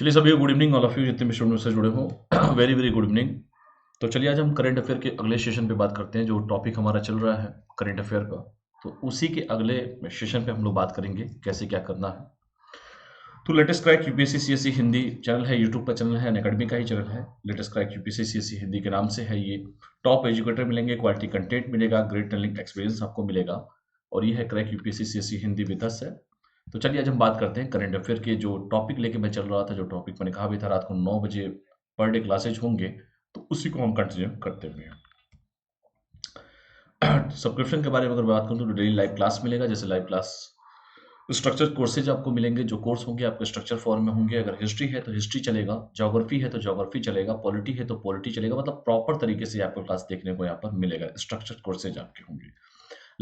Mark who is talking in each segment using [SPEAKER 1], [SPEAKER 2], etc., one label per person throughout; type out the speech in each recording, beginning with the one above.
[SPEAKER 1] चलिए सभी good evening all of you जितने भी स्टूडेंट से जुड़े हो वेरी वेरी गुड इवनिंग। तो चलिए आज हम करंट अफेयर के अगले सेशन पे बात करते हैं। जो टॉपिक हमारा चल रहा है करंट अफेयर का, तो उसी के अगले सेशन पे हम लोग बात करेंगे कैसे क्या करना है। तो latest crack UPSC CSC Hindi channel है, यूट्यूब का चैनल है, अनअकैडमी का ही चैनल है। Latest crack UPSC CSC Hindi के नाम से है ये। टॉप एजुकेटर मिलेंगे, क्वालिटी कंटेंट मिलेगा, ग्रेट लर्निंग एक्सपीरियंस आपको मिलेगा। और ये है crack UPSC CSC Hindi with us है। तो चलिए आज हम बात करते हैं करंट अफेयर के। जो टॉपिक लेके मैं चल रहा था, जो टॉपिक मैंने कहा भी था रात को 9 बजे पर डे क्लासेज होंगे, तो उसी को हम कंटिन्यू करते हुए हैं। सब्सक्रिप्शन के बारे में अगर बात करूँ तो डेली लाइव क्लास मिलेगा। जैसे लाइव क्लास स्ट्रक्चर कोर्सेज आपको मिलेंगे, जो कोर्स होंगे आपके स्ट्रक्चर फॉर्म में होंगे। अगर हिस्ट्री है तो हिस्ट्री चलेगा, ज्योग्राफी है तो ज्योग्राफी चलेगा, पॉलिटी है तो पॉलिटी चलेगा। मतलब प्रॉपर तरीके से आपको क्लास देखने को यहाँ पर मिलेगा। स्ट्रक्चर कोर्सेज आपके होंगे,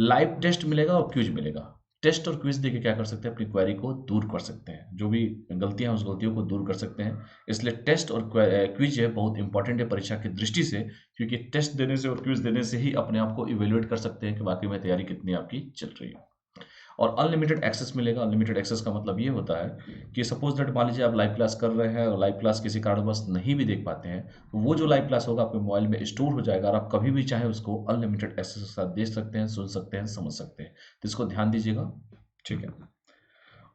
[SPEAKER 1] लाइव टेस्ट मिलेगा और क्विज मिलेगा। टेस्ट और क्विज देके क्या कर सकते हैं, अपनी क्वेरी को दूर कर सकते हैं, जो भी गलतियां उस गलतियों को दूर कर सकते हैं। इसलिए टेस्ट और क्विज है बहुत इंपॉर्टेंट है परीक्षा की दृष्टि से, क्योंकि टेस्ट देने से और क्विज देने से ही अपने आप को इवेल्युएट कर सकते हैं कि वाकई में तैयारी कितनी आपकी चल रही है। और अनलिमिटेड एक्सेस मिलेगा। अनलिमिटेड एक्सेस का मतलब ये होता है कि सपोज दैट मान लीजिए आप लाइव क्लास कर रहे हैं और लाइव क्लास किसी कारणवश नहीं भी देख पाते हैं, तो वो जो लाइव क्लास होगा आपके मोबाइल में स्टोर हो जाएगा और आप कभी भी चाहे उसको अनलिमिटेड एक्सेस के साथ देख सकते हैं, सुन सकते हैं, समझ सकते हैं। तो इसको ध्यान दीजिएगा, ठीक है।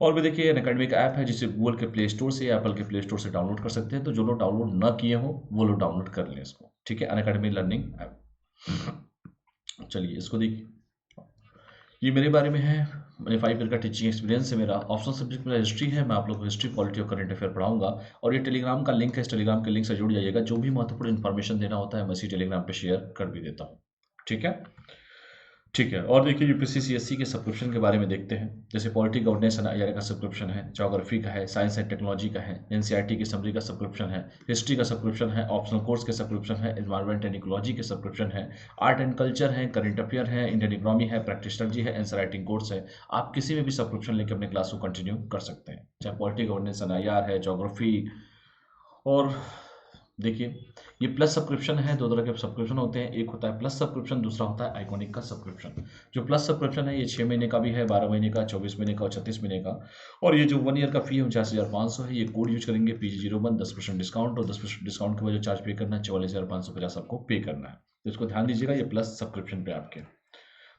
[SPEAKER 1] और भी देखिए अनअकैडमी का ऐप है, जिसे गूगल के प्ले स्टोर से या एप्पल के प्ले स्टोर से डाउनलोड कर सकते हैं। तो जो लोग डाउनलोड ना किए हो वो लोग डाउनलोड कर लें इसको, ठीक है। अनअकैडमी लर्निंग ऐप, चलिए इसको देखिए। ये मेरे बारे में है, मैंने 5 ईयर का टीचिंग एक्सपीरियंस है मेरा। ऑप्शनल सब्जेक्ट मेरा हिस्ट्री है। मैं आप लोग को हिस्ट्री, पॉलिटी और करंट अफेयर पढ़ाऊंगा। और ये टेलीग्राम का लिंक है, इस टेलीग्राम के लिंक से जुड़ जाइएगा। जो भी महत्वपूर्ण इन्फॉर्मेशन देना होता है मैं इसी टेलीग्राम पे शेयर कर भी देता हूँ, ठीक है। ठीक है, और देखिए यूपीएससी सीएससी के सब्सक्रिप्शन के बारे में देखते हैं। जैसे पॉलिटी गवर्नेंस एंड आईआर का सब्सक्रिप्शन है, ज्योग्राफी का है, साइंस एंड टेक्नोलॉजी का है, एनसीईआरटी की समरी का सब्सक्रिप्शन है, हिस्ट्री का सब्सक्रिप्शन है, ऑप्शनल कोर्स के सब्सक्रिप्शन है, एनवायरमेंट एंड इकोलॉजी के सब्सक्रिप्शन है, आर्ट एंड कल्चर है, करंट अफेयर है, इंडियन इकोनॉमी है, प्रैक्टिस स्ट्रेटजी है, आंसर राइटिंग कोर्स है। आप किसी में भी सब्सक्रिप्शन लेकर अपने क्लास को कंटिन्यू कर सकते हैं, चाहे पॉलिटी गवर्नेंस एंड आईआर है, ज्योग्राफी। और देखिए ये प्लस सब्सक्रिप्शन है। दो तरह के सब्सक्रिप्शन होते हैं, एक होता है प्लस सब्सक्रिप्शन, दूसरा होता है आइकॉनिक का सब्सक्रिप्शन। जो प्लस सब्सक्रिप्शन है ये 6 महीने का भी है, 12 महीने का, 24 महीने का और 36 महीने का। और ये जो 1 ईयर का फी है 49,500 है। ये कोड यूज करेंगे PG01, 10% डिस्काउंट, और 10% डिस्काउंट के बाद जो चार्ज पे करना है 44,550 आपको पे करना है। तो इसको ध्यान दीजिएगा, ये प्लस सब्सक्रिप्शन पे आपके।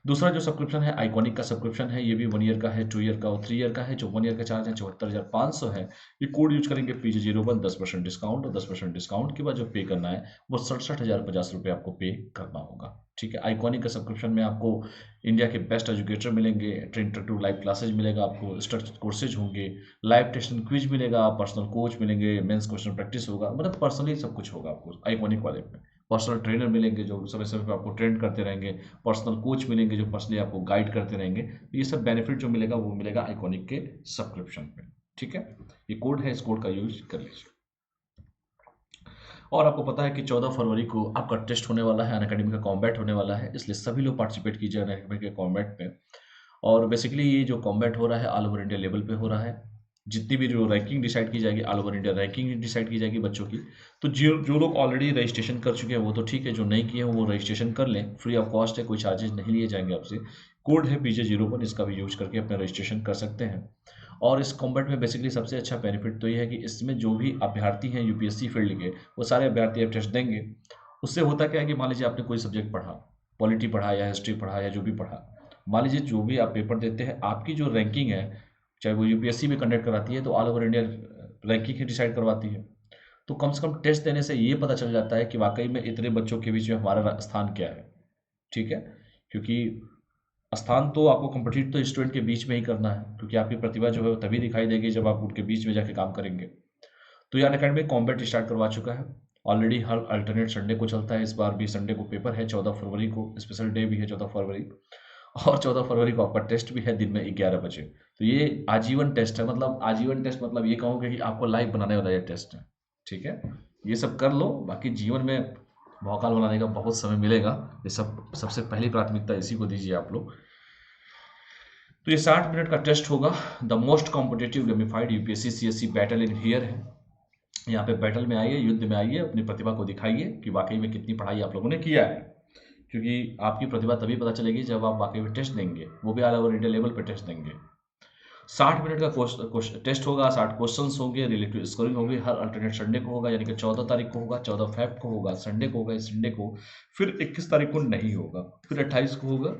[SPEAKER 1] दूसरा जो सब्सक्रिप्शन है आइकॉनिक का सब्सक्रिप्शन है। ये भी 1 ईयर का है, 2 ईयर का और 3 ईयर का है। जो 1 ईयर का चार्ज है 74,500 है। ये कोड यूज करेंगे PG01, 10% डिस्काउंट, और 10% डिस्काउंट के बाद जो पे करना है वो 67,050 आपको पे करना होगा, ठीक है। आइकॉनिक का सब्सक्रिप्शन में आपको इंडिया के बेस्ट एजुकेटर मिलेंगे, इंटरेक्टिव लाइव क्लासेज मिलेगा आपको, स्ट्रक्चर कोर्सेज होंगे, लाइव टेस्ट एंड क्विज मिलेगा, पर्सनल कोच मिलेंगे, मेंस क्वेश्चन प्रैक्टिस होगा। मतलब पर्सनली सब कुछ होगा आपको आइकॉनिक वाले में। पर्सनल ट्रेनर मिलेंगे जो समय समय पर आपको ट्रेन करते रहेंगे, पर्सनल कोच मिलेंगे जो पर्सनली आपको गाइड करते रहेंगे। तो ये सब बेनिफिट जो मिलेगा वो मिलेगा आइकॉनिक के सब्सक्रिप्शन पे, ठीक है। ये कोड है, इस कोड का यूज कर लीजिए। और आपको पता है कि 14 फरवरी को आपका टेस्ट होने वाला है, अनअकैडमी का कॉम्बैट होने वाला है, इसलिए सभी लोग पार्टिसिपेट कीजिए अनअकैडमी के कॉम्बैट में। और बेसिकली ये जो कॉम्बैट हो रहा है ऑल ओवर इंडिया लेवल पे हो रहा है। जितनी भी जो रैंकिंग डिसाइड की जाएगी, all over India ranking decide की जाएगी बच्चों की। तो जो जो लोग ऑलरेडी रजिस्ट्रेशन कर चुके हैं वो तो ठीक है, जो नहीं किए हैं वो रजिस्ट्रेशन कर लें, फ्री ऑफ कॉस्ट है, कोई चार्जेस नहीं लिए जाएंगे आपसे। कोड है PJ01, इसका भी यूज करके अपना रजिस्ट्रेशन कर सकते हैं। और इस कॉम्बैट में बेसिकली सबसे अच्छा बेनिफिट तो ये है कि इसमें जो भी अभ्यर्थी हैं यूपीएससी फील्ड के, वो सारे अभ्यर्थी अब टेस्ट देंगे। उससे होता क्या है कि मान लीजिए आपने कोई सब्जेक्ट पढ़ा, पॉलिटी पढ़ा या हिस्ट्री पढ़ा या जो भी पढ़ा, मान लीजिए जो भी आप पेपर देते हैं आपकी जो रैंकिंग है, चाहे वो यूपीएससी में कंडक्ट कराती है तो ऑल ओवर इंडिया रैंकिंग ही डिसाइड करवाती है। तो कम से कम टेस्ट देने से ये पता चल जाता है कि वाकई में इतने बच्चों के बीच में हमारा स्थान क्या है, ठीक है। क्योंकि स्थान तो आपको कम्पिटिट तो स्टूडेंट के बीच में ही करना है, क्योंकि आपकी प्रतिभा जो है वो तभी दिखाई देगी जब आप उनके बीच में जाके काम करेंगे। तो ये अनअकैडमी कॉम्बैट स्टार्ट करवा चुका है ऑलरेडी। हर अल्टरनेट संडे को चलता है, इस बार भी संडे को पेपर है, 14 फरवरी को स्पेशल डे भी है 14 फरवरी। और 14 फरवरी को आपका टेस्ट भी है दिन में 11 बजे। तो ये आजीवन टेस्ट है, मतलब आजीवन टेस्ट मतलब ये कहूँगा कि आपको लाइव बनाने वाला ये टेस्ट है, ठीक है। ये सब कर लो, बाकी जीवन में भौकाल बनाने का बहुत समय मिलेगा। ये सब सबसे पहली प्राथमिकता इसी को दीजिए आप लोग। तो ये 60 मिनट का टेस्ट होगा। The most competitive gamified UPSC CSC battle in here है। यहाँ पे बैटल में आइए, युद्ध में आइए, अपनी प्रतिभा को दिखाइए कि वाकई में कितनी पढ़ाई आप लोगों ने किया है। क्योंकि आपकी प्रतिभा तभी पता चलेगी जब आप वाकई में टेस्ट देंगे, वो भी ऑल ओवर इंडिया लेवल पे टेस्ट देंगे। 60 मिनट का टेस्ट होगा, 60 क्वेश्चंस होंगे, रिलेटिव स्कोरिंग होगी, हर अल्टरनेट संडे को होगा, यानी कि 14 तारीख को होगा, 14 फेब को होगा, संडे को होगा, इस संडे को, फिर 21 तारीख को नहीं होगा, फिर 28 को होगा।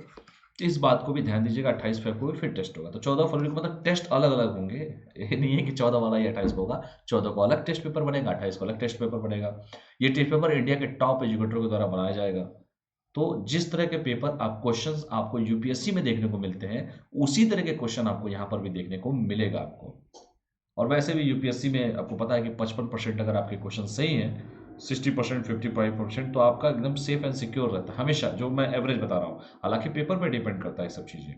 [SPEAKER 1] इस बात को भी ध्यान दीजिएगा, 28 फेब को भी फिर टेस्ट होगा। तो 14 फरवरी को मतलब टेस्ट अलग अलग होंगे, ये नहीं है कि 14 वाला या 28 को होगा। 14 को अलग टेस्ट पेपर बनेगा, 28 को अलग टेस्ट पेपर बनेगा। ये टेस्ट पेपर इंडिया के टॉप एजुकेटरों के द्वारा बनाया जाएगा। तो जिस तरह के पेपर आप क्वेश्चंस आपको यूपीएससी में देखने को मिलते हैं, उसी तरह के क्वेश्चन आपको यहाँ पर भी देखने को मिलेगा आपको। और वैसे भी यूपीएससी में आपको पता है कि 55% अगर आपके क्वेश्चन सही हैं, 60%, 55%, तो आपका एकदम सेफ एंड सिक्योर रहता है हमेशा, जो मैं एवरेज बता रहा हूँ। हालांकि पेपर पे डिपेंड करता है सब चीज़ें।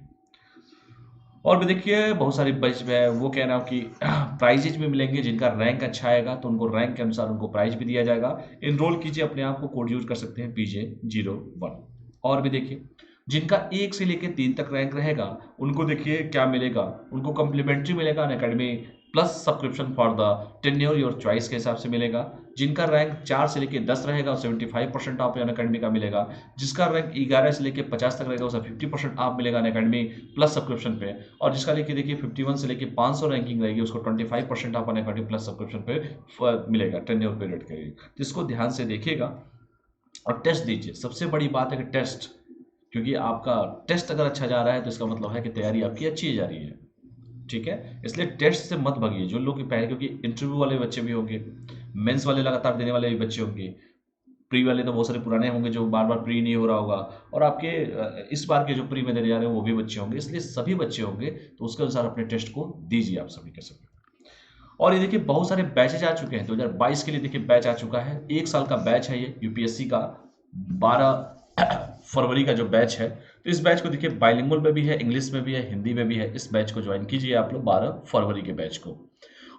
[SPEAKER 1] और भी देखिए बहुत सारी बैच है, वो कह रहा हूँ कि प्राइजेज भी मिलेंगे। जिनका रैंक अच्छा आएगा तो उनको रैंक के अनुसार उनको प्राइज भी दिया जाएगा। इनरोल कीजिए अपने आप को, कोड यूज कर सकते हैं PJ01। और भी देखिए जिनका 1 से लेकर 3 तक रैंक रहेगा उनको देखिए क्या मिलेगा, उनको कम्प्लीमेंट्री मिलेगा Unacademy plus subscription for the tenure your choice के हिसाब से मिलेगा। जिनका रैंक 4 से लेकर 10 रहेगा 75% ऑफ अनअकैडमी का मिलेगा। जिसका रैंक 11 से लेकर 50 तक रहेगा उसे 50% ऑफ मिलेगा अनअकैडमी प्लस सब्सक्रिप्शन पे। और जिसका लेके देखिए 51 से लेकर 500 रैंकिंग रहेगी उसको 25% ऑफ अनअकैडमी प्लस सब्सक्रिप्शन पे मिलेगा टेन्योर पीरियड के लिए। जिसको ध्यान से देखिएगा और टेस्ट दीजिए। सबसे बड़ी बात है कि टेस्ट, क्योंकि आपका टेस्ट अगर अच्छा जा रहा है तो इसका मतलब है कि तैयारी आपकी अच्छी जा रही है। ठीक है, इसलिए टेस्ट से मत भागिए। जो लोग पहले, क्योंकि इंटरव्यू वाले बच्चे भी होंगे, मेंस वाले लगातार देने वाले भी बच्चे होंगे, प्री वाले तो बहुत सारे पुराने होंगे जो बार बार प्री नहीं हो रहा होगा, और आपके इस बार के जो प्री में देने जा रहे हैं वो भी बच्चे होंगे। इसलिए सभी बच्चे होंगे, तो उसके अनुसार अपने टेस्ट को दीजिए आप सभी के सभी। और ये देखिए बहुत सारे बैचेज आ चुके हैं। 2022 के लिए देखिए बैच आ चुका है, 1 साल का बैच है ये यूपीएससी का। 12 फरवरी का जो बैच है, तो इस बैच को देखिए बाइलिंगुअल में भी है, इंग्लिश में भी है, हिंदी में भी है। इस बैच को ज्वाइन कीजिए आप लोग 12 फरवरी के बैच को।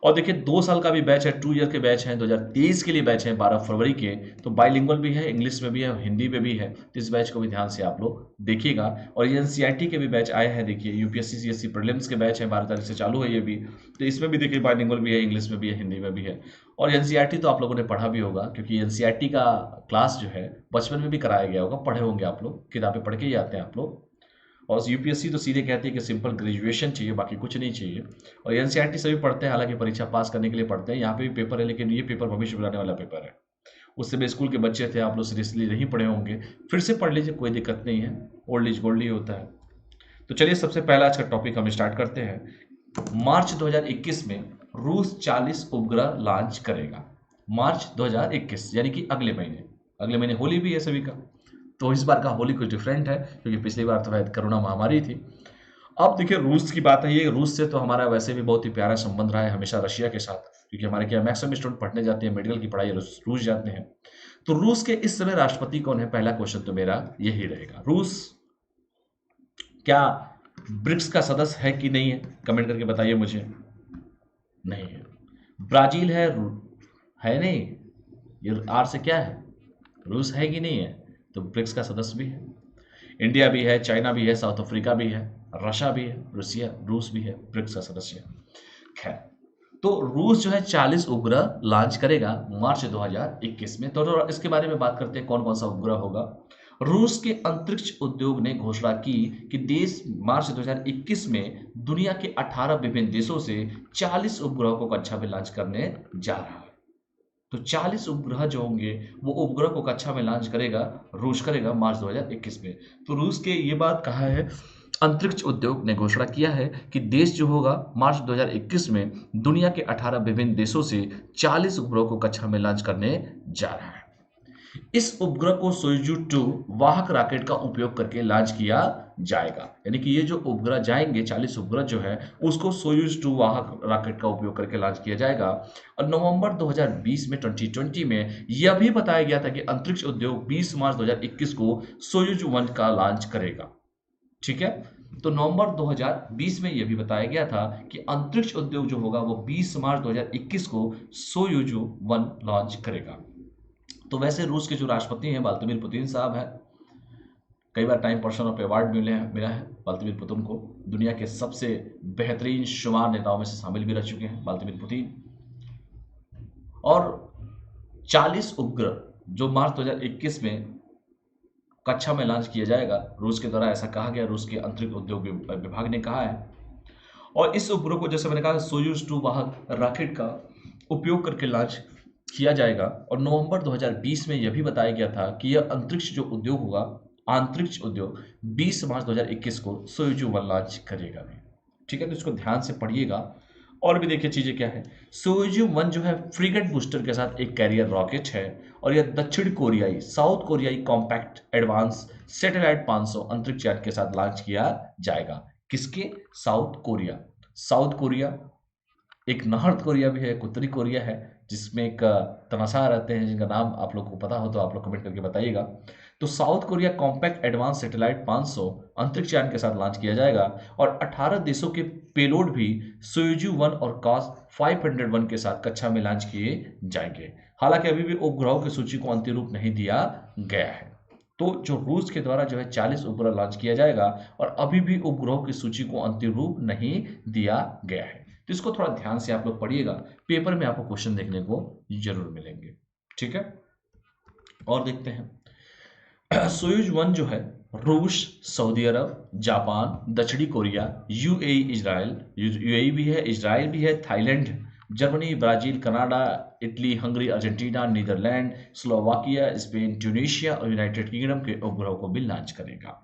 [SPEAKER 1] और देखिए 2 साल का भी बैच है, 2 ईयर के बैच हैं, 2023 के लिए बैच है 12 फरवरी के। तो बाइलिंगुअल भी है, इंग्लिश में भी है, हिंदी में भी है। तो इस बैच को भी ध्यान से आप लोग देखिएगा। और ये एनसीईआरटी के भी बैच आए हैं, देखिए यूपीएससी सीएससी प्रीलिम्स के बैच है, 12 तारीख से चालू है ये भी। तो इसमें भी देखिए बाइलिंगुअल भी है, इंग्लिश में भी है, हिंदी में भी है। और एनसीईआरटी तो आप लोगों ने पढ़ा भी होगा, क्योंकि एनसीईआरटी का क्लास जो है बचपन में भी कराया गया होगा, पढ़े होंगे आप लोग, किताबें पढ़ के ही आते हैं आप लोग। और यूपीएससी तो सीधे कहती है कि सिंपल ग्रेजुएशन चाहिए, बाकी कुछ नहीं चाहिए। और एनसीईआरटी सभी पढ़ते हैं, हालांकि परीक्षा पास करने के लिए पढ़ते हैं। यहाँ पे भी पेपर है, लेकिन ये पेपर भविष्य बनाने वाला पेपर है। उस समय स्कूल के बच्चे थे, आप लोग सीरियसली नहीं पढ़े होंगे, फिर से पढ़ लीजिए, कोई दिक्कत नहीं है। ओल्ड इज गोल्ड ही होता है। तो चलिए सबसे पहला आज का टॉपिक हम स्टार्ट करते हैं। मार्च 2021 में रूस 40 उपग्रह लॉन्च करेगा। मार्च 2021 यानी कि अगले महीने। अगले महीने होली भी है सभी का, तो इस बार का होली कुछ डिफरेंट है, क्योंकि पिछली बार तो शायद कोरोना महामारी थी। अब देखिए रूस की बात है, ये रूस से तो हमारा वैसे भी बहुत ही प्यारा संबंध रहा है हमेशा रशिया के साथ, क्योंकि हमारे क्या मैक्सिमम स्टूडेंट पढ़ने जाते हैं, मेडिकल की पढ़ाई रूस जाते हैं। तो रूस के इस समय राष्ट्रपति कौन है, पहला क्वेश्चन तो मेरा यही रहेगा। रूस क्या ब्रिक्स का सदस्य है कि नहीं है, कमेंट करके बताइए मुझे। नहीं है। ब्राजील है नहीं, ये आर से क्या है, रूस है कि नहीं है, तो ब्रिक्स का सदस्य भी है। इंडिया भी है, चाइना भी है, साउथ अफ्रीका भी है, रशिया भी है, रूस भी है, ब्रिक्स का सदस्य। खैर, तो रूस जो है 40 उपग्रह लॉन्च करेगा मार्च 2021 में। तो इसके बारे में बात करते हैं, कौन कौन सा उपग्रह होगा। रूस के अंतरिक्ष उद्योग ने घोषणा की कि देश मार्च 2021 में दुनिया के 18 विभिन्न देशों से 40 उपग्रहों को कक्षा में लॉन्च करने जा रहा है। तो 40 उपग्रह जो होंगे वो उपग्रह को कक्षा में लॉन्च करेगा, रूस करेगा मार्च 2021 में। तो रूस के ये बात कहा है, अंतरिक्ष उद्योग ने घोषणा किया है कि देश जो होगा मार्च 2021 में दुनिया के 18 विभिन्न देशों से 40 उपग्रहों को कक्षा में लॉन्च करने जा रहा है। इस उपग्रह को सोयूज 2 वाहक रॉकेट का उपयोग करके लॉन्च किया जाएगा। यानी कि ये जो उपग्रह जाएंगे 40 उपग्रह जो है उसको सोयूज 2 वाहक रॉकेट का उपयोग करके लॉन्च किया जाएगा। और नवंबर 2020 में 2020 में यह भी बताया गया था कि अंतरिक्ष उद्योग 20 मार्च 2021 को सोयूज 1 का लॉन्च करेगा। ठीक है, तो नवंबर 2020 में यह भी बताया गया था कि अंतरिक्ष उद्योग जो होगा वो 20 मार्च 2021 को सोयूज 1 लॉन्च करेगा। तो वैसे रूस के जो राष्ट्रपति हैं व्लादिमीर पुतिन साहब हैं, कई बार टाइम पर्सन ऑफ अवार्ड मिला है व्लादिमीर पुतिन को। दुनिया के सबसे बेहतरीन शुमार नेताओं में से शामिल भी रह चुके हैं व्लादिमीर पुतिन। और 40 उपग्रह जो मार्च 2021 में कक्षा में लॉन्च किया जाएगा रूस के द्वारा, ऐसा कहा गया, रूस के अंतरिक्ष उद्योग विभाग ने कहा है। और इस उपग्रह को जैसे मैंने कहा सोयूज 2 वाहक रॉकेट का उपयोग करके लॉन्च किया जाएगा। और नवंबर 2020 में यह भी बताया गया था कि यह अंतरिक्ष जो उद्योग होगा, अंतरिक्ष उद्योग 20 मार्च 2021 को सोयूज 1 लॉन्च करेगा भी। ठीक है, तो इसको ध्यान से पढ़िएगा। और भी देखिए चीजें क्या है। सोयूज 1 जो है फ्रीगेट बूस्टर के साथ एक कैरियर रॉकेट है और यह दक्षिण कोरियाई साउथ कोरियाई कॉम्पैक्ट एडवांस सैटेलाइट 500 अंतरिक्ष यान के साथ लॉन्च किया जाएगा। किसके? South Korea. साउथ कोरिया, एक नॉर्थ कोरिया भी है, एक उत्तरी कोरिया है, जिसमें एक तमाशा रहते हैं जिनका नाम आप लोग को पता हो तो आप लोग कमेंट करके बताइएगा। तो south Korea compact advance satellite 500 अंतरिक्ष यान के साथ लॉन्च किया जाएगा और 18 देशों के पेलोड भी सोयूजू 1 और कॉस 501 के साथ कक्षा में लॉन्च किए जाएंगे। हालांकि अभी भी उपग्रहों की सूची को अंतिम रूप नहीं दिया गया है। तो जो रूस के द्वारा जो है 40 उपग्रह लॉन्च किया जाएगा और अभी भी उपग्रहों की सूची को अंतिम रूप नहीं दिया गया है। तो इसको थोड़ा ध्यान से आप लोग पढ़िएगा, पेपर में आपको क्वेश्चन देखने को जरूर मिलेंगे। ठीक है, और देखते हैं। सोयूज 1 जो है रूस, सऊदी अरब, जापान, दक्षिणी कोरिया, यूएई, इजराइल, यूएई भी है, इजराइल भी है, Thailand, Germany, Brazil, Canada, Italy, Hungary, Argentina, Netherland, Slovakia, Spain, Tunisia और यूनाइटेड किंगडम के उपग्रहों को भी लॉन्च करेगा।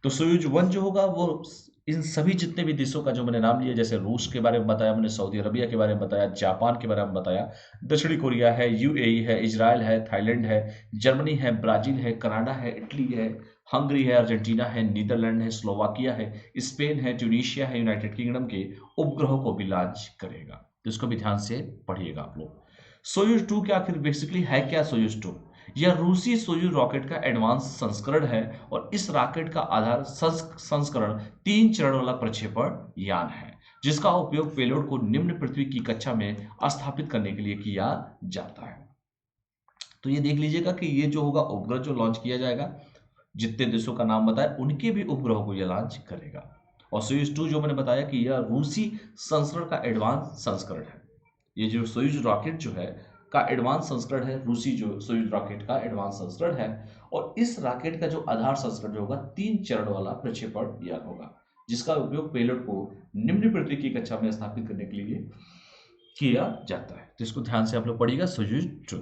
[SPEAKER 1] तो सोयूज 1 जो होगा वो इन सभी जितने भी देशों का जो मैंने नाम लिया, जैसे रूस के बारे में बताया मैंने, सऊदी अरबिया के बारे में बताया, जापान के बारे में बताया, दक्षिणी कोरिया है, यूएई है, इजराइल है, थाईलैंड है, जर्मनी है, ब्राजील है, कनाडा है, इटली है, हंगरी है, अर्जेंटीना है, नीदरलैंड है, स्लोवाकिया है, स्पेन है, ट्यूनीशिया है, यूनाइटेड किंगडम के उपग्रहों को भी लॉन्च करेगा। तो इसको भी ध्यान से पढ़िएगा आप लोग। सोयूज 2 के आखिर बेसिकली है क्या? सोयूज 2 यह रूसी सोयूज रॉकेट का एडवांस संस्करण है और इस रॉकेट का आधार संस्करण 3 चरण वाला प्रक्षेपण यान है, जिसका उपयोग पेलोड को निम्न पृथ्वी की कक्षा में स्थापित करने के लिए किया जाता है। तो ये देख लीजिएगा कि ये जो होगा उपग्रह जो लॉन्च किया जाएगा, जितने देशों का नाम बताया उनके भी उपग्रहों को यह लॉन्च करेगा। और सोयूज 2 जो मैंने बताया कि यह रूसी संस्करण का एडवांस संस्करण है। ये जो सोयूज रॉकेट जो है का एडवांस संस्करण है, रूसी जो सोयूज रॉकेट का एडवांस संस्करण है। और इस रॉकेट का जो आधार संस्करण होगा 3 चरण वाला प्रक्षेपण यान होगा, जिसका उपयोग पेलोड को निम्न पृथ्वी की कक्षा में स्थापित करने के लिए किया जाता है। तो इसको ध्यान से आप लोग पढ़िएगा, सोयूज 2।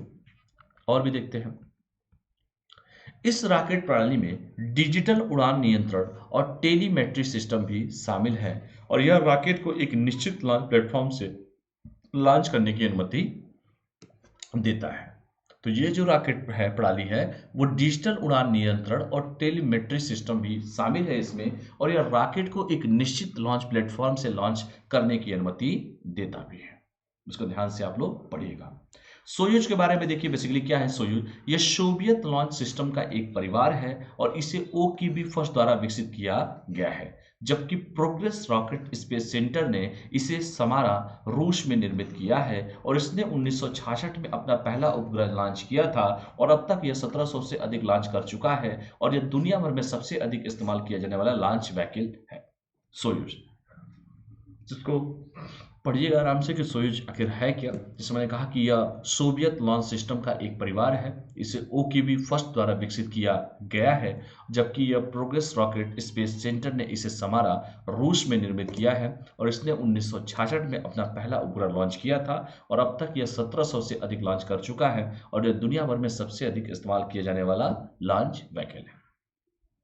[SPEAKER 1] और भी देखते हैं। इस रॉकेट प्रणाली में डिजिटल उड़ान नियंत्रण और टेलीमेट्री सिस्टम भी शामिल है और यह रॉकेट को एक निश्चित लॉन्च प्लेटफॉर्म से लॉन्च करने की अनुमति देता है। तो ये जो रॉकेट है प्रणाली है वो डिजिटल उड़ान नियंत्रण और टेलीमेट्री सिस्टम भी शामिल है इसमें, और यह रॉकेट को एक निश्चित लॉन्च प्लेटफॉर्म से लॉन्च करने की अनुमति देता भी है। इसको ध्यान से आप लोग पढ़िएगा। सोयूज के बारे में देखिए, बेसिकली क्या है सोयूज? यह सोवियत लॉन्च सिस्टम का एक परिवार है और इसे ओकीबी फर्स्ट द्वारा विकसित किया गया है, जबकि प्रोग्रेस रॉकेट स्पेस सेंटर ने इसे समारा रूस में निर्मित किया है और इसने 1966 में अपना पहला उपग्रह लॉन्च किया था और अब तक यह 1700 से अधिक लॉन्च कर चुका है और यह दुनिया भर में सबसे अधिक इस्तेमाल किया जाने वाला लॉन्च व्हीकल है सोयूज। जिसको पढ़िएगा आराम से कि सोयूज आखिर है क्या। जैसे मैंने कहा कि यह सोवियत लॉन्च सिस्टम का एक परिवार है, इसे ओकीबी फर्स्ट द्वारा विकसित किया गया है, जबकि यह प्रोग्रेस रॉकेट स्पेस सेंटर ने इसे समारा रूस में निर्मित किया है और इसने 1966 में अपना पहला उपग्रह लॉन्च किया था और अब तक यह 1700 से अधिक लॉन्च कर चुका है और यह दुनिया भर में सबसे अधिक इस्तेमाल किया जाने वाला लॉन्च व्हीकल है।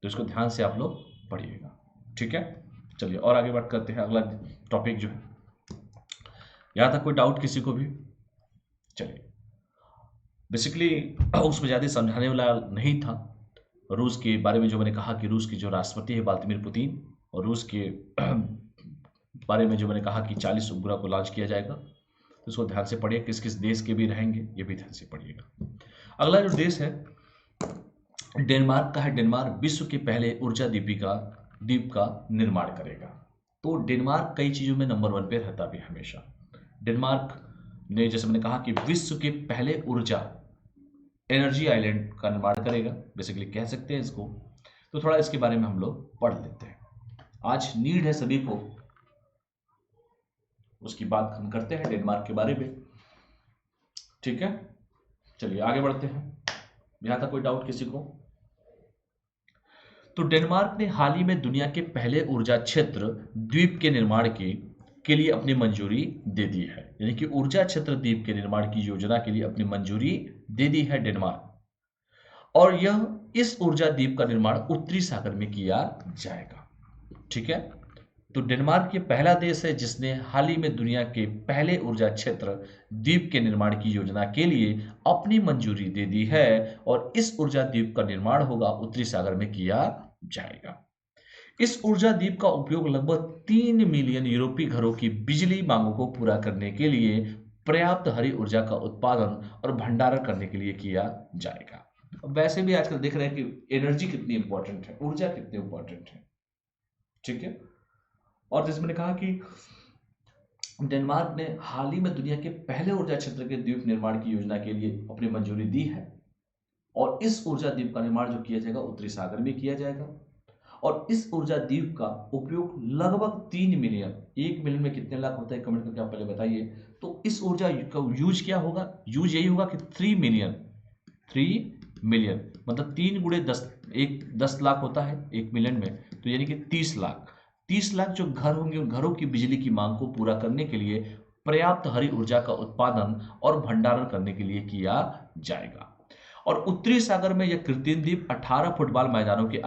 [SPEAKER 1] तो इसको ध्यान से आप लोग पढ़िएगा। ठीक है, चलिए और आगे बात करते हैं। अगला टॉपिक जो है, यहाँ तक कोई डाउट किसी को भी? चलिए, बेसिकली उसमें ज़्यादा समझाने वाला नहीं था। रूस के बारे में जो मैंने कहा कि रूस के जो राष्ट्रपति है व्लादिमीर पुतिन, और रूस के बारे में जो मैंने कहा कि 40 उपग्रह को लॉन्च किया जाएगा, तो उसको ध्यान से पढ़िए। किस किस देश के भी रहेंगे ये भी ध्यान से पढ़िएगा। अगला जो देश है डेनमार्क का है। डेनमार्क विश्व के पहले ऊर्जा द्वीप का निर्माण करेगा। तो डेनमार्क कई चीज़ों में नंबर 1 पे रहता भी हमेशा। डेनमार्क ने, जैसे मैंने कहा कि विश्व के पहले ऊर्जा एनर्जी आइलैंड का निर्माण करेगा, बेसिकली कह सकते हैं इसको। तो थोड़ा इसके बारे में हम लोग पढ़ लेते हैं। आज नीड है सभी को, उसकी बात हम करते हैं डेनमार्क के बारे में। ठीक है, चलिए आगे बढ़ते हैं। यहां तक कोई डाउट किसी को? तो डेनमार्क ने हाल ही में दुनिया के पहले ऊर्जा क्षेत्र द्वीप के निर्माण की के लिए अपनी मंजूरी दे दी है, यानी कि ऊर्जा क्षेत्र द्वीप के निर्माण की योजना के लिए अपनी मंजूरी दे दी है डेनमार्क। और यह इस ऊर्जा द्वीप का निर्माण उत्तरी सागर में किया जाएगा। ठीक है, तो डेनमार्क ये पहला देश है जिसने हाल ही में दुनिया के पहले ऊर्जा क्षेत्र द्वीप के निर्माण की योजना के लिए अपनी मंजूरी दे दी है, और इस ऊर्जा द्वीप का निर्माण होगा उत्तरी सागर में किया जाएगा। इस ऊर्जा द्वीप का उपयोग लगभग 3 मिलियन यूरोपीय घरों की बिजली मांगों को पूरा करने के लिए पर्याप्त हरी ऊर्जा का उत्पादन और भंडारण करने के लिए किया जाएगा। वैसे भी आजकल देख रहे हैं कि एनर्जी कितनी इंपॉर्टेंट है, ऊर्जा कितनी इंपॉर्टेंट है। ठीक है, और जैसे मैंने कहा कि डेनमार्क ने हाल ही में दुनिया के पहले ऊर्जा क्षेत्र के द्वीप निर्माण की योजना के लिए अपनी मंजूरी दी है, और इस ऊर्जा द्वीप का निर्माण जो किया जाएगा उत्तरी सागर में किया जाएगा। और इस ऊर्जा द्वीप का उपयोग लगभग 3 मिलियन, 1 मिलियन में कितने लाख होता है कमेंट करके आप पहले बताइए। तो इस ऊर्जा का यूज क्या होगा, यूज यही होगा कि 3 मिलियन मतलब 3 गुणे 10 लाख होता है 1 मिलियन में, तो यानी कि 30 लाख जो घर होंगे उन घरों की बिजली की मांग को पूरा करने के लिए पर्याप्त हरी ऊर्जा का उत्पादन और भंडारण करने के लिए किया जाएगा। और उत्तरी सागर में यह कृत्रिम द्वीप 18 फुटबॉल मैदानों के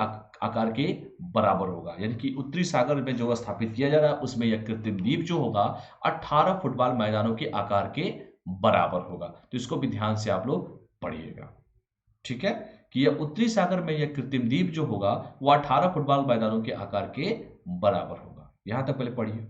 [SPEAKER 1] आकार के बराबर होगा, यानी कि उत्तरी सागर में जो स्थापित किया जा रहा है उसमें यह कृत्रिम द्वीप जो होगा 18 फुटबॉल मैदानों के आकार के बराबर होगा। तो इसको भी ध्यान से आप लोग पढ़िएगा। ठीक है, कि यह उत्तरी सागर में यह कृत्रिम द्वीप जो होगा वह 18 फुटबॉल मैदानों के आकार के बराबर होगा। यहां तक पहले पढ़िए।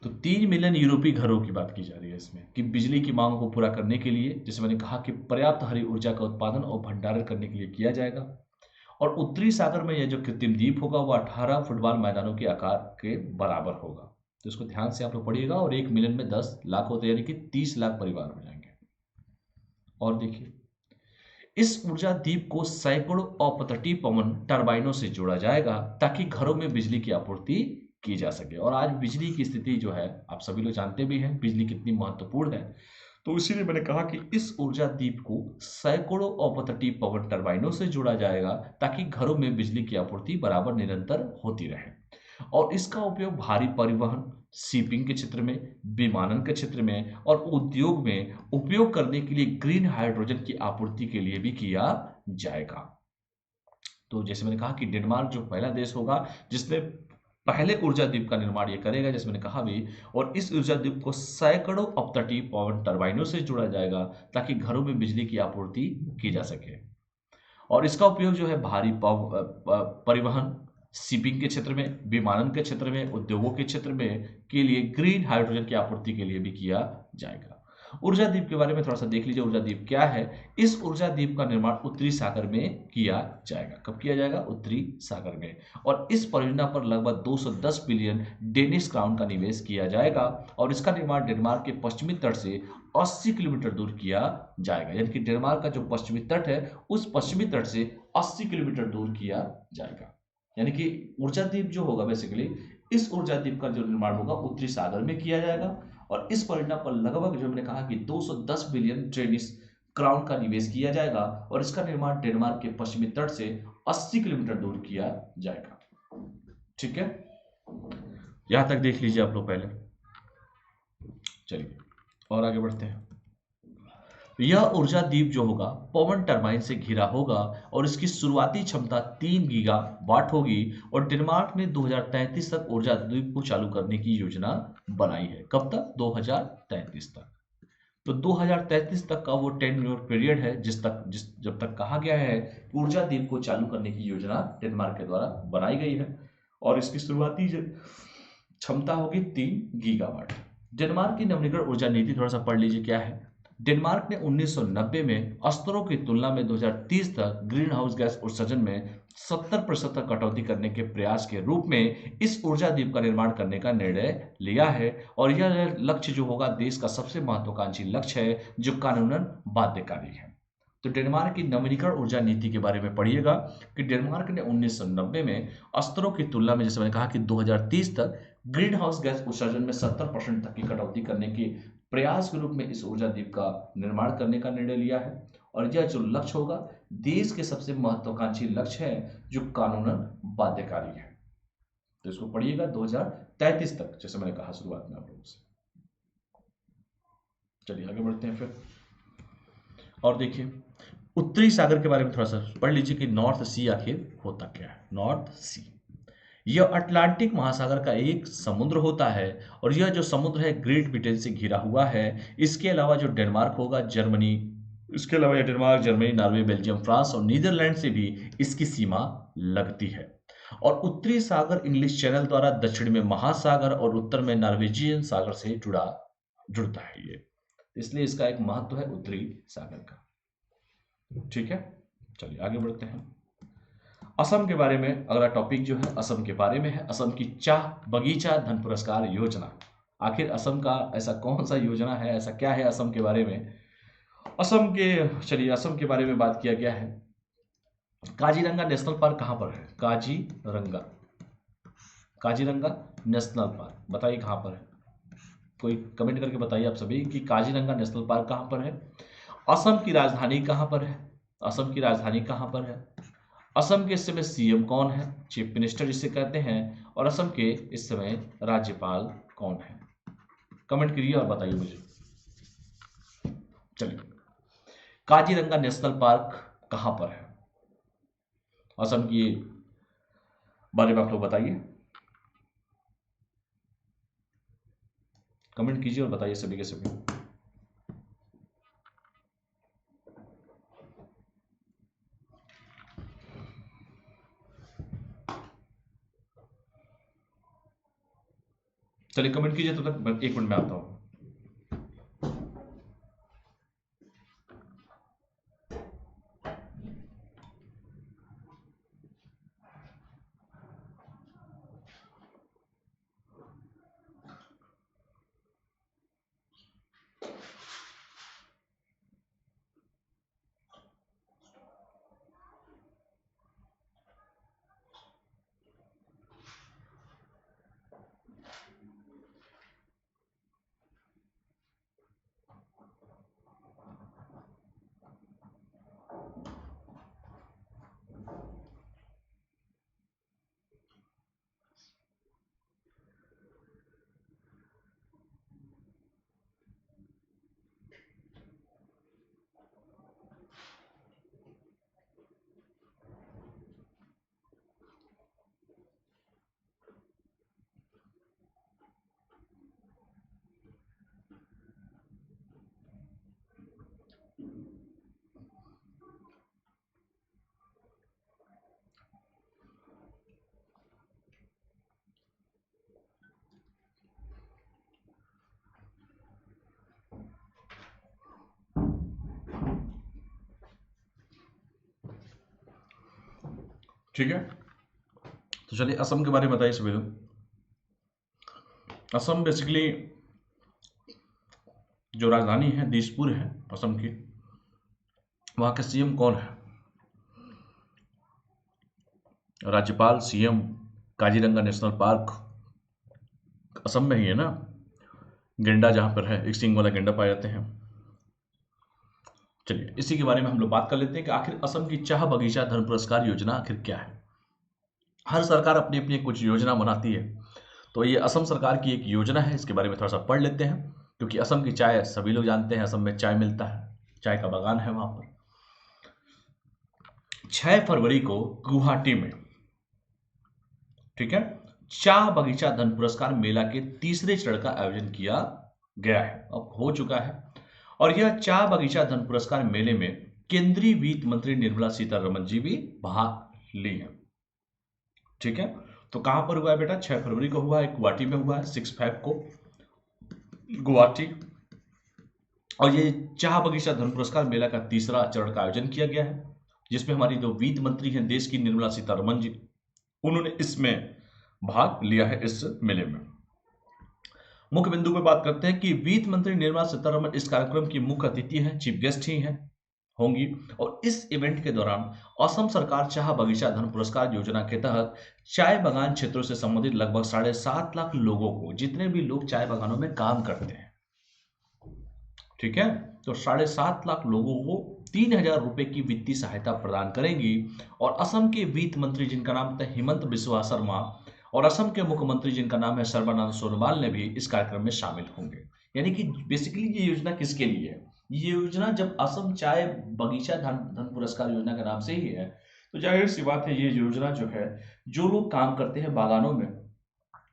[SPEAKER 1] तो 3 मिलियन यूरोपीय घरों की बात की जा रही है इसमें, कि बिजली की मांग को पूरा करने के लिए, जैसे मैंने कहा कि पर्याप्त हरी ऊर्जा का उत्पादन और भंडारण करने के लिए किया जाएगा। और उत्तरी सागर में यह जो कृत्रिम द्वीप होगा वह 18 फुटबॉल मैदानों के आकार के बराबर होगा। तो इसको ध्यान से आप लोग पढ़िएगा। और 1 मिलियन में 10 लाख होते हैं, यानी कि 30 लाख परिवार हो जाएंगे। और देखिए, इस ऊर्जा द्वीप को सैकड़ों अपतटीय पवन टर्बाइनों से जोड़ा जाएगा ताकि घरों में बिजली की आपूर्ति की जा सके। और आज बिजली की स्थिति जो है आप सभी लोग जानते भी हैं, बिजली कितनी महत्वपूर्ण है। तो इसीलिए मैंने कहा कि इस ऊर्जा द्वीप को सैकड़ों अपतटीय पवन टर्बाइनों से जोड़ा जाएगा ताकि घरों में बिजली की आपूर्ति बराबर निरंतर होती रहे। और इसका उपयोग भारी परिवहन, शिपिंग के क्षेत्र में, विमानन के क्षेत्र में और उद्योग में उपयोग करने के लिए ग्रीन हाइड्रोजन की आपूर्ति के लिए भी किया जाएगा। तो जैसे मैंने कहा कि डेनमार्क जो पहला देश होगा जिसने पहले ऊर्जा द्वीप का निर्माण ये करेगा, जैसे मैंने कहा भी। और इस ऊर्जा द्वीप को सैकड़ों अपतटीय पवन टर्बाइनों से जोड़ा जाएगा ताकि घरों में बिजली की आपूर्ति की जा सके। और इसका उपयोग जो है भारी परिवहन, शिपिंग के क्षेत्र में, विमानन के क्षेत्र में, उद्योगों के क्षेत्र में के लिए ग्रीन हाइड्रोजन की आपूर्ति के लिए भी किया जाएगा। ऊर्जा द्वीप के बारे में थोड़ा सा देख लीजिए। ऊर्जा द्वीप क्या है। इस ऊर्जा द्वीप का निर्माण उत्तरी सागर में किया जाएगा। कब किया जाएगा? उत्तरी सागर में। और इस परियोजना पर लगभग 210 बिलियन डेनिश क्राउन का निवेश किया जाएगा। और इसका निर्माण डेनमार्क के पश्चिमी तट से 80 किलोमीटर दूर किया जाएगा, यानी कि डेनमार्क का जो पश्चिमी तट है उस पश्चिमी तट से 80 किलोमीटर दूर किया जाएगा। यानी कि ऊर्जा द्वीप जो होगा बेसिकली, इस ऊर्जा द्वीप का जो निर्माण होगा उत्तरी सागर में किया जाएगा। और इस परियोजना पर लगभग जो मैंने कहा कि 210 बिलियन डेनिश क्राउन का निवेश किया जाएगा। और इसका निर्माण डेनमार्क के पश्चिमी तट से 80 किलोमीटर दूर किया जाएगा। ठीक है, यहां तक देख लीजिए आप लोग पहले। चलिए और आगे बढ़ते हैं। यह ऊर्जा द्वीप जो होगा पवन टरबाइन से घिरा होगा और इसकी शुरुआती क्षमता 3 गीगावाट होगी। और डेनमार्क ने 2033 तक ऊर्जा द्वीप को चालू करने की योजना बनाई है। कब तक? 2033 तक। तो 2033 तक का वो 10 ईयर पीरियड है जब तक कहा गया है ऊर्जा द्वीप को चालू करने की योजना डेनमार्क के द्वारा बनाई गई है। और इसकी शुरुआती क्षमता होगी 3 गीगावाट। डेनमार्क की नवीनीकरण ऊर्जा नीति थोड़ा सा पढ़ लीजिए क्या है। डेनमार्क ने 1990 में स्तरों की तुलना में 2030 तक ग्रीन हाउस गैस उत्सर्जन में 70% तक कटौती करने के प्रयास के रूप में इस ऊर्जा द्वीप का निर्माण करने का निर्णय लिया है। और यह लक्ष्य जो होगा देश का सबसे महत्वाकांक्षी लक्ष्य है जो कानूनन बाध्यकारी है। तो डेनमार्क की नवीनीकरण ऊर्जा नीति के बारे में पढ़िएगा कि डेनमार्क ने 1990 में स्तरों की तुलना में, जैसे मैंने कहा कि 2030 तक ग्रीन हाउस गैस उत्सर्जन में 70% तक की कटौती करने के प्रयास के रूप में इस ऊर्जा द्वीप का निर्माण करने का निर्णय लिया है। और यह जो लक्ष्य होगा देश के सबसे महत्वाकांक्षी लक्ष्य है जो कानूनन बाध्यकारी है। तो इसको पढ़िएगा 2033 तक, जैसे मैंने कहा शुरुआत में आप लोगों से। चलिए आगे बढ़ते हैं फिर। और देखिए उत्तरी सागर के बारे में थोड़ा सा पढ़ लीजिए कि नॉर्थ सी आखिर होता क्या है। नॉर्थ सी यह अटलांटिक महासागर का एक समुद्र होता है और यह जो समुद्र है ग्रेट ब्रिटेन से घिरा हुआ है। इसके अलावा जो डेनमार्क होगा, जर्मनी, इसके अलावा यह Denmark, Germany, Norway, Belgium, France और नीदरलैंड से भी इसकी सीमा लगती है। और उत्तरी सागर इंग्लिश चैनल द्वारा दक्षिण में महासागर और उत्तर में नॉर्वेजियन सागर से जुड़ता है ये, इसलिए इसका एक महत्व है उत्तरी सागर का। ठीक है, चलिए आगे बढ़ते हैं। असम के बारे में अगला टॉपिक जो है असम के बारे में है। असम की चाह बगीचा धन पुरस्कार योजना। आखिर असम का ऐसा कौन सा योजना है, ऐसा क्या है असम के बारे में? चलिए असम के बारे में बात किया गया है। काजीरंगा नेशनल पार्क कहां पर है? काजीरंगा नेशनल पार्क, बताइए कहां पर है? कोई कमेंट करके बताइए आप सभी कि काजीरंगा नेशनल पार्क कहां पर है। असम की राजधानी कहां पर है? असम की राजधानी कहां पर है? असम के इस समय सीएम कौन है? चीफ मिनिस्टर जिसे कहते हैं। और असम के इस समय राज्यपाल कौन है? कमेंट करिए और बताइए मुझे। चलिए, काजीरंगा नेशनल पार्क कहां पर है असम की बारे में आप लोग बताइए, कमेंट कीजिए और बताइए सभी के सभी। चलिए कमेंट कीजिए, तो तक 1 मिनट में आता हूं। ठीक है, तो चलिए असम के बारे में बताइए सभी लोग। असम बेसिकली जो राजधानी है दिसपुर है असम की, वहां के सीएम कौन है? राज्यपाल, CM. Kaziranga national park Assam में ही है ना, गेंडा जहां पर है, एक सींग वाला गेंडा पाए जाते हैं। चलिए इसी के बारे में हम लोग बात कर लेते हैं कि आखिर असम की चाह बगीचा धन पुरस्कार योजना आखिर क्या है। हर सरकार अपनी अपनी कुछ योजना बनाती है, तो ये असम सरकार की एक योजना है, इसके बारे में थोड़ा सा पढ़ लेते हैं। क्योंकि असम की चाय सभी लोग जानते हैं, असम में चाय मिलता है, चाय का बागान है वहां पर। 6 फरवरी को गुवाहाटी में, ठीक है, चाह बगीचा धन पुरस्कार मेला के तीसरे चरण का आयोजन किया गया है, अब हो चुका है। और यह चाह बगीचा धन पुरस्कार मेले में केंद्रीय वित्त मंत्री निर्मला सीतारमण जी भी भाग ली है। ठीक है, तो कहां पर हुआ है बेटा? 6 फरवरी को हुआ है, गुवाहाटी में हुआ है, 6/5 को गुवाहाटी। और ये चाह बगीचा धन पुरस्कार मेला का तीसरा चरण का आयोजन किया गया है, जिसमें हमारी जो वित्त मंत्री हैं देश की, निर्मला सीतारमण जी, उन्होंने इसमें भाग लिया है इस मेले में। मुख्य बिंदु पर बात करते हैं कि वित्त मंत्री निर्मला सीतारमण इस कार्यक्रम की मुख्य अतिथि हैं, चीफ गेस्ट ही हैं, होंगी। और इस इवेंट के दौरान असम सरकार चाह बगीचा धन पुरस्कार योजना के तहत चाय बागान क्षेत्रों से संबंधित लगभग 7.5 लाख लोगों को, जितने भी लोग चाय बागानों में काम करते हैं, ठीक है। तो 7.5 लाख लोगों को 3,000 रुपए की वित्तीय सहायता प्रदान करेंगी। और असम के वित्त मंत्री जिनका नाम था हिमंत बिस्वा शर्मा और असम के मुख्यमंत्री जिनका नाम है सर्बानंद सोनोवाल ने भी इस कार्यक्रम में शामिल होंगे। यानी कि बेसिकली ये योजना किसके लिए है? ये योजना जब असम चाय बगीचा धन धन पुरस्कार योजना के नाम से ही है, तो जाहिर सी बात है ये योजना जो है, जो लोग काम करते हैं बागानों में,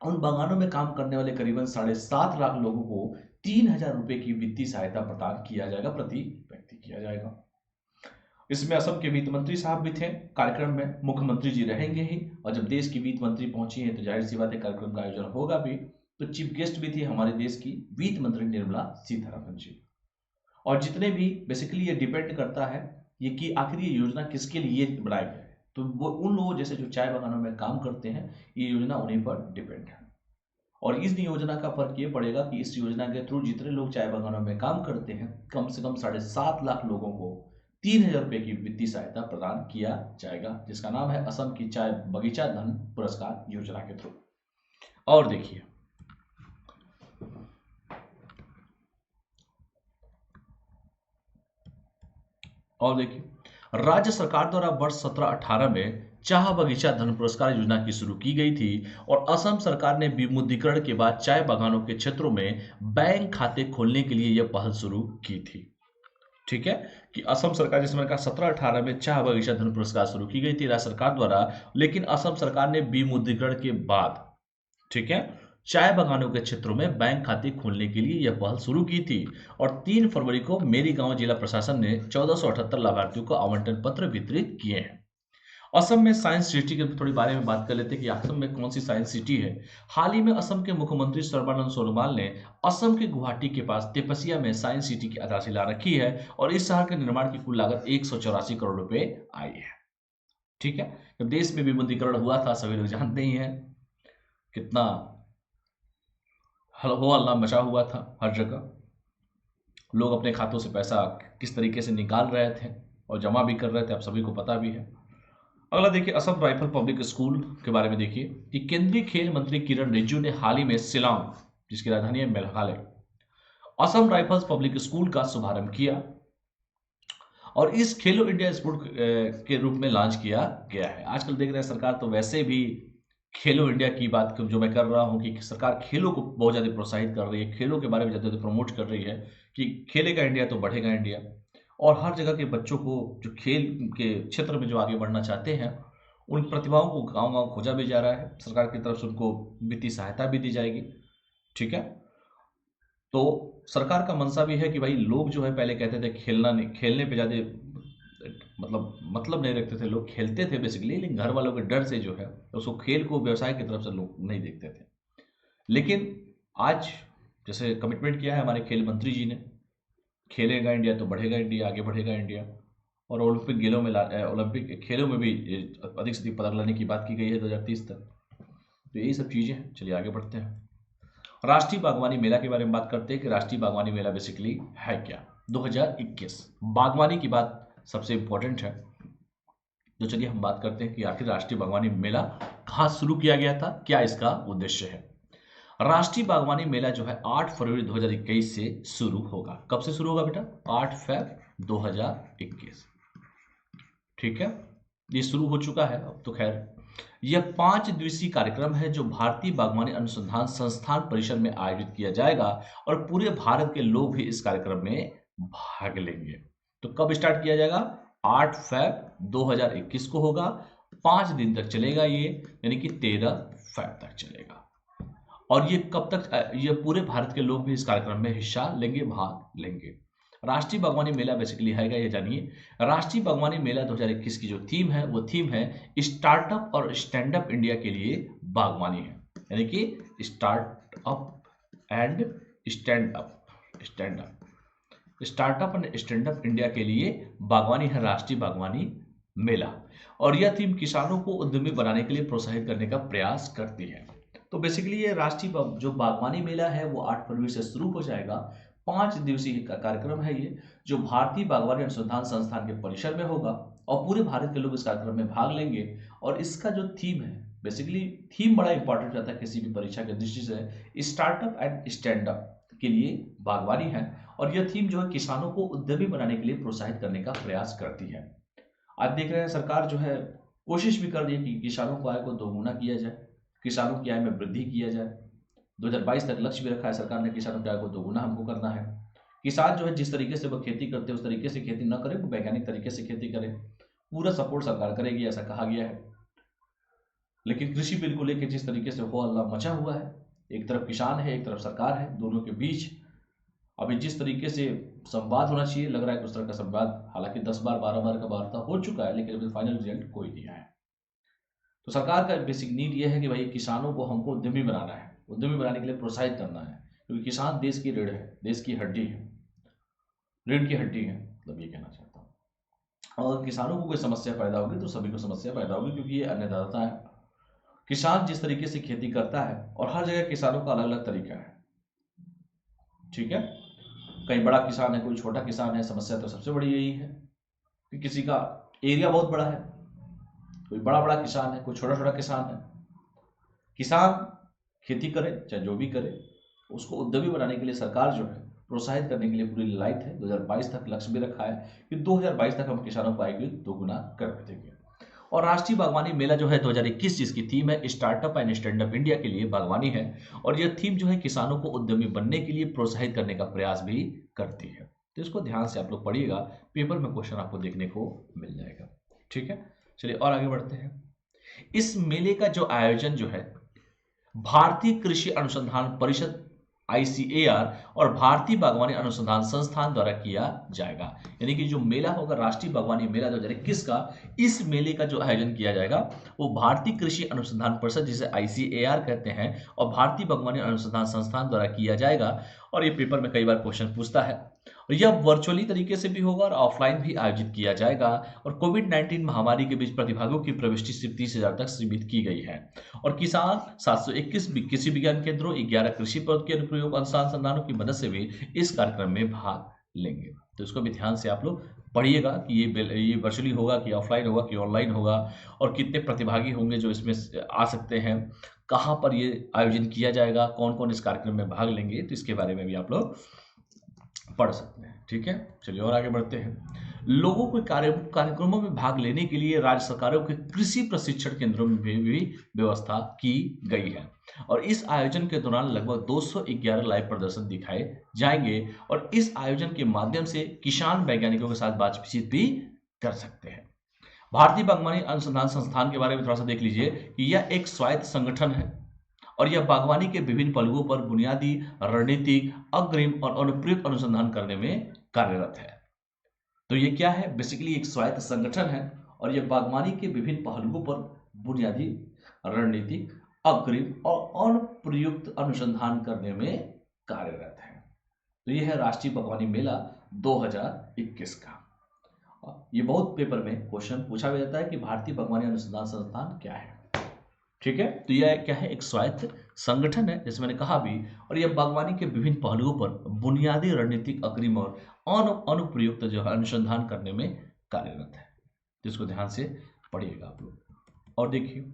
[SPEAKER 1] उन बागानों में काम करने वाले करीबन 7.5 लाख लोगों को 3,000 रुपए की वित्तीय सहायता प्रदान किया जाएगा, प्रति व्यक्ति किया जाएगा। इसमें असम के वित्त मंत्री साहब भी थे कार्यक्रम में, मुख्यमंत्री जी रहेंगे ही, और जब देश की वित्त मंत्री पहुंची है तो जाहिर सी बात है कार्यक्रम का आयोजन होगा भी। तो चीफ गेस्ट भी थी हमारे देश की वित्त मंत्री निर्मला सीतारमन जी। और जितने भी बेसिकली ये डिपेंड करता है ये कि आखिर ये योजना किसके लिए बनाई गई है, तो वो उन लोगों जैसे जो चाय बागानों में काम करते हैं, ये योजना उन्हीं पर डिपेंड है। और इस योजना का फर्क ये पड़ेगा कि इस योजना के थ्रू जितने लोग चाय बागानों में काम करते हैं, कम से कम 7.5 लाख लोगों को 3,000 रुपए की वित्तीय सहायता प्रदान किया जाएगा, जिसका नाम है असम की चाय बगीचा धन पुरस्कार योजना के थ्रू। और देखिए राज्य सरकार द्वारा वर्ष 17-18 में चाय बगीचा धन पुरस्कार योजना की शुरू की गई थी। और असम सरकार ने विमुद्रीकरण के बाद चाय बागानों के क्षेत्रों में बैंक खाते खोलने के लिए यह पहल शुरू की थी। ठीक है, कि असम सरकार, जिसमें कहा 17-18 में चाय बगीचा धन पुरस्कार शुरू की गई थी राज्य सरकार द्वारा, लेकिन असम सरकार ने विमुद्रीकरण के बाद, ठीक है, चाय बागानों के क्षेत्रों में बैंक खाते खोलने के लिए यह पहल शुरू की थी। और 3 फरवरी को मेरी गांव जिला प्रशासन ने 1478 लाभार्थियों को आवंटन पत्र वितरित किए हैं। असम में साइंस सिटी के थोड़ी बारे में बात कर लेते हैं कि असम में कौन सी साइंस सिटी है। हाल ही में असम के मुख्यमंत्री सर्बानंद सोनोवाल ने असम के गुवाहाटी के पास तेपसिया में साइंस सिटी की आधारशिला रखी है। और इस शहर के निर्माण की कुल लागत 184 करोड़ रुपए आई है। ठीक है, जब देश में विमुद्रीकरण हुआ था, सभी लोग जानते ही हैं कितना हो हल्ला मचा हुआ था, हर जगह लोग अपने खातों से पैसा किस तरीके से निकाल रहे थे और जमा भी कर रहे थे, आप सभी को पता भी है। अगला देखिए असम राइफल पब्लिक स्कूल के बारे में देखिए कि केंद्रीय खेल मंत्री किरण रिजिजू ने हाल ही में शिलांग, जिसकी राजधानी है Meghalaya, Assam rifles public school का शुभारंभ किया। और इस खेलो इंडिया स्पोर्ट के रूप में लॉन्च किया गया है। आजकल देख रहे हैं सरकार तो वैसे भी खेलो इंडिया की बात जो मैं कर रहा हूं कि सरकार खेलों को बहुत ज़्यादा प्रोत्साहित कर रही है, खेलों के बारे में ज़्यादा प्रमोट कर रही है कि खेलेगा इंडिया तो बढ़ेगा इंडिया। और हर जगह के बच्चों को जो खेल के क्षेत्र में जो आगे बढ़ना चाहते हैं, उन प्रतिभाओं को गांव-गांव खोजा भी जा रहा है। सरकार की तरफ से उनको वित्तीय सहायता भी दी जाएगी। ठीक है, तो सरकार का मंशा भी है कि भाई लोग जो है पहले कहते थे खेलना नहीं, खेलने पे ज़्यादा मतलब नहीं रखते थे, लोग खेलते थे बेसिकली, लेकिन घर वालों के डर से जो है उसको खेल को व्यवसाय की तरफ से लोग नहीं देखते थे। लेकिन आज जैसे कमिटमेंट किया है हमारे खेल मंत्री जी ने, खेलेगा इंडिया तो बढ़ेगा इंडिया, आगे बढ़ेगा इंडिया। और ओलंपिक खेलों में भी अधिक से अधिक पदक लाने की बात की गई है 2030 तक। तो यही सब चीज़ें हैं। चलिए आगे बढ़ते हैं। राष्ट्रीय बागवानी मेला के बारे में बात करते हैं कि राष्ट्रीय बागवानी मेला बेसिकली है क्या। 2021 बागवानी की बात सबसे इंपॉर्टेंट है। तो चलिए हम बात करते हैं कि आखिर राष्ट्रीय बागवानी मेला कहाँ शुरू किया गया था, क्या इसका उद्देश्य है। राष्ट्रीय बागवानी मेला जो है 8 फरवरी 2021 से शुरू होगा। कब से शुरू होगा बेटा? 8 फरवरी 2021। ठीक है, ये शुरू हो चुका है अब तो। खैर, यह 5 दिवसीय कार्यक्रम है जो भारतीय बागवानी अनुसंधान संस्थान परिसर में आयोजित किया जाएगा। और पूरे भारत के लोग भी इस कार्यक्रम में भाग लेंगे। तो कब स्टार्ट किया जाएगा? 8 फरवरी 2021 को होगा। 5 दिन तक चलेगा ये, यानी कि 13 फरवरी तक चलेगा। और ये कब तक, ये पूरे भारत के लोग भी इस कार्यक्रम में हिस्सा लेंगे, भाग लेंगे। राष्ट्रीय बागवानी मेला बेसिकली है क्या, ये जानिए। राष्ट्रीय बागवानी मेला 2021 की जो थीम है वो थीम है स्टार्टअप और स्टैंड अप इंडिया के लिए बागवानी है। यानी कि startup and stand up India के लिए बागवानी है राष्ट्रीय बागवानी मेला। और यह थीम किसानों को उद्यमी बनाने के लिए प्रोत्साहित करने का प्रयास करती है। तो बेसिकली ये राष्ट्रीय जो बागवानी मेला है वो 8 फरवरी से शुरू हो जाएगा। 5 दिवसीय कार्यक्रम है ये, जो भारतीय बागवानी अनुसंधान संस्थान के परिसर में होगा। और पूरे भारत के लोग इस कार्यक्रम में भाग लेंगे। और इसका जो थीम है, बेसिकली थीम बड़ा इंपॉर्टेंट रहता है किसी भी परीक्षा की दृष्टि से। स्टार्टअप एंड स्टैंड अप के लिए बागवानी है। और यह थीम जो है किसानों को उद्यमी बनाने के लिए प्रोत्साहित करने का प्रयास करती है। आज देख रहे हैं सरकार जो है कोशिश भी कर रही है कि किसानों को आय को दोगुना किया जाए, किसानों की आय में वृद्धि किया जाए। 2022 तक लक्ष्य भी रखा है सरकार ने, किसानों की आय को दोगुना हमको करना है। किसान जो है जिस तरीके से वो खेती करते हैं उस तरीके से खेती न करें, वो वैज्ञानिक तरीके से खेती करें। पूरा सपोर्ट सरकार करेगी ऐसा कहा गया है। लेकिन कृषि बिल को लेकर जिस तरीके से हो हल्ला मचा हुआ है, एक तरफ किसान है एक तरफ सरकार है, दोनों के बीच अभी जिस तरीके से संवाद होना चाहिए लग रहा है कि उस तरह का संवाद, हालांकि 10 बार 12 बार का वार्ता हो चुका है लेकिन अभी फाइनल रिजल्ट कोई नहीं आया। तो सरकार का बेसिक नीड ये है कि भाई किसानों को हमको उद्यमी बनाना है, उद्यमी बनाने के लिए प्रोत्साहित करना है, क्योंकि किसान देश की रीढ़ है, देश की हड्डी है, रीढ़ की हड्डी है, मतलब ये कहना चाहता हूँ। और किसानों को कोई समस्या पैदा होगी तो सभी को समस्या पैदा होगी, क्योंकि ये अन्नदाता है। किसान जिस तरीके से खेती करता है, और हर जगह किसानों का अलग अलग तरीका है, ठीक है। कहीं बड़ा किसान है, कोई छोटा किसान है। समस्या तो सबसे बड़ी यही है कि किसी का एरिया बहुत बड़ा है, कोई बड़ा बड़ा किसान है, कोई छोटा छोटा किसान है। किसान खेती करे चाहे जो भी करे, उसको उद्यमी बनाने के लिए सरकार जो है प्रोत्साहित करने के लिए पूरी लाइट है। 2022 तक लक्ष्य भी रखा है कि 2022 तक हम किसानों को आय को दोगुना कर देंगे। और राष्ट्रीय बागवानी मेला जो है 2021 जिसकी थीम है startup and stand up India के लिए बागवानी है, और यह थीम जो है किसानों को उद्यमी बनने के लिए प्रोत्साहित करने का प्रयास भी करती है। तो इसको ध्यान से आप लोग पढ़िएगा, पेपर में क्वेश्चन आपको देखने को मिल जाएगा, ठीक है। चलिए और आगे बढ़ते हैं। इस मेले का जो आयोजन जो है भारतीय कृषि अनुसंधान परिषद ICAR और भारतीय बागवानी अनुसंधान संस्थान द्वारा किया जाएगा। यानी कि जो मेला होगा राष्ट्रीय बागवानी मेला 2021 का, इस मेले का जो आयोजन किया जाएगा वो भारतीय कृषि अनुसंधान परिषद जिसे ICAR कहते हैं और भारतीय बागवानी अनुसंधान संस्थान द्वारा किया जाएगा। और ये पेपर में कई बार क्वेश्चन पूछता है। और यह वर्चुअली तरीके से भी होगा और ऑफलाइन भी आयोजित किया जाएगा। और कोविड-19 महामारी के बीच प्रतिभागियों की प्रविष्टि सिर्फ 30,000 तक सीमित की गई है। और किसान 721 कृषि विज्ञान केंद्रों, 11 कृषि पद के अनुप्रयोग अनुसंधानों की मदद से भी इस कार्यक्रम में भाग लेंगे। तो इसको भी ध्यान से आप लोग पढ़िएगा कि ये वर्चुअली होगा कि ऑफलाइन होगा कि ऑनलाइन होगा, और कितने प्रतिभागी होंगे जो इसमें आ सकते हैं, कहाँ पर ये आयोजन किया जाएगा, कौन कौन इस कार्यक्रम में भाग लेंगे, तो इसके बारे में भी आप लोग पढ़ सकते हैं, ठीक है। चलिए और आगे बढ़ते हैं। लोगों को कार्यक्रमों में भाग लेने के लिए राज्य सरकारों के कृषि प्रशिक्षण केंद्रों में भी व्यवस्था की गई है। और इस आयोजन के दौरान लगभग 211 लाइव प्रदर्शन दिखाए जाएंगे, और इस आयोजन के माध्यम से किसान वैज्ञानिकों के साथ बातचीत भी कर सकते हैं। भारतीय बागवानी अनुसंधान संस्थान के बारे में थोड़ा सा देख लीजिए कि यह एक स्वायत्त संगठन है, और यह बागवानी के विभिन्न पहलुओं पर बुनियादी रणनीतिक अग्रिम और अनुप्रयुक्त अनुसंधान करने में कार्यरत है। तो ये क्या है, बेसिकली एक स्वायत्त संगठन है और यह बागवानी के विभिन्न पहलुओं पर बुनियादी रणनीतिक अग्रिम और अनुप्रयुक्त अनुसंधान करने में कार्यरत है। तो यह है राष्ट्रीय बागवानी मेला 2021 का। ये बहुत पेपर में क्वेश्चन पूछा भी जाता है कि भारतीय बागवानी अनुसंधान संस्थान क्या है, ठीक है। तो यह क्या है, एक स्वायत्त संगठन है जैसे मैंने कहा भी, और यह बागवानी के विभिन्न पहलुओं पर बुनियादी रणनीतिक अग्रिम और अनुप्रयुक्त जो है अनुसंधान करने में कार्यरत है। तो इसको ध्यान से पढ़िएगा आप लोग। और देखिए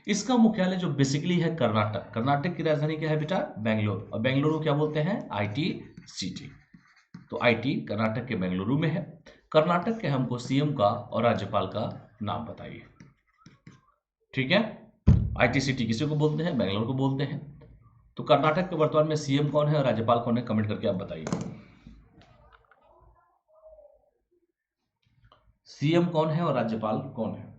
[SPEAKER 1] इसका मुख्यालय जो बेसिकली है कर्नाटक, कर्नाटक की राजधानी क्या है बेटा, बेंगलोर, और बेंगलुरु क्या बोलते हैं, IT सिटी। तो IT कर्नाटक के बेंगलुरु में है। कर्नाटक के हमको CM का और राज्यपाल का नाम बताइए, ठीक है। IT सिटी किसी को बोलते हैं, बेंगलोर को बोलते हैं। तो कर्नाटक के वर्तमान में CM कौन है और राज्यपाल कौन है, कमेंट करके आप बताइए। CM कौन है और राज्यपाल कौन है।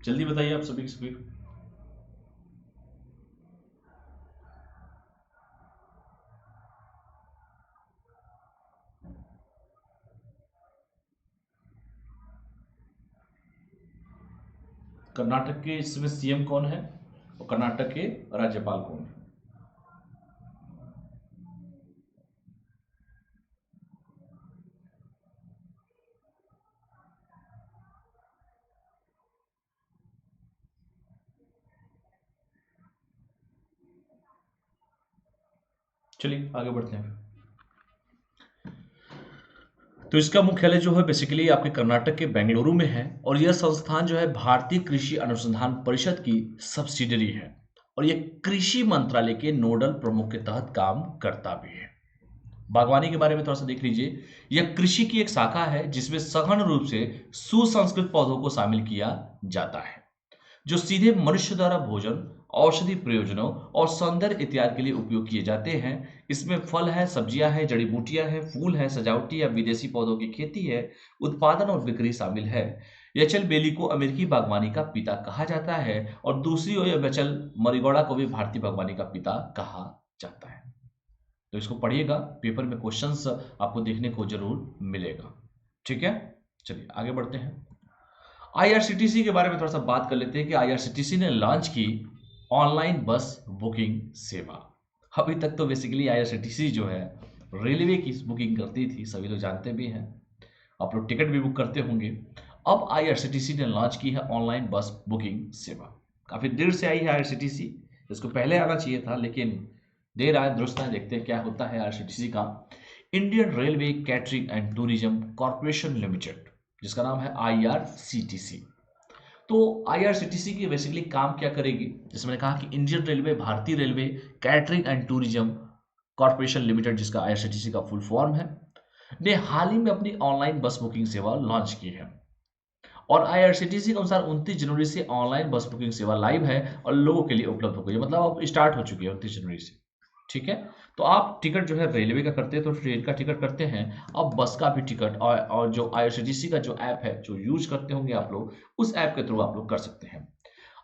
[SPEAKER 1] जल्दी बताइए आप सभी सभी। कर्नाटक के इसमें सीएम कौन है और कर्नाटक के राज्यपाल कौन है? चलिए आगे बढ़ते हैं। तो इसका मुख्यालय जो है बेसिकली आपके कर्नाटक के बेंगलुरु में है और यह संस्थान जो है भारतीय कृषि अनुसंधान परिषद की सब्सिडरी है और यह कृषि मंत्रालय के नोडल प्रमुख के तहत काम करता भी है। बागवानी के बारे में थोड़ा सा देख लीजिए। यह कृषि की एक शाखा है जिसमें सघन रूप से सुसंस्कृत पौधों को शामिल किया जाता है जो सीधे मनुष्य द्वारा भोजन, औषधि प्रयोजनों और सौंदर्य इत्यादि के लिए उपयोग किए जाते हैं। इसमें फल है, सब्जियां हैं, जड़ी बूटियां हैं, फूल है, सजावटी या विदेशी पौधों की खेती है, उत्पादन और बिक्री शामिल है। एचएल बेली को अमेरिकी बागवानी का पिता कहा जाता है और दूसरी ओर एचएल मरिगोड़ा को भी भारतीय बागवानी का पिता कहा जाता है। तो इसको पढ़िएगा, पेपर में क्वेश्चंस आपको देखने को जरूर मिलेगा। ठीक है, चलिए आगे बढ़ते हैं। आईआरसीटीसी के बारे में थोड़ा सा बात कर लेते हैं कि आईआरसीटीसी ने लॉन्च की ऑनलाइन बस बुकिंग सेवा। अभी तक तो बेसिकली आईआरसीटीसी जो है रेलवे की बुकिंग करती थी, सभी लोग जानते भी हैं, आप लोग टिकट भी बुक करते होंगे। अब आईआरसीटीसी ने लॉन्च की है ऑनलाइन बस बुकिंग सेवा। काफी देर से आई है आईआरसीटीसी, इसको पहले आना चाहिए था लेकिन देर आए दुरुस्त आए। देखते हैं क्या होता है आईआरसीटीसी का। Indian railway catering and tourism corporation limited, जिसका नाम है आईआरसीटीसी। तो आईआरसीटीसी की बेसिकली काम क्या करेगी, जैसे मैंने कहा कि इंडियन रेलवे, भारतीय railway catering and tourism corporation limited, जिसका आईआरसीटीसी का फुल फॉर्म है, ने हाल ही में अपनी ऑनलाइन बस बुकिंग सेवा लॉन्च की है। और आईआरसीटीसी के अनुसार 29 जनवरी से ऑनलाइन बस बुकिंग सेवा लाइव है और लोगों के लिए उपलब्ध हो गई है, मतलब अब स्टार्ट हो चुकी है 29 जनवरी से। ठीक है, तो आप टिकट जो है रेलवे का करते हैं तो ट्रेन का टिकट करते हैं, अब बस का भी टिकट और जो आईआरसीटीसी का जो ऐप है जो यूज करते होंगे आप लोग, उस ऐप के थ्रू आप लोग कर सकते हैं।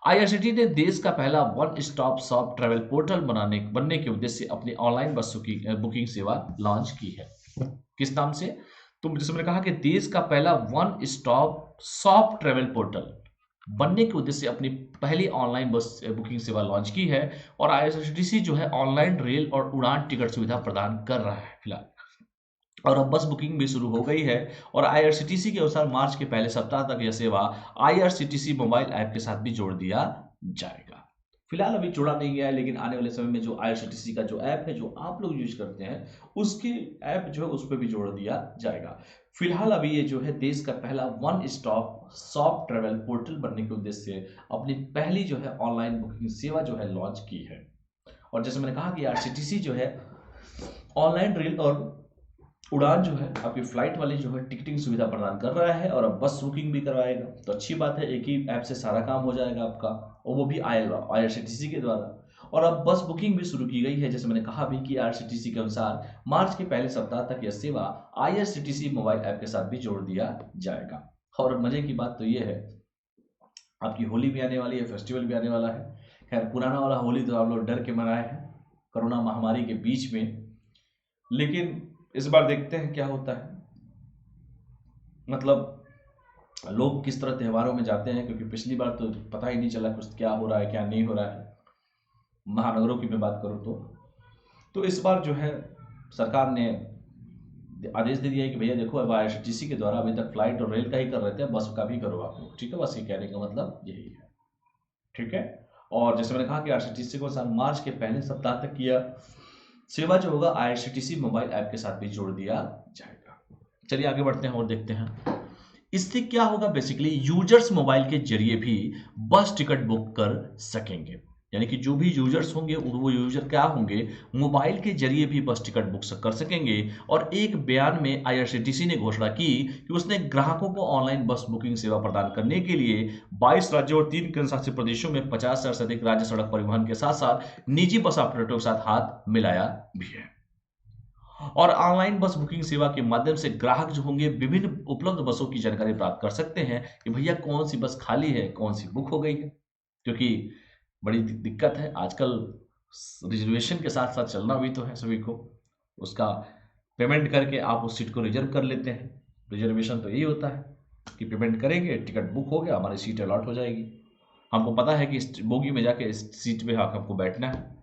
[SPEAKER 1] आईआरसीटीसी ने देश का पहला one stop shop travel portal बनने के उद्देश्य से अपनी ऑनलाइन बस बुकिंग सेवा लॉन्च की है। किस नाम से? तो जैसे मैंने कहा कि देश का पहला one stop shop travel portal बनने के उद्देश्य से अपनी पहली ऑनलाइन बस बुकिंग सेवा लॉन्च की है और आईआरसीटीसी जो है ऑनलाइन रेल और उड़ान टिकट सुविधा प्रदान कर रहा है फिलहाल, और अब बस बुकिंग भी शुरू हो गई है। और आईआरसीटीसी के अनुसार मार्च के पहले सप्ताह तक यह सेवा आईआरसीटीसी मोबाइल ऐप के साथ भी जोड़ दिया जाएगा। फिलहाल अभी जोड़ा नहीं गया है लेकिन आने वाले समय में जो आईआरसीटीसी का जो ऐप है जो आप लोग यूज करते हैं उसके ऐप जो है उस पर भी जोड़ दिया जाएगा। फिलहाल अभी ये जो है देश का पहला one stop shop travel portal बनने के उद्देश्य से अपनी पहली जो है ऑनलाइन बुकिंग सेवा जो है लॉन्च की है। और जैसे मैंने कहा कि आईआरसीटीसी जो है ऑनलाइन रेल और उड़ान जो है आपकी फ्लाइट वाली जो है टिकटिंग सुविधा प्रदान कर रहा है और अब बस बुकिंग भी करवाएगा, तो अच्छी बात है, एक ही ऐप से सारा काम हो जाएगा आपका, और वो भी आईआरसीटीसी के द्वारा। और अब बस बुकिंग भी शुरू की गई है, जैसे मैंने कहा भी कि आईआरसीटीसी के अनुसार मार्च के पहले सप्ताह तक यह सेवा आईआरसीटीसी मोबाइल ऐप के साथ भी जोड़ दिया जाएगा। और मजे की बात तो ये है, आपकी होली भी आने वाली है, फेस्टिवल भी आने वाला है। खैर पुराना वाला होली तो आप लोग डर के मनाए हैं कोरोना महामारी के बीच में, लेकिन इस बार देखते हैं क्या होता है, मतलब लोग किस तरह त्योहारों में जाते हैं, क्योंकि पिछली बार तो पता ही नहीं चला कुछ क्या हो रहा है क्या नहीं हो रहा है, महानगरों की मैं बात करूं तो इस बार जो है सरकार ने आदेश दे दिया है कि भैया देखो अब आईआरसीटीसी के द्वारा अभी तक फ्लाइट और रेल का ही कर रहे थे, बस का भी करो आप लोग, ठीक है, बस ये कहने का मतलब यही है। ठीक है, और जैसे मैंने कहा कि आईआरसीटीसी को साल मार्च के पहले सप्ताह तक किया सेवा जो होगा आईआरसीटीसी मोबाइल ऐप के साथ भी जोड़ दिया जाएगा। चलिए आगे बढ़ते हैं और देखते हैं इससे क्या होगा। बेसिकली यूजर्स मोबाइल के जरिए भी बस टिकट बुक कर सकेंगे, यानी कि जो भी यूजर्स होंगे वो यूजर क्या होंगे, मोबाइल के जरिए भी बस टिकट बुक कर सकेंगे। और एक बयान में आईआरसीटीसी ने घोषणा की कि उसने ग्राहकों को ऑनलाइन बस बुकिंग सेवा प्रदान करने के लिए 22 राज्यों और 3 केंद्रशासित प्रदेशों में 50,000 से अधिक राज्य सड़क परिवहन के साथ साथ निजी बस ऑपरेटरों के साथ हाथ मिलाया भी है। और ऑनलाइन बस बुकिंग सेवा के माध्यम से ग्राहक जो होंगे विभिन्न उपलब्ध बसों की जानकारी प्राप्त कर सकते हैं कि भैया कौन सी बस खाली है, कौन सी बुक हो गई है। क्योंकि बड़ी दिक्कत है आजकल, रिजर्वेशन के साथ साथ चलना भी तो है सभी को। उसका पेमेंट करके आप उस सीट को रिजर्व कर लेते हैं। रिजर्वेशन तो यही होता है कि पेमेंट करेंगे, टिकट बुक हो गया, हमारी सीट अलॉट हो जाएगी। हमको पता है कि इस बोगी में जाके इस सीट पे हमको बैठना है।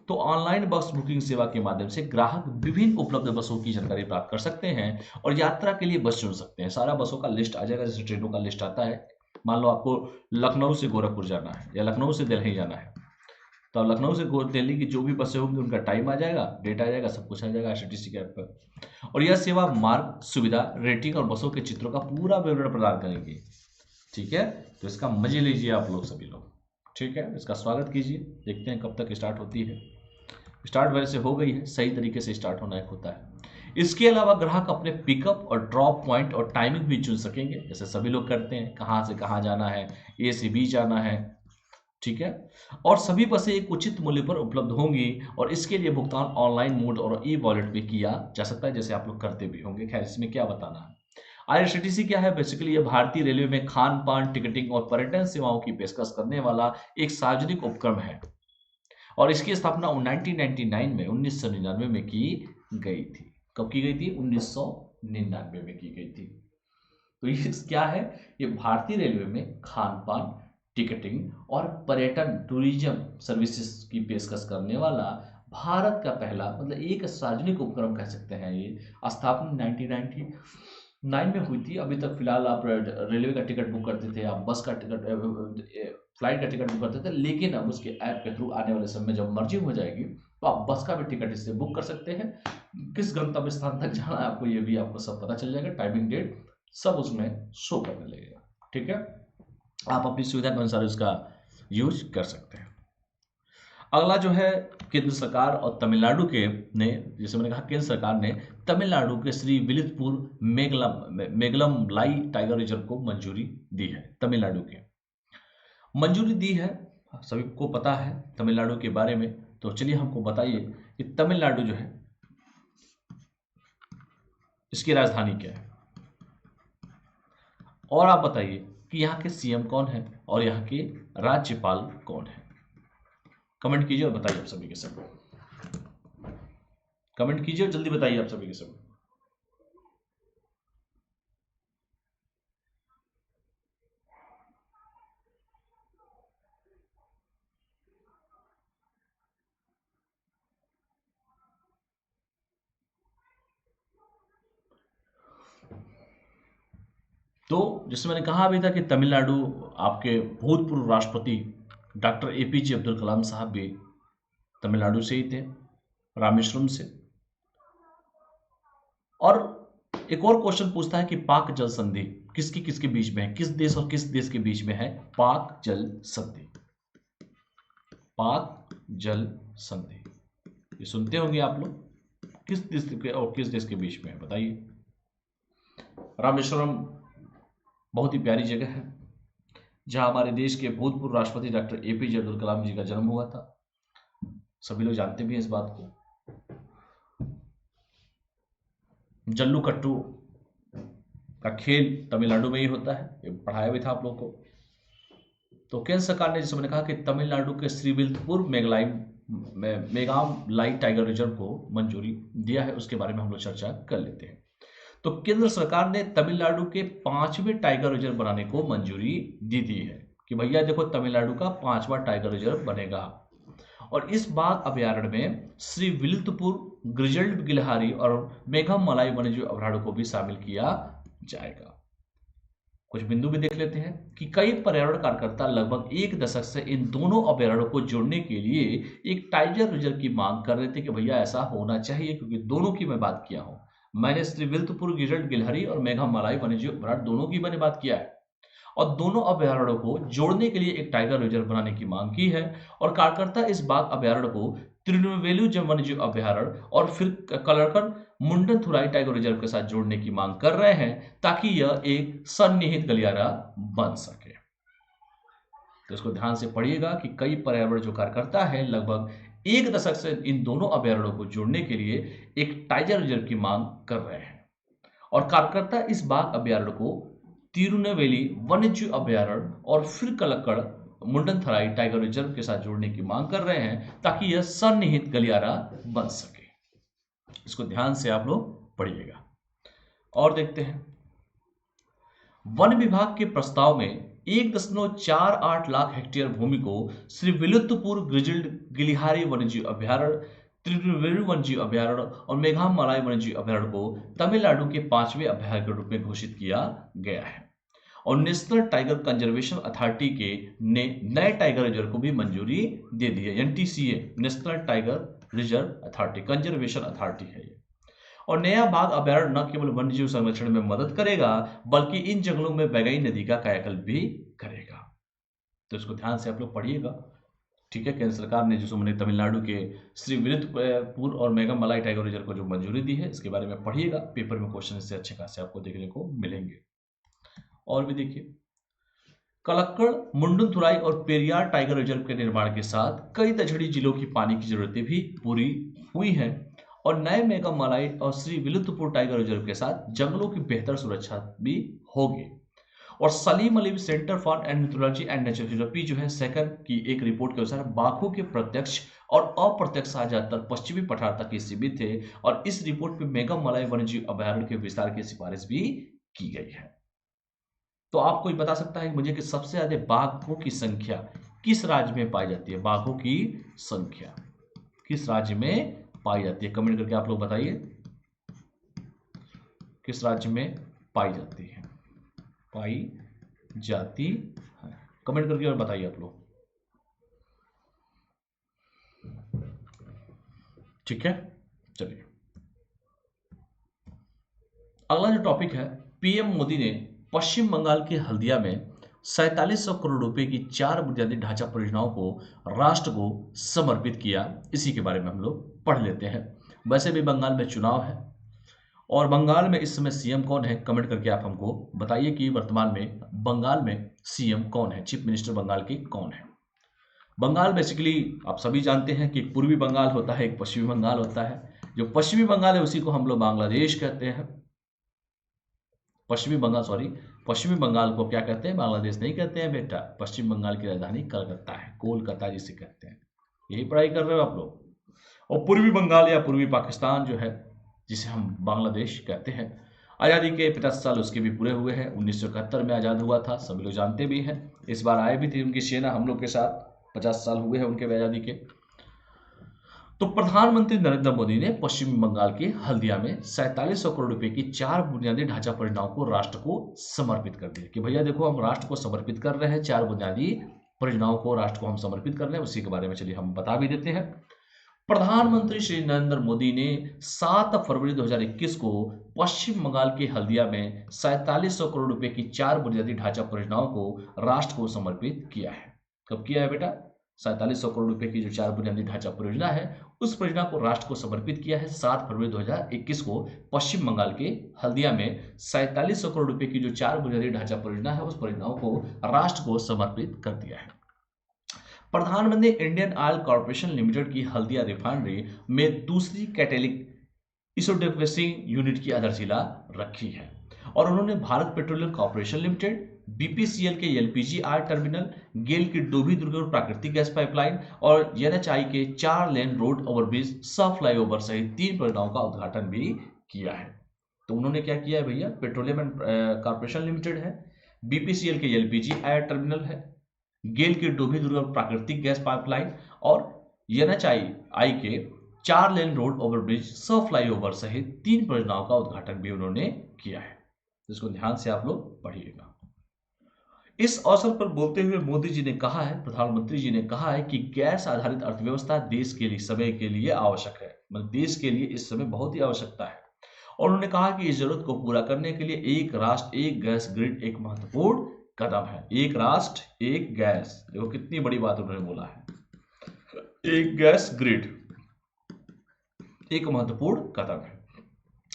[SPEAKER 1] तो ऑनलाइन बस बुकिंग सेवा के माध्यम से ग्राहक विभिन्न उपलब्ध बसों की जानकारी प्राप्त कर सकते हैं और यात्रा के लिए बस चुन सकते हैं। सारा बसों का लिस्ट आ जाएगा, जैसे ट्रेनों का लिस्ट आता है। मान लो आपको लखनऊ से गोरखपुर जाना है या लखनऊ से दिल्ली जाना है, तो आप लखनऊ से दिल्ली की जो भी बसें होंगी उनका टाइम आ जाएगा, डेट आ जाएगा, सब कुछ आ जाएगा आईआरसीटीसी के ऐप पर। और यह सेवा मार्ग, सुविधा, रेटिंग और बसों के चित्रों का पूरा विवरण प्रदान करेंगी। ठीक है, तो इसका मजे लीजिए आप लोग सभी लोग। ठीक है, इसका स्वागत कीजिए। देखते हैं कब तक स्टार्ट होती है। स्टार्ट वैसे हो गई है, सही तरीके से स्टार्ट होना एक होता है। इसके अलावा ग्राहक अपने पिकअप और ड्रॉप पॉइंट और टाइमिंग भी चुन सकेंगे, जैसे सभी लोग करते हैं, कहाँ से कहाँ जाना है, ए से बी जाना है। ठीक है, और सभी बसें एक उचित मूल्य पर उपलब्ध होंगी और इसके लिए भुगतान ऑनलाइन मोड और ई वॉलेट में किया जा सकता है, जैसे आप लोग करते भी होंगे। खैर, इसमें क्या बताना है। आईआरसीटीसी क्या है? बेसिकली ये भारतीय रेलवे में खान पान, टिकटिंग और पर्यटन सेवाओं की पेशकश करने वाला एक सार्वजनिक उपक्रम है और इसकी स्थापना 1999 में की गई थी। कब की गई थी? 1999 में की गई थी। तो ये क्या है? ये भारतीय रेलवे में खान पान, टिकटिंग और पर्यटन, टूरिज्म सर्विसेज की पेशकश करने वाला भारत का पहला, मतलब एक सार्वजनिक उपक्रम कह सकते हैं। ये स्थापना 1999 में हुई थी। अभी तक फिलहाल आप रेलवे का टिकट बुक करते थे, आप बस का टिकट, फ्लाइट का टिकट बुक करते थे, लेकिन अब उसके ऐप के थ्रू आने वाले समय में जब मर्जी हो जाएगी तो आप बस का भी टिकट इससे बुक कर सकते हैं। किस गंतव्य स्थान तक जाना है आपको, ये भी आपको सब पता चल जाएगा, टाइमिंग, डेट सब उसमें शो करने लगेगा। ठीक है, आप अपनी सुविधा के अनुसार उसका यूज कर सकते हैं। अगला जो है, केंद्र सरकार और तमिलनाडु के ने, जैसे मैंने कहा, केंद्र सरकार ने तमिलनाडु के श्री विलिपुतुर मेगलम लाई टाइगर रिजर्व को मंजूरी दी है। तमिलनाडु के मंजूरी दी है, सभी को पता है तमिलनाडु के बारे में। तो चलिए हमको बताइए कि तमिलनाडु जो है इसकी राजधानी क्या है, और आप बताइए कि यहाँ के सीएम कौन है और यहाँ के राज्यपाल कौन है। कमेंट कीजिए और बताइए आप सभी के सब। कमेंट कीजिए और जल्दी बताइए आप सभी के सब। तो जैसे मैंने कहा अभी था कि तमिलनाडु, आपके भूतपूर्व राष्ट्रपति डॉक्टर एपीजे अब्दुल कलाम साहब भी तमिलनाडु से ही थे, रामेश्वरम से। और एक और क्वेश्चन पूछता है कि पाक जल संधि किसके बीच में है, किस देश और किस देश के बीच में है पाक जल संधि। पाक जल संधि, ये सुनते होंगे आप लोग, किस देश के और किस देश के बीच में है, बताइए। रामेश्वरम बहुत ही प्यारी जगह है जहां हमारे देश के भूतपूर्व राष्ट्रपति डॉक्टर एपीजे अब्दुल कलाम जी का जन्म हुआ था। सभी लोग जानते भी हैं इस बात को। जल्लूकट्टू का खेल तमिलनाडु में ही होता है, ये पढ़ाया भी था आप लोग को। तो केंद्र सरकार ने, जैसे मैंने कहा, कि तमिलनाडु के श्रीविल्लिपुतुर मेगाम लाई टाइगर रिजर्व को मंजूरी दिया है, उसके बारे में हम लोग चर्चा कर लेते हैं। तो केंद्र सरकार ने तमिलनाडु के 5वें टाइगर रिजर्व बनाने को मंजूरी दी है कि भैया देखो, तमिलनाडु का 5वां टाइगर रिजर्व बनेगा और इस बाघ अभ्यारण्य में श्री विल्लिपुतुर, ग्रिजल्ड गिलहरी और मेघम मलाई वन्यजीव अभ्यारण्य को भी शामिल किया जाएगा। कुछ बिंदु भी देख लेते हैं कि कई पर्यावरण कार्यकर्ता लगभग एक दशक से इन दोनों अभ्यारण्यों को जोड़ने के लिए एक टाइगर रिजर्व की मांग कर रहे थे कि भैया ऐसा होना चाहिए, क्योंकि दोनों की मैं बात किया हूं। मैंने श्री विल्लिपुतुर, गिरल्ड गिलहरी और मेघम मलाई वन्यजीव अभ्यारण्य दोनों की मैंने बात किया है और दोनों अभ्यारण्यों को जोड़ने के लिए एक टाइगर रिजर्व बनाने की मांग की है। और कार्यकर्ता इस बाघ अभ्यारण्य को तिरुनेलवेली वन्यजीव अभ्यारण्य और फिर कलरकन मुंडनथुराई टाइगर रिजर्व के साथ जोड़ने की मांग कर रहे हैं ताकि यह एक सन्निहित गलियारा बन सके। तो इसको ध्यान से पढ़िएगा कि कई पर्यावरण जो कार्यकर्ता है, लगभग 1 दशक से इन दोनों अभयारण्यों को जोड़ने के लिए एक टाइगर रिजर्व की मांग कर रहे हैं और कार्यकर्ता इस बाघ अभयारण्य को तिरुनेलवेली वन्यजीव अभयारण्य और फिर कलक्कड़ मुंडनथराई टाइगर रिजर्व के साथ जोड़ने की मांग कर रहे हैं ताकि यह सन्निहित गलियारा बन सके। इसको ध्यान से आप लोग पढ़िएगा और देखते हैं। वन विभाग के प्रस्ताव में 1.48 लाख हेक्टेयर भूमि को श्री विलुप्तपुर ग्रिजल्ड गिलिहारी वन्यजीव अभयारण्य, तिरुनेलवेली वन्यजीव अभयारण्य और मेघामलाई वन्यजीव अभयारण्य को तमिलनाडु के 5वें अभयारण्य के रूप में घोषित किया गया है और नेशनल टाइगर कंजर्वेशन अथॉरिटी के ने नए टाइगर रिजर्व को भी मंजूरी दे दी है। NTCA national tiger reserve authority conservation authority है ये। और नया बाघ अभयारण्य न केवल वन्यजीव संरक्षण में मदद करेगा बल्कि इन जंगलों में बहगई नदी का कायाकल्प भी करेगा। तो इसको ध्यान से आप लोग पढ़िएगा, ठीक है। केंद्र सरकार ने जो मैंने तमिलनाडु के श्री विलुप्तपुर और मेघामलाई टाइगर रिजर्व को जो मंजूरी दी है, इसके बारे में पढ़िएगा। पेपर में क्वेश्चन इससे अच्छे खासे आपको देखने को मिलेंगे। और भी देखिए, कलक्कड़, मुंडुनथुराई और पेरियार टाइगर रिजर्व के निर्माण के साथ कई दक्षिणी जिलों की पानी की जरूरतें भी पूरी हुई हैं और नए मेघामलाई और श्री विलुप्तपुर टाइगर रिजर्व के साथ जंगलों की बेहतर सुरक्षा भी होगी। और Salim Ali centre for ornithology and naturopathy जो है सेकंड की एक रिपोर्ट के अनुसार बाघों के प्रत्यक्ष और अप्रत्यक्ष ज्यादातर पश्चिमी पठार तक ही सीमित थे और इस रिपोर्ट में मेघामलाई वन्यजीव अभयारण्य के विस्तार की सिफारिश भी की गई है। तो आप कोई बता सकता है मुझे कि सबसे ज्यादा बाघों की संख्या किस राज्य में पाई जाती है? बाघों की संख्या किस राज्य में पाई जाती है? कमेंट करके आप लोग बताइए किस राज्य में पाई जाती है? कमेंट करके और बताइए आप लोग, ठीक है। चलिए अगला जो टॉपिक है, पीएम मोदी ने पश्चिम बंगाल के हल्दिया में 4700 करोड़ रुपए की 4 बुनियादी ढांचा परियोजनाओं को राष्ट्र को समर्पित किया। इसी के बारे में हम लोग पढ़ लेते हैं। वैसे भी बंगाल में चुनाव है और बंगाल में इस समय सीएम कौन है? कमेंट करके आप हमको बताइए कि वर्तमान में बंगाल में सीएम कौन है, चीफ मिनिस्टर बंगाल के कौन है। बंगाल बेसिकली आप सभी जानते हैं कि एक पूर्वी बंगाल होता है, एक पश्चिमी बंगाल होता है। जो पश्चिमी बंगाल है उसी को हम लोग बांग्लादेश कहते हैं। पश्चिमी बंगाल को क्या कहते हैं? बांग्लादेश नहीं कहते हैं बेटा। पश्चिम बंगाल की राजधानी कलकत्ता है, कोलकाता जिसे कहते हैं। यही पढ़ाई कर रहे हो आप लोग। और पूर्वी बंगाल या पूर्वी पाकिस्तान जो है जिसे हम बांग्लादेश कहते हैं, आज़ादी के 50 साल उसके भी पूरे हुए हैं। 1971 में आज़ाद हुआ था, सभी लोग जानते भी हैं। इस बार आए भी थे उनकी सेना हम लोग के साथ, 50 साल हुए हैं उनके आज़ादी के। तो प्रधानमंत्री नरेंद्र मोदी ने पश्चिम बंगाल के हल्दिया में 4700 करोड़ रुपए की 4 बुनियादी ढांचा परियोजनाओं को राष्ट्र को समर्पित कर दिया कि भैया देखो हम राष्ट्र को समर्पित कर रहे हैं, 4 बुनियादी परियोजनाओं को राष्ट्र को हम समर्पित कर रहे हैं। उसी के बारे में चलिए हम बता भी देते हैं। प्रधानमंत्री श्री नरेंद्र मोदी ने 7 फरवरी 2021 को पश्चिम बंगाल के हल्दिया में 4700 करोड़ रुपए की 4 बुनियादी ढांचा परियोजनाओं को राष्ट्र को समर्पित किया है। कब किया है बेटा? 4700 करोड़ रुपए की जो 4 बुनियादी ढांचा परियोजना है उस परियोजना को राष्ट्र को समर्पित किया है 7 फरवरी 2021 को पश्चिम बंगाल के हल्दिया में 4700 करोड़ रुपए की जो 4 बुनियादी ढांचा परियोजना है उस परियोजनाओं को राष्ट्र को समर्पित कर दिया है। प्रधानमंत्री इंडियन ऑयल कॉर्पोरेशन लिमिटेड की हल्दिया रिफाइनरी में दूसरी कैटेलिक इसोडेफेसिंग यूनिट की आधारशिला रखी है और उन्होंने Bharat petroleum corporation limited, BPCL के एलपीजी टर्मिनल, गेल की डोभी दुर्ग प्राकृतिक गैस पाइपलाइन और एनएचआई के 4 लेन रोड ओवरब्रिज सब फ्लाईओवर सहित 3 परियोजनाओं का उद्घाटन भी किया है। तो उन्होंने क्या किया है भैया? पेट्रोलियम कॉर्पोरेशन लिमिटेड है, बीपीसीएल के एलपीजी टर्मिनल है, गेल की डोभी दुर्ग प्राकृतिक गैस पाइपलाइन और एनएचआई के 4 लेन रोड ओवरब्रिज सब फ्लाईओवर सहित 3 परियोजनाओं का उद्घाटन भी उन्होंने किया है। इसको ध्यान से आप लोग पढ़िएगा। इस अवसर पर बोलते हुए मोदी जी ने कहा है, प्रधानमंत्री जी ने कहा है कि गैस आधारित अर्थव्यवस्था देश के लिए समय के लिए आवश्यक है, मतलब देश के लिए इस समय बहुत ही आवश्यकता है। और उन्होंने कहा कि इस जरूरत को पूरा करने के लिए एक राष्ट्र एक गैस ग्रिड एक महत्वपूर्ण कदम है। एक राष्ट्र एक गैस, देखो कितनी बड़ी बात उन्होंने बोला है। एक गैस ग्रिड एक महत्वपूर्ण कदम है।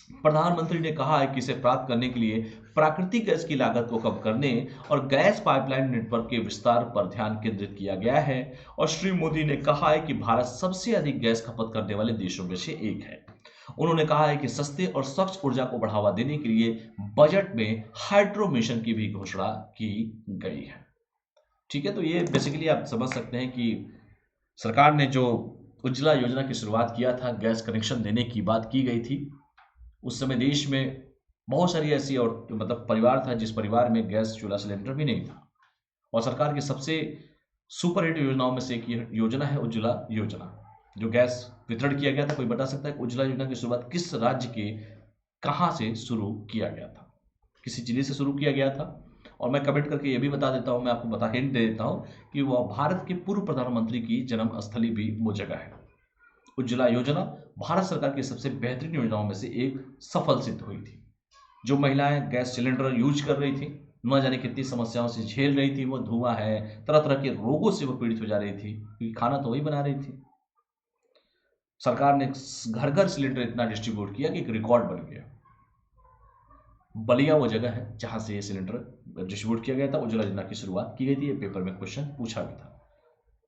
[SPEAKER 1] प्रधानमंत्री ने कहा है कि इसे प्राप्त करने के लिए प्राकृतिक गैस की लागत को कम करने और गैस पाइपलाइन नेटवर्क के विस्तार पर ध्यान केंद्रित किया गया है। और श्री मोदी ने कहा है कि भारत सबसे अधिक गैस खपत करने वाले देशों में से एक है। उन्होंने कहा है कि सस्ते और स्वच्छ ऊर्जा को बढ़ावा देने के लिए बजट में हाइड्रो मिशन की भी घोषणा की गई है। ठीक है, तो ये बेसिकली आप समझ सकते हैं कि सरकार ने जो उज्ज्वला योजना की शुरुआत किया था, गैस कनेक्शन देने की बात की गई थी। उस समय देश में बहुत सारी ऐसी और मतलब परिवार था जिस परिवार में गैस चूल्हा सिलेंडर भी नहीं था। और सरकार की सबसे सुपरहिट योजनाओं में से एक योजना है उज्ज्वला योजना, जो गैस वितरण किया गया था। कोई बता सकता है कि उज्ज्वला योजना की शुरुआत किस राज्य के कहाँ से शुरू किया गया था? किसी जिले से शुरू किया गया था। और मैं कमेंट करके ये भी बता देता हूँ, मैं आपको हिंट दे देता हूँ कि वह भारत के पूर्व प्रधानमंत्री की जन्म स्थली भी वो जगह है। उज्ज्वला योजना भारत सरकार की सबसे बेहतरीन योजनाओं में से एक सफल सिद्ध हुई थी। जो महिलाएं गैस सिलेंडर यूज कर रही थी, न जाने कितनी समस्याओं से झेल रही थी, वो धुआं है, तरह तरह के रोगों से वो पीड़ित हो जा रही थी, क्योंकि खाना तो वही बना रही थी। सरकार ने घर घर सिलेंडर इतना डिस्ट्रीब्यूट किया कि एक रिकॉर्ड बन गया। बलिया वो जगह है जहां से ये सिलेंडर डिस्ट्रीब्यूट किया गया था। उज्ज्वला योजना की शुरुआत की गई थी। ये पेपर में क्वेश्चन पूछा भी था।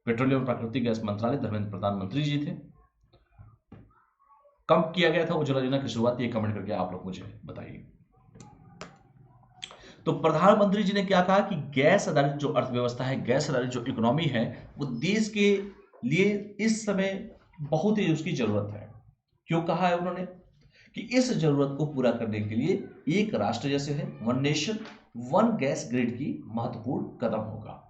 [SPEAKER 1] पेट्रोलियम और प्राकृतिक गैस मंत्रालय, धर्मेंद्र प्रधानमंत्री जी थे। कब किया गया था उज्ज्वला योजना की शुरुआत? ये कमेंट करके आप लोग मुझे बताइए। तो प्रधानमंत्री जी ने क्या कहा कि गैस आधारित जो अर्थव्यवस्था है, गैस आधारित जो इकोनॉमी है, वो देश के लिए इस समय बहुत ही उसकी जरूरत है। क्यों कहा है उन्होंने? कि इस जरूरत को पूरा करने के लिए एक राष्ट्र जैसे है, one nation one gas grid की महत्वपूर्ण कदम होगा।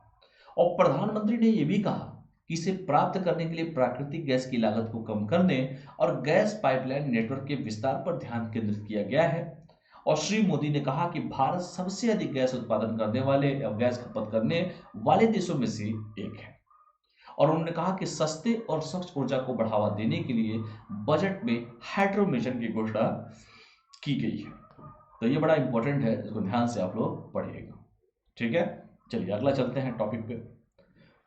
[SPEAKER 1] और प्रधानमंत्री ने यह भी कहा कि इसे प्राप्त करने के लिए प्राकृतिक गैस की लागत को कम करने और गैस पाइपलाइन नेटवर्क के विस्तार पर ध्यान केंद्रित किया गया है। और श्री मोदी ने कहा कि भारत सबसे अधिक गैस उत्पादन करने वाले और गैस खपत करने वाले देशों में से एक है। और उन्होंने कहा कि सस्ते और स्वच्छ ऊर्जा को बढ़ावा देने के लिए बजट में हाइड्रो मिशन की घोषणा की गई है। तो ये बड़ा इंपॉर्टेंट है, इसको ध्यान से आप लोग पढ़िएगा। ठीक है, चलिए अगला चलते हैं टॉपिक पे।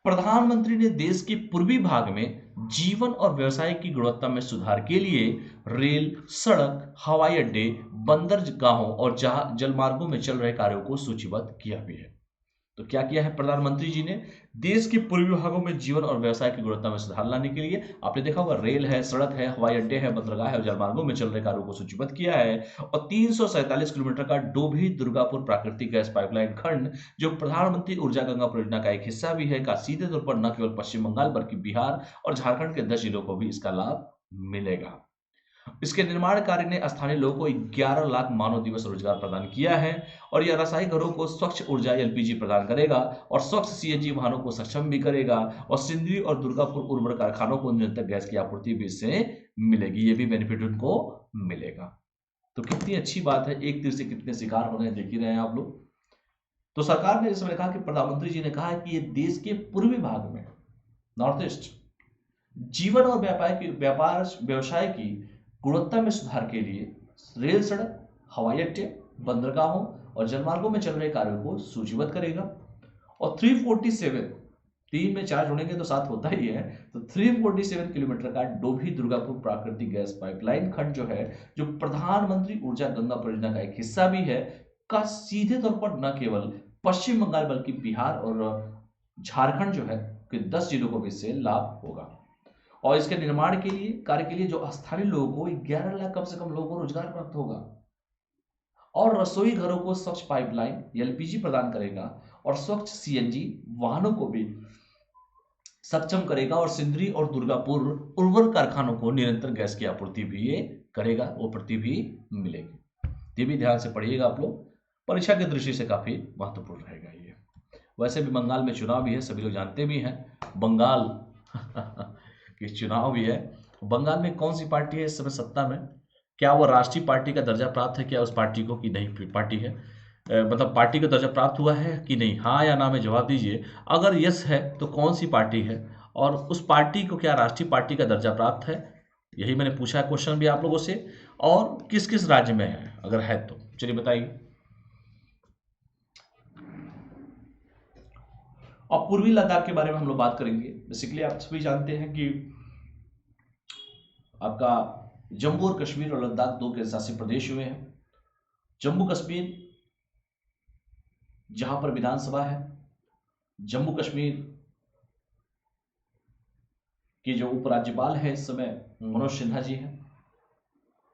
[SPEAKER 1] प्रधानमंत्री ने देश के पूर्वी भाग में जीवन और व्यवसाय की गुणवत्ता में सुधार के लिए रेल, सड़क, हवाई अड्डे, बंदरगाहों और जलमार्गों में चल रहे कार्यों को सूचीबद्ध किया भी है। तो क्या किया है प्रधानमंत्री जी ने? देश के पूर्वी भागों में जीवन और व्यवसाय की गुणवत्ता में सुधार लाने के लिए आपने देखा होगा, रेल है, सड़क है, हवाई अड्डे है, बंदरगाह है और जलमार्गों में चल रहे कार्यों को सूचीबद्ध किया है। और 347 किलोमीटर का डोभी दुर्गापुर प्राकृतिक गैस पाइपलाइन खंड, जो प्रधानमंत्री ऊर्जा गंगा परियोजना का एक हिस्सा भी है, का सीधे तौर पर न केवल पश्चिम बंगाल बल्कि बिहार और झारखंड के 10 जिलों को भी इसका लाभ मिलेगा। इसके निर्माण कार्य ने स्थानीय लोगों को 11 लाख मानव दिवस रोजगार प्रदान किया है। और यह रसाई घरों को स्वच्छ ऊर्जा एलपीजी प्रदान करेगा और स्वच्छ सीएनजी वाहनों को सक्षम भी करेगा। और सिंदरी और दुर्गापुर उर्वरक कारखानों को निरंतर गैस की आपूर्ति भी इससे मिलेगी। ये भी बेनिफिट उनको मिलेगा। तो कितनी अच्छी बात है, एक तीर से कितने शिकार हो रहे हैं, देख ही रहे हैं आप लोग। तो सरकार ने इस समय कहा कि प्रधानमंत्री जी ने कहा है कि ये देश के पूर्वी भाग में, नॉर्थ ईस्ट, जीवन और व्यापार व्यवसाय की गुणवत्ता में सुधार के लिए रेल, सड़क, हवाई अड्डे, बंदरगाहों और जलमार्गों में चल रहे कार्यों को सूचीबद्ध करेगा। और 347, 3 में 4 जोड़ेंगे तो 7 होता ही है, तो 347 किलोमीटर का डोभी दुर्गापुर प्राकृतिक गैस पाइपलाइन खंड जो है, जो प्रधानमंत्री ऊर्जा गंगा परियोजना का एक हिस्सा भी है, का सीधे तौर पर न केवल पश्चिम बंगाल बल्कि बिहार और झारखंड जो है कि 10 जिलों को भी इससे लाभ होगा। और इसके निर्माण के लिए, कार्य के लिए जो स्थानीय लोगों को 11 लाख कम से कम लोगों को रोजगार प्राप्त होगा। और रसोई घरों को स्वच्छ पाइपलाइन एलपीजी प्रदान करेगा और स्वच्छ सीएनजी वाहनों को भी सक्षम करेगा। और सिंदरी और दुर्गापुर उर्वरक कारखानों को निरंतर गैस की आपूर्ति भी ये करेगा, वो प्रति भी मिलेगी। ये भी ध्यान से पढ़िएगा आप लोग, परीक्षा की दृष्टि से काफी महत्वपूर्ण रहेगा ये। वैसे भी बंगाल में चुनाव भी है, सभी लोग जानते भी हैं, बंगाल कि चुनाव भी है। बंगाल में कौन सी पार्टी है इस समय सत्ता में? क्या वो राष्ट्रीय पार्टी का दर्जा प्राप्त है क्या उस पार्टी को, कि नहीं पार्टी है, मतलब पार्टी का दर्जा प्राप्त हुआ है कि नहीं? हाँ या ना में जवाब दीजिए। अगर यस है तो कौन सी पार्टी है और उस पार्टी को क्या राष्ट्रीय पार्टी का दर्जा प्राप्त है? यही मैंने पूछा है क्वेश्चन भी आप लोगों से। और किस किस राज्य में है, अगर है तो चलिए बताइए। और पूर्वी लद्दाख के बारे में हम लोग बात करेंगे। बेसिकली आप सभी जानते हैं कि आपका जम्मू और कश्मीर और लद्दाख दो केंद्र शासित प्रदेश हुए हैं। जम्मू कश्मीर जहां पर विधानसभा है, जम्मू कश्मीर के जो उपराज्यपाल है इस समय मनोज सिन्हा जी हैं,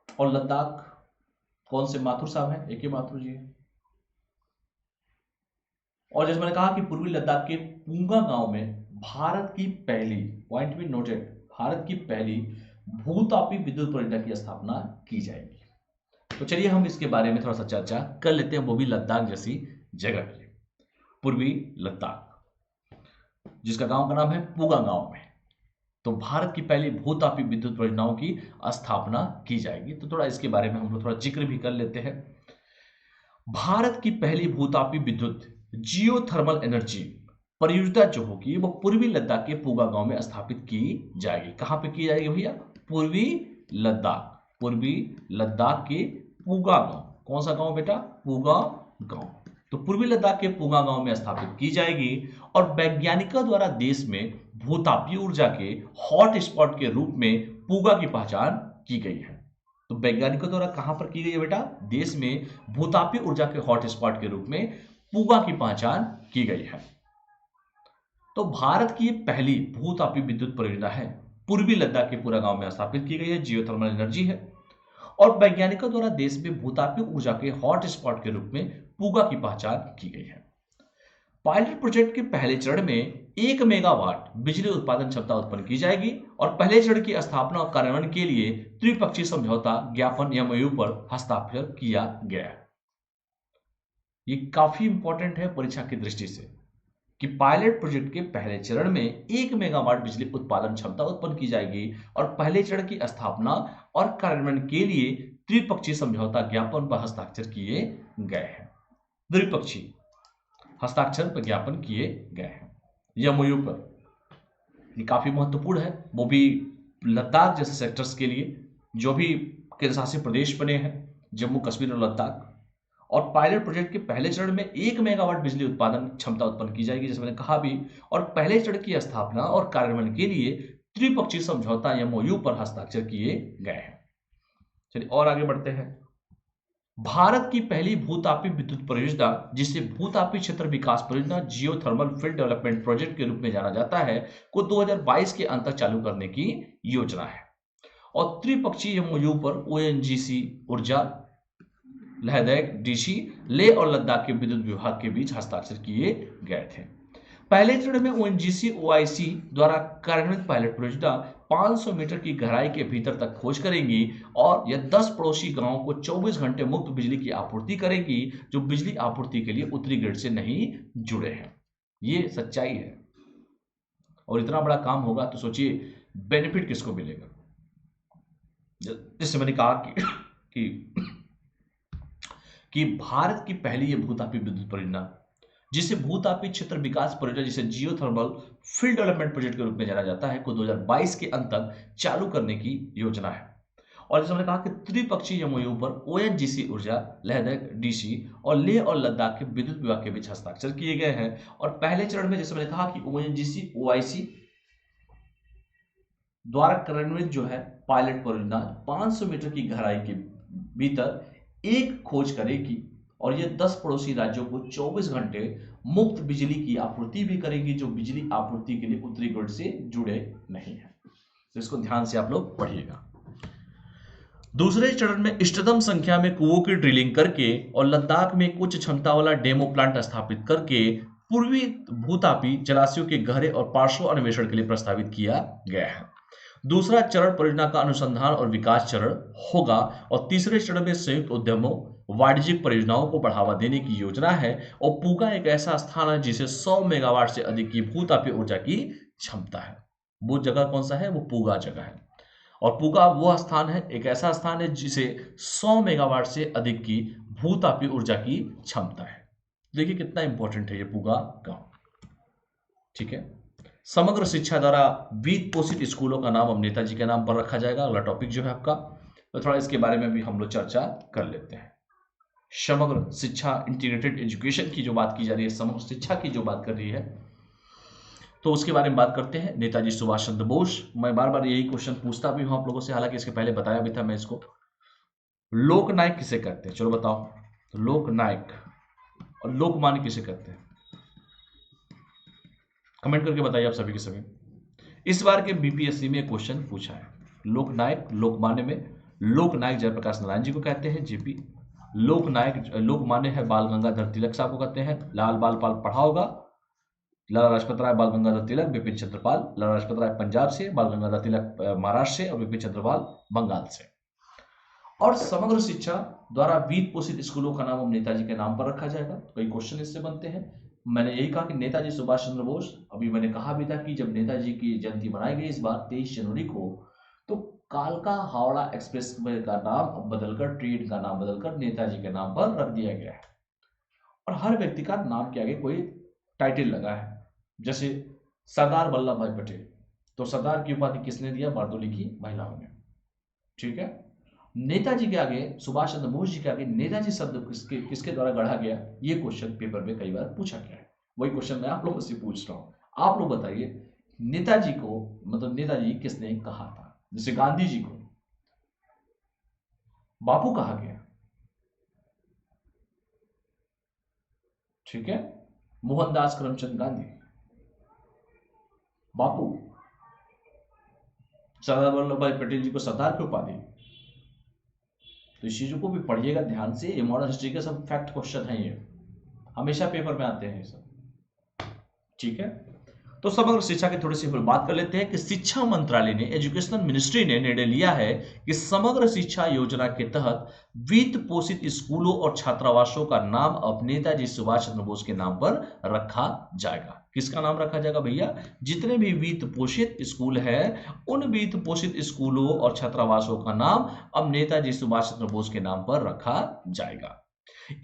[SPEAKER 1] और लद्दाख कौन से माथुर साहब हैं, ए के माथुर जी हैं। और जैसे मैंने कहा कि पूर्वी लद्दाख के पूंगा गांव में भारत की पहली, पॉइंट बी नोटेड, भारत की पहली भूतापी विद्युत परियोजना की स्थापना की जाएगी। तो चलिए हम इसके बारे में थोड़ा सा चर्चा कर लेते हैं, वो भी लद्दाख जैसी जगह की, पूर्वी लद्दाख, जिसका गांव का नाम है पूगा गांव में। तो भारत की पहली भूतापी विद्युत परियोजनाओं की स्थापना की जाएगी। तो थोड़ा इसके बारे में हम लोग थोड़ा जिक्र भी कर लेते हैं। भारत की पहली भूतापी विद्युत जियोथर्मल एनर्जी परियोजना जो होगी वो पूर्वी लद्दाख के पूगा गांव में स्थापित की जाएगी। कहां पे की जाएगी भैया? पूर्वी लद्दाख, पूर्वी लद्दाख के पूगा गांव। कौन सा गांव बेटा? पूगा गांव। तो पूर्वी लद्दाख के पूगा गांव में स्थापित की जाएगी और वैज्ञानिकों द्वारा देश में भूतापीय ऊर्जा के हॉट स्पॉट के रूप में पूगा की पहचान की गई है। तो वैज्ञानिकों द्वारा कहां पर की गई है बेटा? देश में भूतापीय ऊर्जा के हॉट स्पॉट के रूप में पूगा की पहचान की गई है। तो भारत की पहली भूतापीय विद्युत परियोजना है, पूर्वी लद्दाख के पूरा गांव में स्थापित की गई है, जियोथर्मल एनर्जी है, और वैज्ञानिकों द्वारा देश में भूतापीय ऊर्जा के हॉट स्पॉट के रूप में पूगा की पहचान की गई है। पायलट प्रोजेक्ट के पहले चरण में 1 मेगावाट बिजली उत्पादन क्षमता उत्पन्न की जाएगी और पहले चरण की स्थापना और कार्यान्वयन के लिए त्रिपक्षीय समझौता ज्ञापन एमओयू पर हस्ताक्षर किया गया। ये काफी इंपॉर्टेंट है परीक्षा की दृष्टि से कि पायलट प्रोजेक्ट के पहले चरण में 1 मेगावाट बिजली उत्पादन क्षमता उत्पन्न की जाएगी और पहले चरण की स्थापना और कार्यान्वयन के लिए त्रिपक्षीय समझौता ज्ञापन पर हस्ताक्षर किए गए हैं। द्विपक्षीय हस्ताक्षर पर ज्ञापन किए गए हैं एमओयू पर। ये काफी महत्वपूर्ण है, वो भी लद्दाख जैसे सेक्टर्स के लिए जो भी केंद्र शासित प्रदेश बने हैं, जम्मू कश्मीर और लद्दाख। और पायलट प्रोजेक्ट के पहले चरण में 1 मेगावाट बिजली उत्पादन क्षमता उत्पन्न की जाएगी, जैसे मैंने कहा भी, और पहले चरण की स्थापना और कार्यान्वयन के लिए त्रिपक्षीय समझौता एमओयू पर हस्ताक्षर किए गए हैं। चलिए और आगे बढ़ते हैं। भारत की पहली भूतापी विद्युत परियोजना, जिसे भूतापी क्षेत्र विकास परियोजना जियोथर्मल फील्ड डेवलपमेंट प्रोजेक्ट के रूप में जाना जाता है, को 2022 के अंत तक चालू करने की योजना है और त्रिपक्षीय एमओयू पर ओएनजीसी ऊर्जा, लद्दाख डीसी, लेह और लद्दाख के विद्युत विभाग के बीच हस्ताक्षर किए गए थे। पहले चरण में ओएनजीसी ओआईसी द्वारा कार्यान्वित पायलट परियोजना 500 मीटर की गहराई के भीतर तक खोज करेंगी और यह 10 पड़ोसी गांवों को 24 घंटे मुफ्त बिजली की आपूर्ति करेगी, जो बिजली आपूर्ति के लिए उत्तरी ग्रिड से नहीं जुड़े हैं। ये सच्चाई है। और इतना बड़ा काम होगा तो सोचिए बेनिफिट किसको मिलेगा। जैसे मैंने कहा कि भारत की पहली ये भूतापी विद्युत परियोजना, जिसे भूतापी क्षेत्र विकास परियोजना, जिसे जियोथर्मल फील्ड डेवलपमेंट प्रोजेक्ट के रूप में जाना जाता है, को 2022 के अंत तक चालू करने की योजना है। और जैसे मैंने कहा कि त्रिपक्षीय एमओयू पर ओएनजीसी ऊर्जा, लद्दाख डीसी और लेह और लद्दाख के विद्युत विभाग के बीच हस्ताक्षर किए गए हैं। और पहले चरण में जैसे मैंने कहा कि ओएनजीसी ओआईसी द्वारा कार्यान्वित जो है पायलट परियोजना 500 मीटर की गहराई के भीतर एक खोज करेगी और यह 10 पड़ोसी राज्यों को 24 घंटे मुफ्त बिजली की आपूर्ति भी करेगी, जो बिजली आपूर्ति के लिए उत्तरी ग्रिड से जुड़े नहीं है। तो इसको ध्यान से आप लोग पढ़िएगा। दूसरे चरण में इष्टतम संख्या में कुओं की ड्रिलिंग करके और लद्दाख में उच्च क्षमता वाला डेमो प्लांट स्थापित करके पूर्वी भूतापी जलाशयों के गहरे और पार्श्व अन्वेषण के लिए प्रस्तावित किया गया है। दूसरा चरण परियोजना का अनुसंधान और विकास चरण होगा और तीसरे चरण में संयुक्त उद्यमों, वाणिज्यिक परियोजनाओं को बढ़ावा देने की योजना है। और पूगा एक ऐसा स्थान है जिसे 100 मेगावाट से अधिक की भूतापीय ऊर्जा की क्षमता है। वो जगह कौन सा है? वो पूगा जगह है। और पूगा वो स्थान है, एक ऐसा स्थान है जिसे 100 मेगावाट से अधिक की भूतापीय ऊर्जा की क्षमता है। देखिए कितना इंपॉर्टेंट है ये पूगा गांव। ठीक है। समग्र शिक्षा द्वारा वित्त पोषित स्कूलों का नाम अब नेताजी के नाम पर रखा जाएगा। अगला टॉपिक जो है आपका, तो थोड़ा इसके बारे में भी हम लोग चर्चा कर लेते हैं। समग्र शिक्षा, इंटीग्रेटेड एजुकेशन की जो बात की जा रही है, समग्र शिक्षा की जो बात कर रही है, तो उसके बारे में बात करते हैं। नेताजी सुभाष चंद्र बोस, मैं बार बार यही क्वेश्चन पूछता भी हूं आप लोगों से, हालांकि इसके पहले बताया भी था मैं इसको। लोकनायक किसे कहते हैं, चलो बताओ। तो लोकनायक और लोकमान्य किसे कहते हैं, कमेंट करके बताइए आप सभी के सभी। इस बार के बीपीएससी में क्वेश्चन पूछा है। लोकनायक लोकमान्य में लोकनायक जयप्रकाश नारायण जी को कहते हैं, जेपी। लोकनायक लोकमान्य है बाल गंगाधर तिलक साहब को कहते हैं। लाल बाल पाल पढ़ा होगा, लाला लाजपत राय, बाल गंगाधर तिलक, बिपिन चंद्रपाल। लाला लाजपत राय पंजाब से, बाल गंगाधर तिलक महाराष्ट्र से और बिपिन चंद्रपाल बंगाल से। और समग्र शिक्षा द्वारा वित्त पोषित स्कूलों का नाम हम नेताजी के नाम पर रखा जाएगा। कई क्वेश्चन इससे बनते हैं। मैंने यही कहा कि नेताजी सुभाष चंद्र बोस, अभी मैंने कहा भी था कि जब नेताजी की जयंती मनाई गई इस बार 23 जनवरी को, तो कालका हावड़ा एक्सप्रेस का नाम बदलकर, ट्रेन का नाम बदलकर नेताजी के नाम पर रख दिया गया है। और हर व्यक्ति का नाम के आगे कोई टाइटल लगा है, जैसे सरदार वल्लभ भाई पटेल, तो सरदार की उपाधि किसने दिया, बारदोली की महिलाओं ने। ठीक है। नेताजी के आगे, सुभाष चंद्र बोस जी के आगे नेताजी शब्द किसके द्वारा गढ़ा गया, ये क्वेश्चन पेपर में कई बार पूछा गया है। वही क्वेश्चन मैं आप लोगों से पूछ रहा हूं। आप लोग बताइए नेताजी को, मतलब नेताजी किसने कहा था। जैसे गांधी जी को बापू कहा गया, ठीक है। मोहनदास करमचंद गांधी बापू। सरदार वल्लभ भाई पटेल जी को सरदार की उपाधि। तो इस चीजों को भी पढ़िएगा ध्यान से, ये मॉडर्न हिस्ट्री के सब फैक्ट क्वेश्चन है, ये हमेशा पेपर में आते हैं ये सब। ठीक है। तो समग्र शिक्षा की थोड़ी सी बात कर लेते हैं कि शिक्षा मंत्रालय ने, एजुकेशनल मिनिस्ट्री ने निर्णय लिया है कि समग्र शिक्षा योजना के तहत वित्त पोषित स्कूलों और छात्रावासों का नाम अब नेताजी सुभाष चंद्र बोस के नाम पर रखा जाएगा। किसका नाम रखा जाएगा भैया, जितने भी वित्त पोषित स्कूल है उन वित्त पोषित स्कूलों और छात्रावासों का नाम अब नेताजी सुभाष चंद्र बोस के नाम पर रखा जाएगा।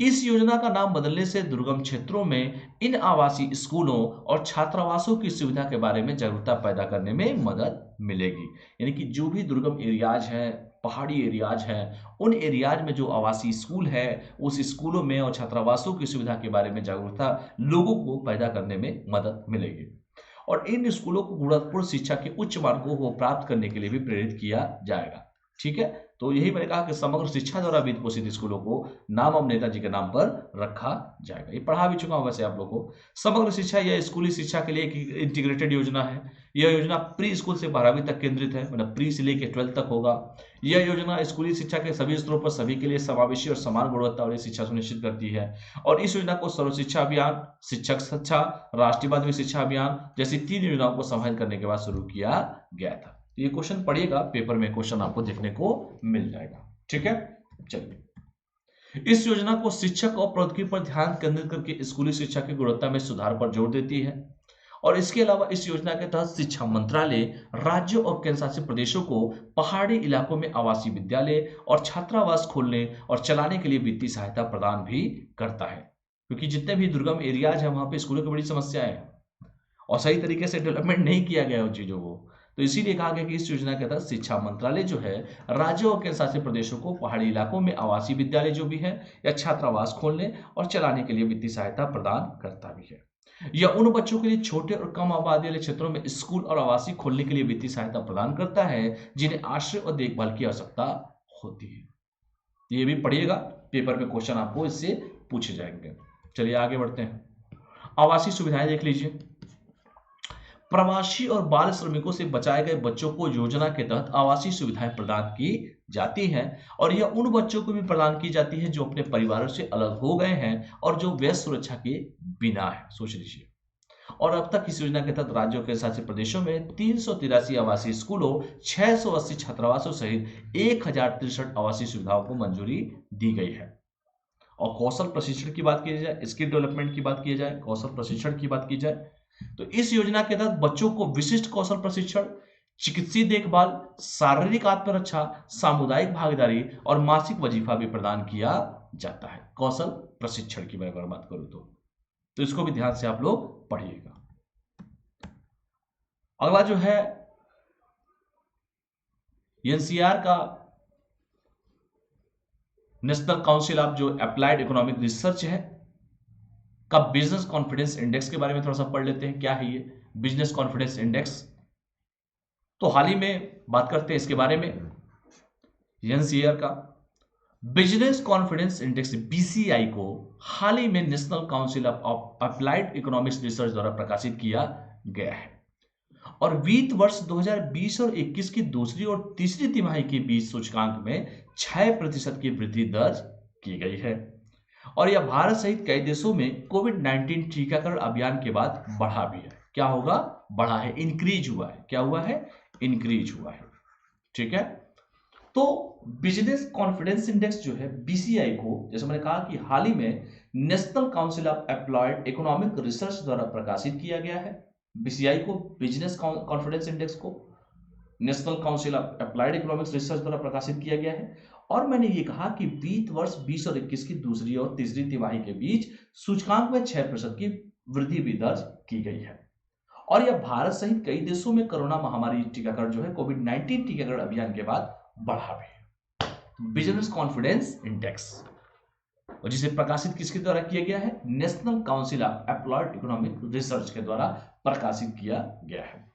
[SPEAKER 1] इस योजना का नाम बदलने से दुर्गम क्षेत्रों में इन आवासीय स्कूलों और छात्रावासों की सुविधा के बारे में जागरूकता पैदा करने में मदद मिलेगी। यानी कि जो भी दुर्गम एरियाज हैं, पहाड़ी एरियाज हैं, उन एरियाज में जो आवासीय स्कूल है, उस स्कूलों में और छात्रावासों की सुविधा के बारे में जागरूकता लोगों को पैदा करने में मदद मिलेगी। और इन स्कूलों को गुणवत्तापूर्ण शिक्षा के उच्च मार्गों को प्राप्त करने के लिए भी प्रेरित किया जाएगा। ठीक है। तो यही मैंने कहा कि समग्र शिक्षा द्वारा वित्त पोषित स्कूलों को नाम अब नेताजी के नाम पर रखा जाएगा। ये पढ़ा भी चुका हूं वैसे आप लोगों को। समग्र शिक्षा यह स्कूली शिक्षा के लिए एक इंटीग्रेटेड योजना है। यह योजना प्री स्कूल से 12वीं तक केंद्रित है, मतलब प्री से लेकर 12th तक होगा। यह योजना स्कूली शिक्षा के सभी स्तरों पर सभी के लिए समावेशी और समान गुणवत्ता वाली शिक्षा सुनिश्चित करती है। और इस योजना को सर्व शिक्षा अभियान, शिक्षक शिक्षा, राष्ट्रीय माध्यमिक शिक्षा अभियान जैसी 3 योजनाओं को समाहित करने के बाद शुरू किया गया था। ये क्वेश्चन पढ़िएगा, पेपर में क्वेश्चन आपको देखने को मिल जाएगा। ठीक है। चलिए, इस योजना को शिक्षक और प्रौद्योगिकी पर ध्यान केंद्रित करके स्कूली शिक्षा की गुणवत्ता में सुधार पर जोर देती है। और इसके अलावा इस योजना के तहत शिक्षा मंत्रालय राज्यों और केंद्र शासित प्रदेशों को पहाड़ी इलाकों में आवासीय विद्यालय और छात्रावास खोलने और चलाने के लिए वित्तीय सहायता प्रदान भी करता है, क्योंकि जितने भी दुर्गम एरियाज हैं वहां पे स्कूलों की बड़ी समस्या है और सही तरीके से डेवलपमेंट नहीं किया गया उन चीजों को। तो इसीलिए कहा गया कि इस योजना के तहत शिक्षा मंत्रालय जो है राज्यों और केंद्र शासित प्रदेशों को पहाड़ी इलाकों में आवासीय विद्यालय जो भी है या छात्रावास खोलने और चलाने के लिए वित्तीय सहायता प्रदान करता भी है। यह उन बच्चों के लिए छोटे और कम आबादी वाले क्षेत्रों में स्कूल और आवासीय खोलने के लिए वित्तीय सहायता प्रदान करता है जिन्हें आश्रय और देखभाल की आवश्यकता होती है। ये भी पढ़िएगा, पेपर में क्वेश्चन आपको इससे पूछे जाएंगे। चलिए आगे बढ़ते हैं। आवासीय सुविधाएं देख लीजिए। प्रवासी और बाल श्रमिकों से बचाए गए बच्चों को योजना के तहत आवासीय सुविधाएं प्रदान की जाती हैं और यह उन बच्चों को भी प्रदान की जाती है जो अपने परिवारों से अलग हो गए हैं और जो व्यस्त सुरक्षा के बिना है। सोच लीजिए। और अब तक इस योजना के तहत राज्यों के शासित प्रदेशों में 383 आवासीय स्कूलों, 680 छात्रावासों सहित 1063 आवासीय सुविधाओं को मंजूरी दी गई है। और कौशल प्रशिक्षण की बात की जाए, स्किल डेवलपमेंट की बात की जाए, कौशल प्रशिक्षण की बात की जाए, तो इस योजना के तहत बच्चों को विशिष्ट कौशल प्रशिक्षण, चिकित्सीय देखभाल, शारीरिक आत्मरक्षा, सामुदायिक भागीदारी और मासिक वजीफा भी प्रदान किया जाता है। कौशल प्रशिक्षण की मैं अगर बात करूं तो इसको भी ध्यान से आप लोग पढ़िएगा। अगला जो है एनसीआर का नेशनल काउंसिल ऑफ जो अप्लाइड इकोनॉमिक रिसर्च है का बिजनेस कॉन्फिडेंस इंडेक्स के बारे में थोड़ा सा पढ़ लेते हैं। क्या है ये? Business confidence index. तो हाल ही में बात करते हैं इसके बारे में, एनसीआर का बिजनेस कॉन्फिडेंस इंडेक्स बीसीआई को हाल ही में national council of applied economics research द्वारा प्रकाशित किया गया है और वित्त वर्ष 2020 और 21 की दूसरी और तीसरी तिमाही के बीच सूचकांक में 6% की वृद्धि दर्ज की गई है और यह भारत सहित कई देशों में कोविड 19 टीकाकरण अभियान के बाद बढ़ा भी है। क्या होगा? बढ़ा है, इंक्रीज हुआ है। क्या हुआ है? इंक्रीज हुआ है। ठीक है, तो बिजनेस कॉन्फिडेंस इंडेक्स जो है बीसीआई को, जैसे मैंने कहा कि हाल ही में national council of applied economic research द्वारा प्रकाशित किया गया है। बीसीआई को, बिजनेस कॉन्फिडेंस इंडेक्स को national council of applied economics research द्वारा प्रकाशित किया गया है और मैंने ये कहा कि वित्त वर्ष 20 और 21 की दूसरी और तीसरी तिमाही के बीच सूचकांक में 6% की वृद्धि भी दर्ज की गई है और यह भारत सहित कई देशों में कोरोना महामारी टीकाकरण जो है कोविड 19 टीकाकरण अभियान के बाद बढ़ा भी है। बिजनेस कॉन्फिडेंस इंडेक्स, और जिसे प्रकाशित किसके द्वारा किया गया है? National council of applied economic research के द्वारा प्रकाशित किया गया है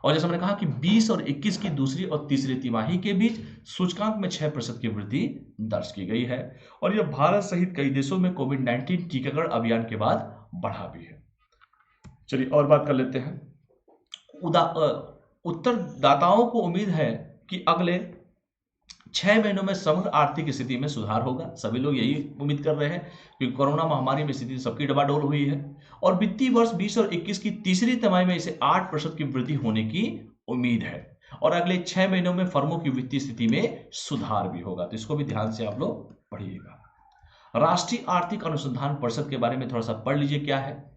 [SPEAKER 1] और जैसे मैंने कहा कि 20 और 21 की दूसरी और तीसरी तिमाही के बीच सूचकांक में 6% की वृद्धि दर्ज की गई है और यह भारत सहित कई देशों में कोविड 19 टीकाकरण अभियान के बाद बढ़ा भी है। चलिए और बात कर लेते हैं। उत्तरदाताओं को उम्मीद है कि अगले 6 महीनों में समग्र आर्थिक स्थिति में सुधार होगा। सभी लोग यही उम्मीद कर रहे हैं कि कोरोना महामारी में स्थिति सबकी डबाडोल हुई है और वित्तीय वर्ष 20 और 21 की तीसरी तिमाही में इसे 8% की वृद्धि होने की उम्मीद है और अगले 6 महीनों में फर्मों की वित्तीय स्थिति में सुधार भी होगा। तो इसको भी ध्यान से आप लोग पढ़िएगा। राष्ट्रीय आर्थिक अनुसंधान परिषद के बारे में थोड़ा सा पढ़ लीजिए। क्या है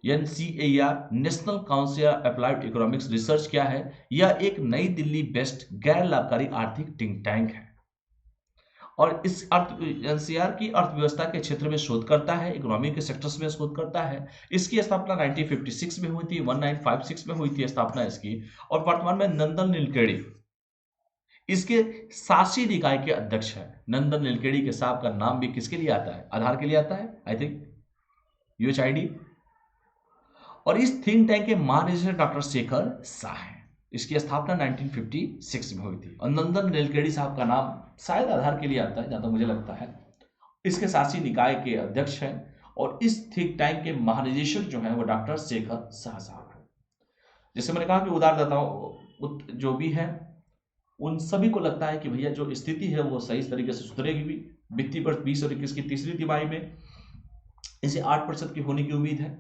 [SPEAKER 1] NCAR, national council applied economics research? क्या है? यह एक नई दिल्ली बेस्ड गैर लाभकारी आर्थिक थिंक टैंक है और इस एनसीआर की अर्थव्यवस्था के क्षेत्र में शोध करता है, इकोनॉमी के सेक्टर्स में शोध करता है। इसकी स्थापना 1956 में हुई थी, 1956 में हुई थी स्थापना इसकी और वर्तमान में नंदन नीलकेणी इसके शासी निकाय के अध्यक्ष है। नंदन नीलकेणी के साहब का नाम भी किसके लिए आता है? आधार के लिए आता है, आई थिंक यूएचआईडी। और इस थिंक टैंक के महानिदेशक डॉक्टर शेखर शाह हैं। इसकी स्थापना 1956 में हुई थी और नंदन नीलकेणी साहब का नाम शायद आधार के लिए आता है, जहां तक मुझे लगता है। इसके शासी निकाय के अध्यक्ष हैं और इस थिंक टैंक के महानिदेशक जो है वो डॉक्टर शेखर शाह साहब है। जैसे मैंने कहा कि उदारदाताओं जो भी है उन सभी को लगता है कि भैया जो स्थिति है वो सही तरीके से सुधरेगी भी। वित्तीय वर्ष 20 और 21 की तीसरी तिमाही में इसे 8% की होने की उम्मीद है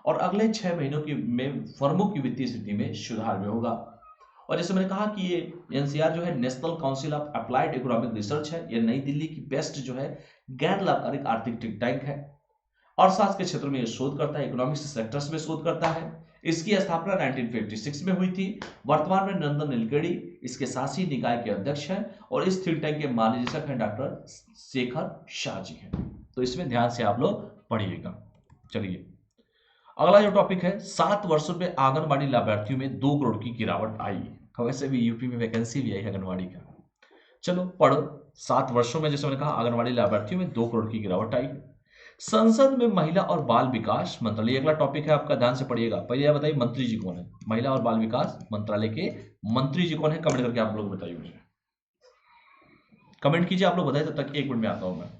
[SPEAKER 1] और अगले 6 महीनों की में फर्मों की वित्तीय स्थिति में सुधार भी होगा। और जैसे मैंने कहा कि ये एनसीआर जो है national council of applied economic research है, ये नई दिल्ली की बेस्ट जो है गैर लाभकारी आर्थिक थिंक टैंक है और अर्थशास्त्र के क्षेत्र में ये शोध करता है, इकोनॉमिक्स सेक्टर्स में शोध करता है। इसकी स्थापना 1956 में हुई थी। वर्तमान में नंदन नीलकेणी इसके शासी निकाय के अध्यक्ष हैं और इस थिंक टैंक के महानिदेशक हैं डॉक्टर शेखर शाह जी हैं। तो इसमें ध्यान से आप लोग पढ़िएगा। चलिए अगला जो टॉपिक है, 7 वर्षों में आंगनबाड़ी लाभार्थियों में 2 करोड़ की गिरावट आई। वैसे भी यूपी में वैकेंसी भी आई है आंगनबाड़ी का। चलो पढ़ो। 7 वर्षों में जैसे मैंने कहा आंगनबाड़ी लाभार्थियों में 2 करोड़ की गिरावट आई। संसद में महिला और बाल विकास मंत्रालय, अगला टॉपिक है आपका, ध्यान से पढ़िएगा। पहले यह बताइए मंत्री जी कौन है? महिला और बाल विकास मंत्रालय के मंत्री जी कौन है? कमेंट करके आप लोग बताइए मुझे, कमेंट कीजिए आप लोग बताइए, तब तक 1 मिनट में आता हूं मैं।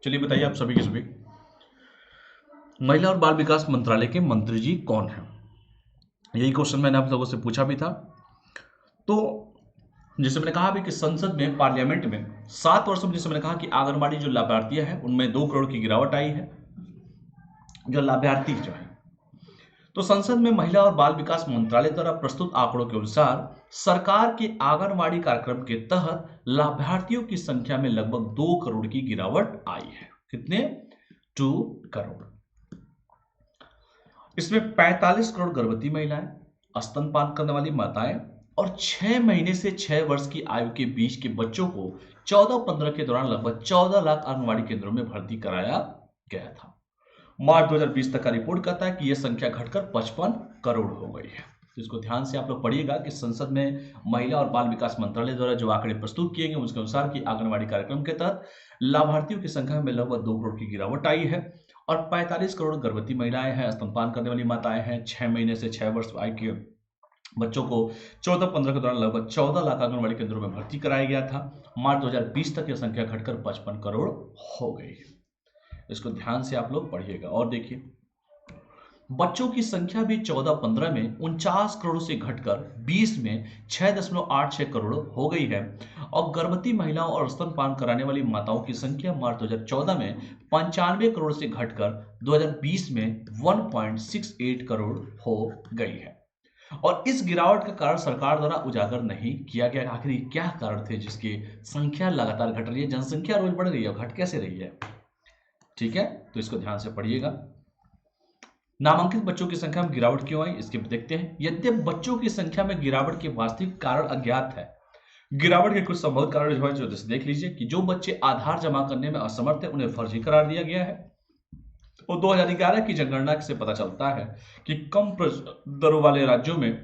[SPEAKER 1] चलिए बताइए आप सभी के सभी, महिला और बाल विकास मंत्रालय के मंत्री जी कौन हैं? यही क्वेश्चन मैंने आप लोगों से पूछा भी था। तो जैसे मैंने कहा भी कि संसद में, पार्लियामेंट में 7 वर्षों में, जैसे मैंने कहा कि आंगनबाड़ी जो लाभार्थियां हैं उनमें 2 करोड़ की गिरावट आई है, जो लाभार्थी जो है। तो संसद में महिला और बाल विकास मंत्रालय द्वारा प्रस्तुत आंकड़ों के अनुसार सरकार के आंगनबाड़ी कार्यक्रम के तहत लाभार्थियों की संख्या में लगभग 2 करोड़ की गिरावट आई है। कितने? 2 करोड़। इसमें 45 करोड़ गर्भवती महिलाएं, स्तनपान करने वाली माताएं और 6 महीने से 6 वर्ष की आयु के बीच के बच्चों को 14-15 के दौरान लगभग 14 लाख आंगनबाड़ी केंद्रों में भर्ती कराया गया था। मार्च 2020 तक का रिपोर्ट कहता है कि यह संख्या घटकर 55 करोड़ हो गई है। तो इसको ध्यान से आप लोग पढ़िएगा कि संसद में महिला और बाल विकास मंत्रालय द्वारा जो आंकड़े प्रस्तुत किए गए उसके अनुसार कि आंगनबाड़ी कार्यक्रम के तहत लाभार्थियों की संख्या में लगभग 2 करोड़ की गिरावट आई है और 45 करोड़ गर्भवती महिलाएं हैं, स्तनपान करने वाली माताएं हैं, 6 महीने से 6 वर्ष आयु के बच्चों को 14-15 के दौरान लगभग 14 लाख आंगनबाड़ी केंद्रों में भर्ती कराया गया था। मार्च 2020 तक यह संख्या घटकर 55 करोड़ हो गई। इसको ध्यान से आप लोग पढ़िएगा। और देखिए, बच्चों की संख्या भी 14-15 में 49 करोड़ से घटकर 20 में 6.86 करोड़ हो गई है और गर्भवती महिलाओं और स्तनपान कराने वाली माताओं की संख्या मार्च 2014 में 95 करोड़ से घटकर 2020 में 1.68 करोड़ हो गई है। और इस गिरावट का कारण सरकार द्वारा उजागर नहीं किया गया। आखिर क्या कारण थे जिसकी संख्या लगातार घट रही है? जनसंख्या रोज बढ़ रही है, घट कैसे रही है? ठीक है, तो इसको ध्यान से पढ़िएगा। नामांकित बच्चों की संख्या में गिरावट क्यों आई, इसके देखते हैं। यद्यपि बच्चों की संख्या में गिरावट के वास्तविक कारण अज्ञात है। गिरावट के कुछ संभव कारण जो है, जो देख लीजिए कि जो बच्चे आधार जमा करने में असमर्थ है उन्हें फर्जी करार दिया गया है। और 2011 की जनगणना से पता चलता है कि कम दरों वाले राज्यों में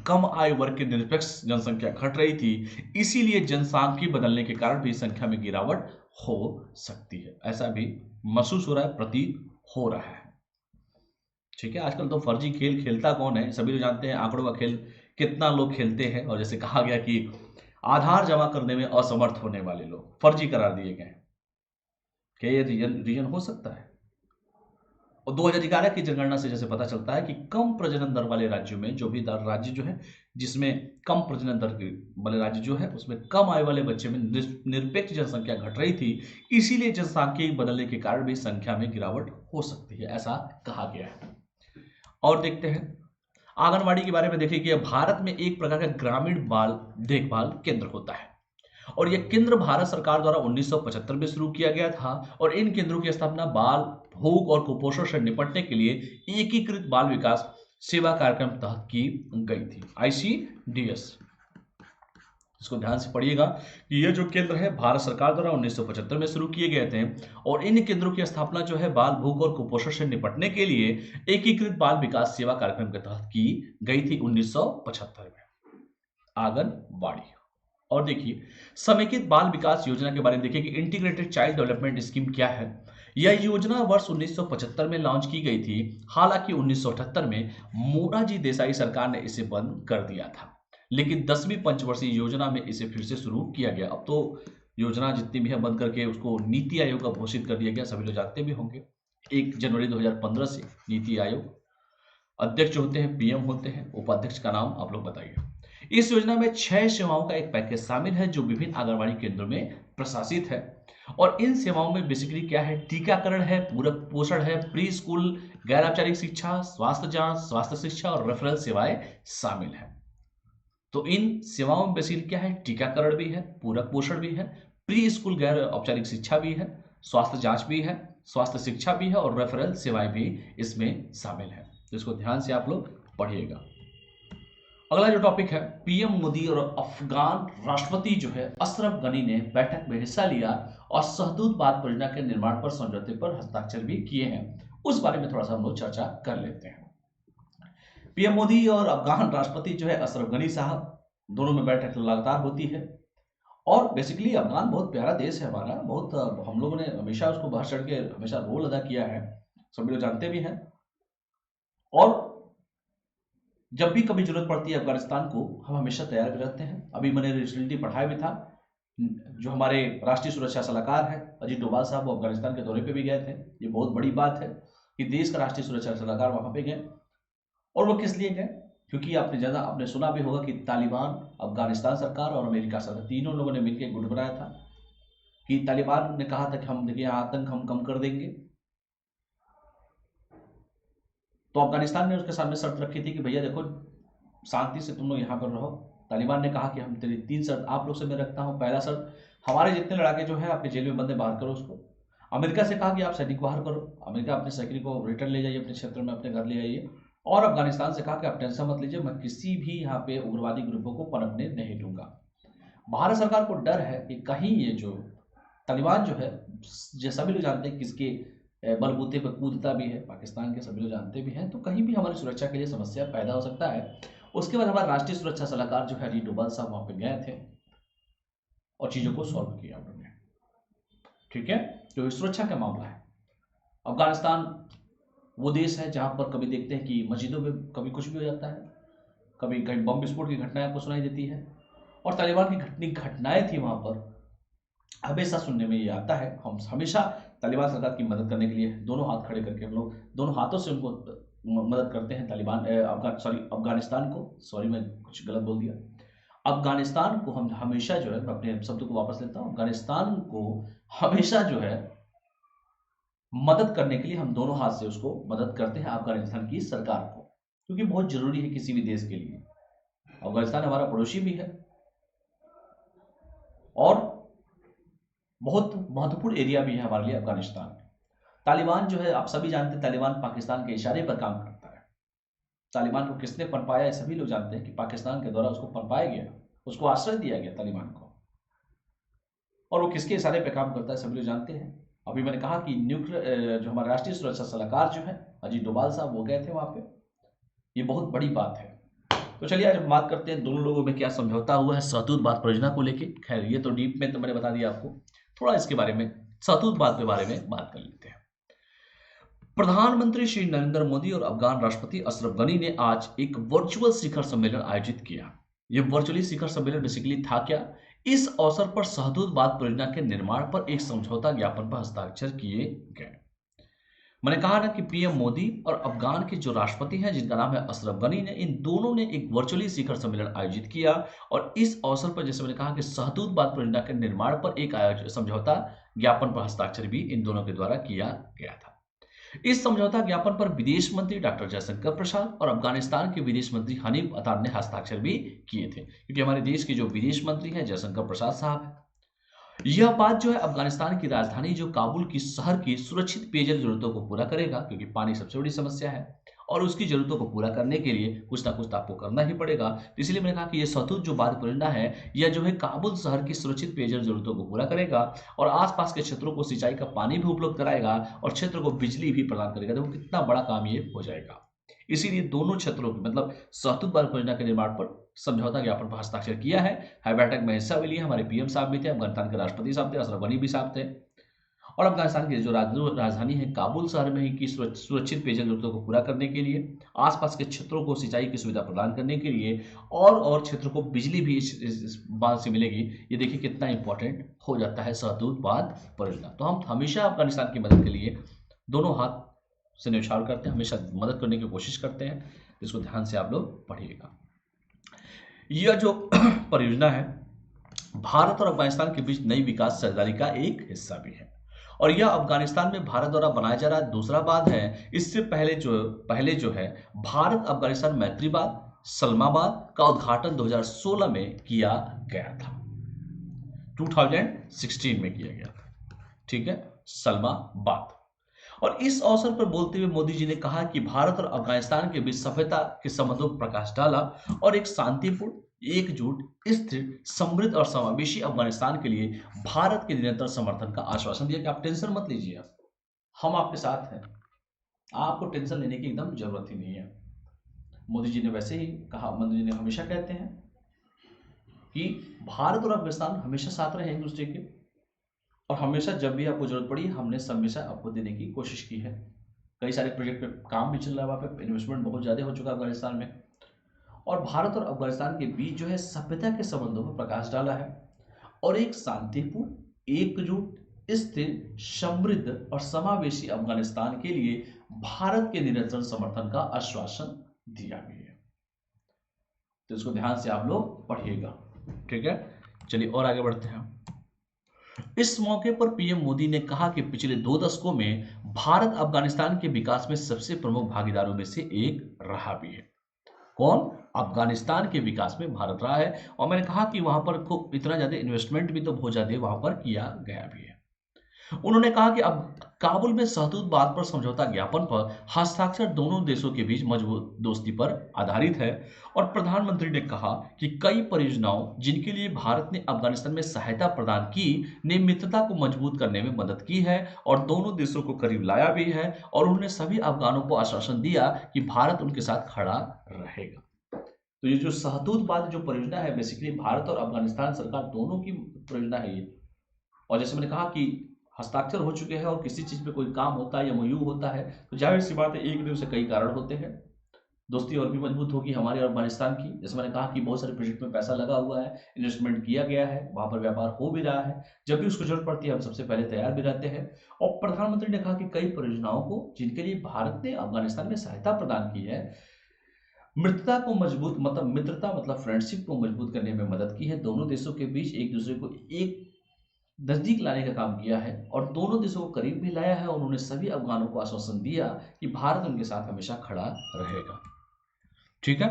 [SPEAKER 1] कम आयु वर्ग की निरपेक्ष जनसंख्या घट रही थी, इसीलिए जनसांख्यिकी बदलने के कारण भी संख्या में गिरावट हो सकती है। ऐसा भी महसूस हो रहा है, प्रतीत हो रहा है। ठीक है, आजकल तो फर्जी खेल खेलता कौन है? सभी लोग जानते हैं आंकड़ों का खेल कितना लोग खेलते हैं। और जैसे कहा गया कि आधार जमा करने में असमर्थ होने वाले लोग फर्जी करार दिए गए। क्या ये रीजन हो सकता है? और 2011 की जनगणना से जैसे पता चलता है कि कम प्रजनन दर वाले राज्यों में, जो भी राज्य जो है जिसमें कम प्रजनन दर वाले राज्य जो है उसमें कम आयु वाले बच्चे में निरपेक्ष जनसंख्या घट रही थी, इसीलिए जनसांख्यिकी बदलने के कारण भी संख्या में गिरावट हो सकती है, ऐसा कहा गया है। और देखते हैं आंगनबाड़ी के बारे में। देखिए कि भारत में एक प्रकार का ग्रामीण बाल देखभाल केंद्र होता है और यह केंद्र भारत सरकार द्वारा 1975 में शुरू किया गया था और इन केंद्रों की स्थापना बाल भूख और कुपोषण से निपटने के लिए एकीकृत बाल विकास सेवा कार्यक्रम तहत की गई थी, ICDS। इसको ध्यान से पढ़िएगा कि ये जो केंद्र है भारत सरकार द्वारा 1975 में शुरू किए गए थे और इन केंद्रों की स्थापना जो है बाल भूख और कुपोषण से निपटने के लिए एकीकृत बाल विकास सेवा कार्यक्रम के तहत की गई थी 1975 में, आंगनबाड़ी। और देखिए समेकित बाल विकास योजना के बारे में देखिए कि इंटीग्रेटेड चाइल्ड डेवलपमेंट स्कीम क्या है। यह योजना वर्ष 1975 में लॉन्च की गई थी, हालांकि 1978 में मोरारजी देसाई सरकार ने इसे बंद कर दिया था, लेकिन 10वीं पंचवर्षीय योजना में इसे फिर से शुरू किया गया। अब तो योजना जितनी भी है बंद करके उसको नीति आयोग का घोषित कर दिया गया, सभी लोग जानते भी होंगे। 1 जनवरी 2015 से नीति आयोग अध्यक्ष होते हैं, PM होते हैं, उपाध्यक्ष का नाम आप लोग बताइए। इस योजना में 6 सेवाओं का एक पैकेज शामिल है जो विभिन्न आंगनबाड़ी केंद्रों में प्रशासित है और इन सेवाओं में बेसिकली क्या है? टीकाकरण है, पूरक पोषण है, प्री स्कूल, गैर औपचारिक शिक्षा, स्वास्थ्य जांच, स्वास्थ्य शिक्षा और रेफरल सेवाएं शामिल है। तो इन सेवाओं में बेसिकली क्या है? टीकाकरण भी है, पूरक पोषण भी है, प्री स्कूल गैर औपचारिक शिक्षा भी है, स्वास्थ्य जांच भी है, स्वास्थ्य शिक्षा भी है और रेफरल सेवाएं भी इसमें शामिल है। तो इसको ध्यान से आप लोग पढ़िएगा। अगला जो टॉपिक है, PM मोदी और अफगान राष्ट्रपति जो है अशरफ गनी ने बैठक में हिस्सा लिया और शहतूत बांध परियोजना के निर्माण पर समझौते पर हस्ताक्षर भी किए हैं। उस बारे में थोड़ा सा हम लोग चर्चा कर लेते हैं। PM मोदी और अफगान राष्ट्रपति जो है अशरफ गनी साहब, दोनों में बैठक लगातार होती है और बेसिकली अफगान बहुत प्यारा देश है हमारा, बहुत हम लोगों ने हमेशा उसको बढ़ चढ़ के हमेशा रोल अदा किया है, सभी लोग जानते भी हैं। और जब भी कभी जरूरत पड़ती है अफगानिस्तान को, हम हमेशा तैयार भी रहते हैं। अभी मैंने रिसेंटली पढ़ाया भी था जो हमारे राष्ट्रीय सुरक्षा सलाहकार हैं अजीत डोभाल साहब, वो अफगानिस्तान के दौरे पे भी गए थे। ये बहुत बड़ी बात है कि देश का राष्ट्रीय सुरक्षा सलाहकार वहां पे गए। और वो किस लिए गए? क्योंकि आपने सुना भी होगा कि तालिबान, अफगानिस्तान सरकार और अमेरिका सरकार, तीनों लोगों ने मिलकर गुट बनाया था कि तालिबान ने कहा था कि हम देखिए आतंक हम कम कर देंगे, तो अफगानिस्तान ने उसके सामने शर्त रखी थी कि भैया देखो शांति से तुम लोग यहाँ पर रहो। तालिबान ने कहा कि हम तेरी 3 शर्त आप लोग से मैं रखता हूँ। पहला शर्त, हमारे जितने लड़ाके जो है आपके जेल में बंदे बाहर करो उसको। अमेरिका से कहा कि आप सैनिक बाहर करो, अमेरिका अपने सैनिक को रिटर्न ले जाइए अपने क्षेत्र में, अपने घर ले आइए। और अफगानिस्तान से कहा कि आप टेंशन मत लीजिए, मैं किसी भी यहाँ पे उग्रवादी ग्रुपों को पनपने नहीं दूंगा। भारत सरकार को डर है कि कहीं ये जो तालिबान जो है, जैसा भी लोग जानते हैं किसके बलबूते पर कूदता भी है, पाकिस्तान के सभी लोग जानते भी हैं, तो कहीं भी हमारी सुरक्षा के लिए समस्या पैदा हो सकता है। उसके बाद हमारे राष्ट्रीय सुरक्षा सलाहकार जो है अजीत डोभाल साहब वहां पे गए थे और चीजों को सॉल्व किया उन्होंने। ठीक है, तो सुरक्षा का मामला है। अफगानिस्तान वो देश है जहां पर कभी देखते हैं कि मस्जिदों में कभी कुछ भी हो जाता है, कभी कहीं बम विस्फोट की घटनाएं आपको सुनाई देती है। और तालिबान की घटनाएं थी वहां पर, हमेशा सुनने में ये आता है। हम हमेशा तालिबान सरकार की मदद करने के लिए दोनों हाथ खड़े करके हम लोग दोनों हाथों से उनको मदद करते हैं। तालिबान अफगानिस्तान को, सॉरी मैं कुछ गलत बोल दिया, अफगानिस्तान को हम हमेशा जो है, मैं अपने शब्द को वापस लेता हूँ, अफगानिस्तान को हमेशा जो है मदद करने के लिए हम दोनों हाथ से उसको मदद करते हैं, अफगानिस्तान की सरकार को, क्योंकि बहुत जरूरी है किसी भी देश के लिए। अफगानिस्तान हमारा पड़ोसी भी है और बहुत महत्वपूर्ण एरिया भी है हमारे लिए अफगानिस्तान। तालिबान जो है आप सभी जानते हैं, तालिबान पाकिस्तान के इशारे पर काम करता है। तालिबान को किसने पनपाया है सभी लोग जानते हैं कि पाकिस्तान के द्वारा उसको पनपाया गया, उसको आश्रय दिया गया तालिबान को। और वो किसके इशारे पर काम करता है सभी लोग जानते हैं। अभी मैंने कहा कि न्यूक्लियर जो हमारे राष्ट्रीय सुरक्षा सलाहकार जो है अजीत डोभाल साहब, वो गए थे वहां पे। ये बहुत बड़ी बात है। तो चलिए आज हम बात करते हैं दोनों लोगों में क्या समझौता हुआ है सहतूत बात परियोजना को लेके। खैर ये तो डीप में तो मैंने बता दिया आपको, थोड़ा इसके बारे में सहतूत बात के बारे में बात कर लेते हैं। प्रधानमंत्री श्री नरेंद्र मोदी और अफगान राष्ट्रपति अशरफ गनी ने आज एक वर्चुअल शिखर सम्मेलन आयोजित किया। यह वर्चुअली शिखर सम्मेलन बेसिकली था क्या? इस अवसर पर सहतूत बात परियोजना के निर्माण पर एक समझौता ज्ञापन पर हस्ताक्षर किए गए। मैंने कहा ना कि पीएम मोदी और अफगान के जो राष्ट्रपति हैं जिनका नाम है अशरफ गनी ने, इन दोनों ने एक वर्चुअली शिखर सम्मेलन आयोजित किया। और इस अवसर पर जैसे मैंने कहा कि सहतूत बात परियोजना के निर्माण पर एक समझौता ज्ञापन पर हस्ताक्षर भी इन दोनों के द्वारा किया गया था। इस समझौता ज्ञापन पर विदेश मंत्री डॉक्टर जयशंकर प्रसाद और अफगानिस्तान के विदेश मंत्री हनीफ अतार ने हस्ताक्षर भी किए थे, क्योंकि हमारे देश के जो विदेश मंत्री हैं जयशंकर प्रसाद साहब हैं। यह बात जो है अफगानिस्तान की राजधानी जो काबुल की शहर की सुरक्षित पेयजल जरूरतों को पूरा करेगा, क्योंकि पानी सबसे बड़ी समस्या है और उसकी जरूरतों को पूरा करने के लिए कुछ ना कुछ तो आपको करना ही पड़ेगा। तो इसलिए मैंने कहा कि यह सहतूत जो बात परियोजना है यह जो है काबुल शहर की सुरक्षित पेयजल जरूरतों को पूरा करेगा और आसपास के क्षेत्रों को सिंचाई का पानी भी उपलब्ध कराएगा और क्षेत्र को बिजली भी प्रदान करेगा। देखो कितना बड़ा काम ये हो जाएगा। इसीलिए दोनों क्षेत्रों की मतलब सहतूत बात परियोजना के निर्माण पर समझौता ज्ञापन पर हस्ताक्षर किया है। बैठक में हिस्सा भी लिया, हमारे पीएम साहब भी थे, अफगानिस्तान के राष्ट्रपति साहब थे, अशरफ गनी भी साहब थे। और अफगानिस्तान की जो राजधानी है काबुल शहर में ही की सुरक्षित पेयजल जरूरतों को पूरा करने के लिए, आसपास के क्षेत्रों को सिंचाई की सुविधा प्रदान करने के लिए और क्षेत्र को बिजली भी इस बात से मिलेगी। ये देखिए कितना इंपॉर्टेंट हो जाता है सहतूत बात परियोजना। तो हम हमेशा अफगानिस्तान की मदद के लिए दोनों हाथ से न्यौछावर करते हैं, हमेशा मदद करने की कोशिश करते हैं। इसको ध्यान से आप लोग पढ़िएगा। यह जो परियोजना है भारत और अफगानिस्तान के बीच नई विकास साझेदारी का एक हिस्सा भी है और यह अफगानिस्तान में भारत द्वारा बनाया जा रहा दूसरा बांध है। इससे पहले जो है भारत अफगानिस्तान मैत्री बांध सलमाबाद का उद्घाटन 2016 में किया गया था, 2016 में किया गया था। ठीक है, सलमाबाद। और इस अवसर पर बोलते हुए मोदी जी ने कहा कि भारत और अफगानिस्तान के बीच सभ्यता के संबंधों पर प्रकाश डाला और एक शांतिपूर्ण, एकजुट, स्थिर, समृद्ध और समावेशी अफगानिस्तान के लिए भारत के निरंतर समर्थन का आश्वासन दिया कि आप टेंशन मत लीजिए, हम आपके साथ हैं, आपको टेंशन लेने की एकदम जरूरत ही नहीं है। मोदी जी ने वैसे ही कहा, मोदी जी ने हमेशा कहते हैं कि भारत और अफगानिस्तान हमेशा साथ रहे एक दूसरे के और हमेशा जब भी आपको जरूरत पड़ी हमने हमेशा आपको देने की कोशिश की है। कई सारे प्रोजेक्ट पे काम भी चल रहा है, वहाँ पे इन्वेस्टमेंट बहुत ज़्यादा हो चुका है अफगानिस्तान में और भारत और अफगानिस्तान के बीच जो है सभ्यता के संबंधों पर प्रकाश डाला है। और एक शांतिपूर्ण, एकजुट, स्थिर, समृद्ध और समावेशी अफगानिस्तान के लिए भारत के निरंतर समर्थन का आश्वासन दिया भी है। तो इसको ध्यान से आप लोग पढ़िएगा, ठीक है। चलिए और आगे बढ़ते हैं। इस मौके पर पीएम मोदी ने कहा कि पिछले 2 दशकों में भारत अफगानिस्तान के विकास में सबसे प्रमुख भागीदारों में से एक रहा भी है। कौन? अफगानिस्तान के विकास में भारत रहा है। और मैंने कहा कि वहां पर खूब इतना ज्यादा इन्वेस्टमेंट भी तो बहुत ज्यादा वहां पर किया गया भी है। उन्होंने कहा कि अब काबुल में सहतूत बात पर समझौता ज्ञापन पर हस्ताक्षर दोनों देशों के बीच मजबूत दोस्ती पर आधारित है। और प्रधानमंत्री ने कहा कि कई परियोजनाओं जिनके लिए भारत ने अफगानिस्तान में सहायता प्रदान की ने मित्रता को मजबूत करने में मदद की है और दोनों देशों को करीब लाया भी है। और उन्होंने सभी अफगानों को आश्वासन दिया कि भारत उनके साथ खड़ा रहेगा। तो ये जो सहतूत बात जो परियोजना है, बेसिकली भारत और अफगानिस्तान सरकार दोनों की परियोजना है ये। और जैसे मैंने कहा कि हस्ताक्षर हो चुके हैं और किसी चीज पे कोई काम होता है या एमओयू होता है तो जाहिर सी बात है एक दिन से कई कारण होते हैं, दोस्ती और भी मजबूत होगी हमारे और अफगानिस्तान की। जैसे मैंने कहा कि बहुत सारे प्रोजेक्ट में पैसा लगा हुआ है, इन्वेस्टमेंट किया गया है, वहां पर व्यापार हो भी रहा है, जब भी उसको जरूरत पड़ती है हम सबसे पहले तैयार भी रहते हैं। और प्रधानमंत्री ने कहा कि कई परियोजनाओं को जिनके लिए भारत ने अफगानिस्तान में सहायता प्रदान की है, मित्रता को मजबूत मतलब मित्रता मतलब फ्रेंडशिप को मजबूत करने में मदद की है, दोनों देशों के बीच एक दूसरे को एक नजदीक लाने का काम किया है और दोनों देशों को करीब भी लाया है। और उन्होंने सभी अफगानों को आश्वासन दिया कि भारत उनके साथ हमेशा खड़ा रहेगा, ठीक है।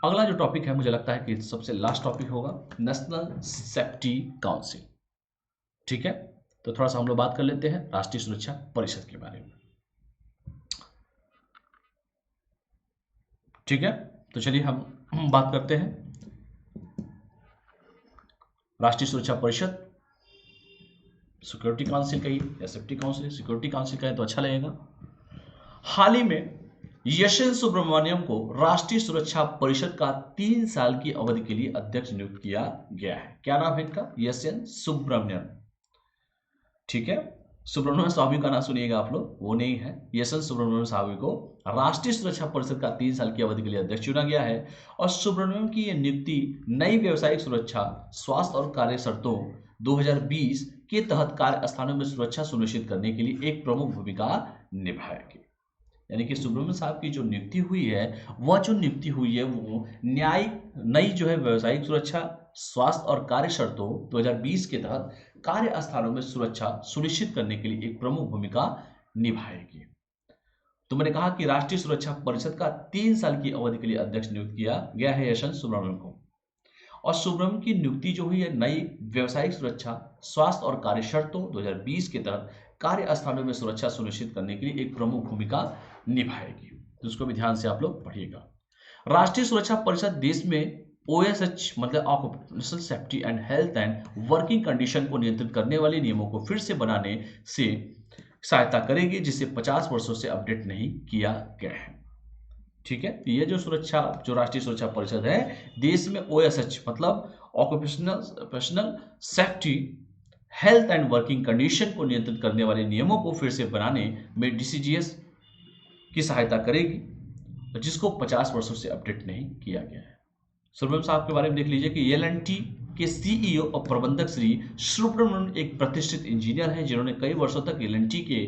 [SPEAKER 1] अगला जो टॉपिक है मुझे लगता है कि सबसे लास्ट टॉपिक होगा, नेशनल सेफ्टी काउंसिल, ठीक है। तो थोड़ा सा हम लोग बात कर लेते हैं राष्ट्रीय सुरक्षा परिषद के बारे में, ठीक है। तो चलिए हम बात करते हैं राष्ट्रीय सुरक्षा परिषद, सिक्योरिटी काउंसिल कही या सेफ्टी काउंसिल, सिक्योरिटी काउंसिल कहे तो अच्छा लगेगा। हाल ही में यशवंत सुब्रमण्यम को राष्ट्रीय सुरक्षा परिषद का 3 साल की अवधि के लिए अध्यक्ष नियुक्त किया गया है। क्या नाम है इनका? यशवंत सुब्रमण्यम, ठीक है। सुब्रमण्यम स्वामी का नाम सुनिएगा आप लोग, वो नहीं है। यशवंत सुब्रमण्यम स्वामी को राष्ट्रीय सुरक्षा परिषद का 3 साल की अवधि के लिए अध्यक्ष चुना गया है। और सुब्रमण्यम की यह नियुक्ति नई व्यावसायिक सुरक्षा, स्वास्थ्य और कार्य शर्तों 2020 के तहत कार्य स्थानों में सुरक्षा सुनिश्चित करने के लिए एक प्रमुख भूमिका निभाएगी। यानी कि सुब्रमण्यम साहब की जो नियुक्ति हुई है, वह जो नियुक्ति हुई है वो न्यायिक नई जो है व्यावसायिक सुरक्षा, स्वास्थ्य और कार्य शर्तों 2020 के तहत कार्य स्थानों में सुरक्षा सुनिश्चित करने के लिए एक प्रमुख भूमिका निभाएगी। तो मैंने कहा कि राष्ट्रीय सुरक्षा परिषद का 3 साल की अवधि के लिए अध्यक्ष नियुक्त किया गया है यशवंत सुब्रमण्यम को। और सुब्रमण्यम की नियुक्ति जो हुई है नई व्यावसायिक सुरक्षा, स्वास्थ्य और कार्य शर्तों 2020 के तहत कार्य स्थानों में सुरक्षा सुनिश्चित करने के लिए एक प्रमुख भूमिका निभाएगी। तो उसको भी ध्यान से आप लोग पढ़िएगा। राष्ट्रीय सुरक्षा परिषद देश में OSH मतलब occupational safety and health and working condition को नियंत्रित करने वाले नियमों को फिर से बनाने से सहायता करेगी, जिसे 50 वर्षों से अपडेट नहीं किया गया है, ठीक है। तो ये जो राष्ट्रीय सुरक्षा परिषद है देश में OSH मतलब occupational safety, health and working condition को नियंत्रित करने वाले नियमों को फिर से बनाने में DCGS की सहायता करेगी, जिसको 50 वर्षों से अपडेट नहीं किया गया है। सुब्रमण्यम साहब के बारे में देख लीजिए कि L&T के CEO और प्रबंधक श्री सुब्रमण्यम एक प्रतिष्ठित इंजीनियर हैं जिन्होंने कई वर्षों तक L&T के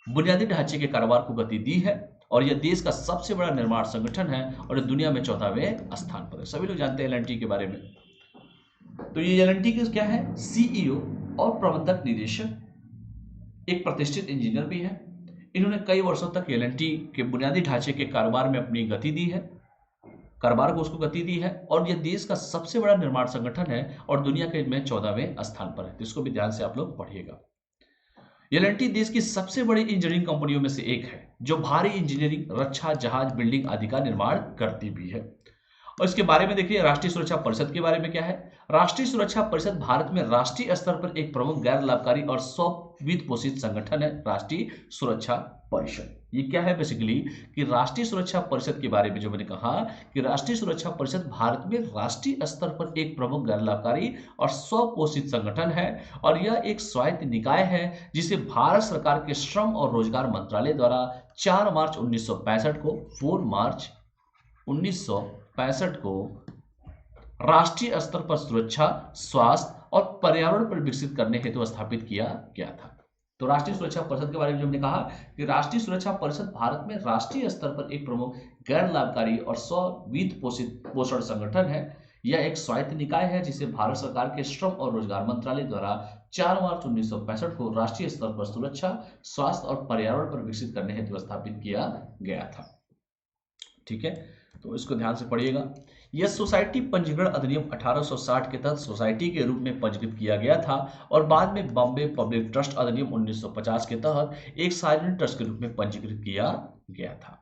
[SPEAKER 1] बुनियादी ढांचे के कारोबार को गति दी है। और यह देश का सबसे बड़ा निर्माण संगठन है और दुनिया में 14वें स्थान पर है। सभी लोग जानते हैं L&T के बारे में। तो ये L&T के क्या है? CEO और प्रबंधक निदेशक, एक प्रतिष्ठित इंजीनियर भी है। इन्होंने कई वर्षों तक L&T के बुनियादी ढांचे के कारोबार में अपनी गति दी है, कारोबार को उसको गति दी है। और यह देश का सबसे बड़ा निर्माण संगठन है और दुनिया के में 14वें स्थान पर है। तो इसको भी ध्यान से आप लोग पढ़िएगा। L&T देश की सबसे बड़ी इंजीनियरिंग कंपनियों में से एक है जो भारी इंजीनियरिंग, रक्षा, जहाज, बिल्डिंग आदि का निर्माण करती भी है। और इसके बारे में देखिए राष्ट्रीय सुरक्षा परिषद के बारे में क्या है। राष्ट्रीय सुरक्षा परिषद भारत में राष्ट्रीय स्तर पर एक प्रमुख गैर लाभकारी और स्ववित्त पोषित संगठन है। राष्ट्रीय सुरक्षा परिषद ये क्या है बेसिकली कि राष्ट्रीय सुरक्षा परिषद के बारे में जो मैंने कहा कि राष्ट्रीय सुरक्षा परिषद भारत में राष्ट्रीय स्तर पर एक प्रमुख गैर लाभकारी और स्वपोषित संगठन है। और यह एक स्वायत्त निकाय है जिसे भारत सरकार के श्रम और रोजगार मंत्रालय द्वारा 4 मार्च 1965 को राष्ट्रीय स्तर पर सुरक्षा, स्वास्थ्य और पर्यावरण पर विकसित करने हेतु स्थापित किया गया था। तो राष्ट्रीय सुरक्षा परिषद के बारे में जो हमने कहा कि राष्ट्रीय सुरक्षा परिषद भारत में राष्ट्रीय स्तर पर एक प्रमुख गैर लाभकारी और स्ववित्त पोषित पोषण संगठन है। यह एक स्वायत्त निकाय है जिसे भारत सरकार के श्रम और रोजगार मंत्रालय द्वारा 4 मार्च 1965 को राष्ट्रीय स्तर पर सुरक्षा, स्वास्थ्य और पर्यावरण पर विकसित करने हेतु स्थापित किया गया था। ठीक है, तो इसको ध्यान से पढ़िएगा। यह सोसाइटी पंजीकरण अधिनियम 1860 के तहत सोसाइटी के रूप में पंजीकृत किया गया था और बाद में बॉम्बे पब्लिक ट्रस्ट अधिनियम 1950 के तहत एक सार्वजनिक ट्रस्ट के रूप में पंजीकृत किया गया था।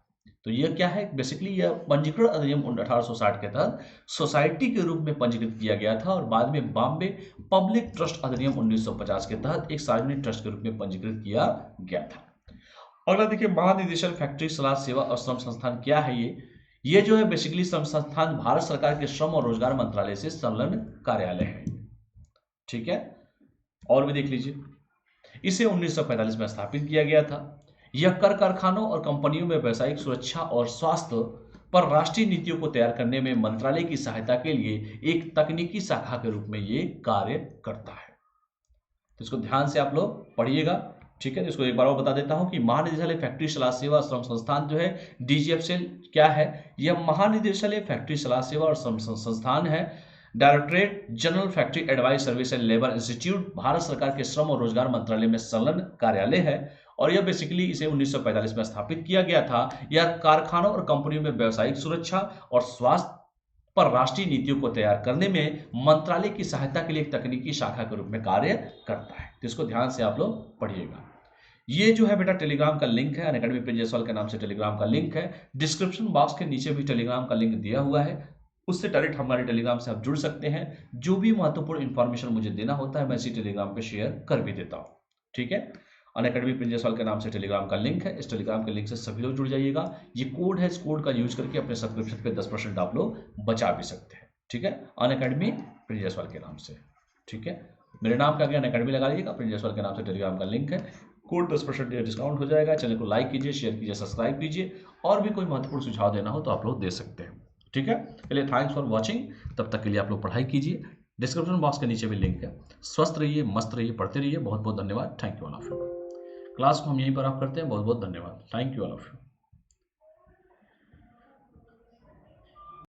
[SPEAKER 1] तो यह क्या है, बेसिकली यह पंजीकरण अधिनियम 1860 के तहत सोसाइटी के रूप में पंजीकृत किया गया था और बाद में बॉम्बे पब्लिक ट्रस्ट अधिनियम 1950 के तहत एक सार्वजनिक ट्रस्ट के रूप में पंजीकृत किया गया था। अगला देखिए, महानिदेशक फैक्ट्री सलाह सेवा और श्रम संस्थान क्या है। ये जो है बेसिकली श्रम संस्थान भारत सरकार के श्रम और रोजगार मंत्रालय से संलग्न कार्यालय है। ठीक है, और भी देख लीजिए, इसे 1945 में स्थापित किया गया था। यह कर कारखानों और कंपनियों में व्यावसायिक सुरक्षा और स्वास्थ्य पर राष्ट्रीय नीतियों को तैयार करने में मंत्रालय की सहायता के लिए एक तकनीकी शाखा के रूप में ये कार्य करता है। तो इसको ध्यान से आप लोग पढ़िएगा। ठीक है, तो इसको एक बार और बता देता हूं कि महानिदेशालय फैक्ट्री सलाह सेवा श्रम संस्थान जो है डीजीएफसीएल क्या है, यह महानिदेशालय फैक्ट्री सलाह सेवा और श्रम संस्थान है। Directorate general factory advice service and labour institute Bharat सरकार के श्रम और रोजगार मंत्रालय में संलग्न कार्यालय है और यह बेसिकली इसे 1945 में स्थापित किया गया था। यह कारखानों और कंपनियों में व्यावसायिक सुरक्षा और स्वास्थ्य पर राष्ट्रीय नीतियों को तैयार करने में मंत्रालय की सहायता के लिए एक तकनीकी शाखा के रूप में कार्य करता है। तो इसको ध्यान से आप लोग पढ़िएगा। ये जो है बेटा टेलीग्राम का लिंक है, अनअकैडमी प्रिंस जायसवाल के नाम से टेलीग्राम का लिंक है। डिस्क्रिप्शन बॉक्स के नीचे भी टेलीग्राम का लिंक दिया हुआ है, उससे डायरेक्ट हमारे टेलीग्राम से आप जुड़ सकते हैं। जो भी महत्वपूर्ण इंफॉर्मेशन मुझे देना होता है मैं इसी टेलीग्राम पे शेयर कर भी देता हूँ। ठीक है, अनअकैडमी प्रिंस जायसवाल के नाम से टेलीग्राम का लिंक है, इस टेलीग्राम के लिंक से सभी लोग जुड़ जाइएगा। ये कोड है, इस कोड का यूज करके अपने सब्सक्रिप्शन पे 10% आप लोग बचा भी सकते हैं। ठीक है, अनअकैडमी प्रिंस जायसवाल के नाम से। ठीक है, मेरे नाम का आगे अनअकैडमी लगा लीजिएगा, प्रिंस जायसवाल के नाम से टेलीग्राम का लिंक है, कोड 10% डिस्काउंट हो जाएगा। चैनल को लाइक कीजिए, शेयर कीजिए, सब्सक्राइब कीजिए और भी कोई महत्वपूर्ण सुझाव देना हो तो आप लोग दे सकते हैं। ठीक है, चलिए थैंक्स फॉर वॉचिंग। तब तक के लिए आप लोग पढ़ाई कीजिए, डिस्क्रिप्शन बॉक्स के नीचे भी लिंक है। स्वस्थ रहिए, मस्त रहिए, पढ़ते रहिए। बहुत बहुत धन्यवाद। Thank you all of you. Class को हम यहीं पर आप करते हैं। बहुत बहुत धन्यवाद। Thank you all of you.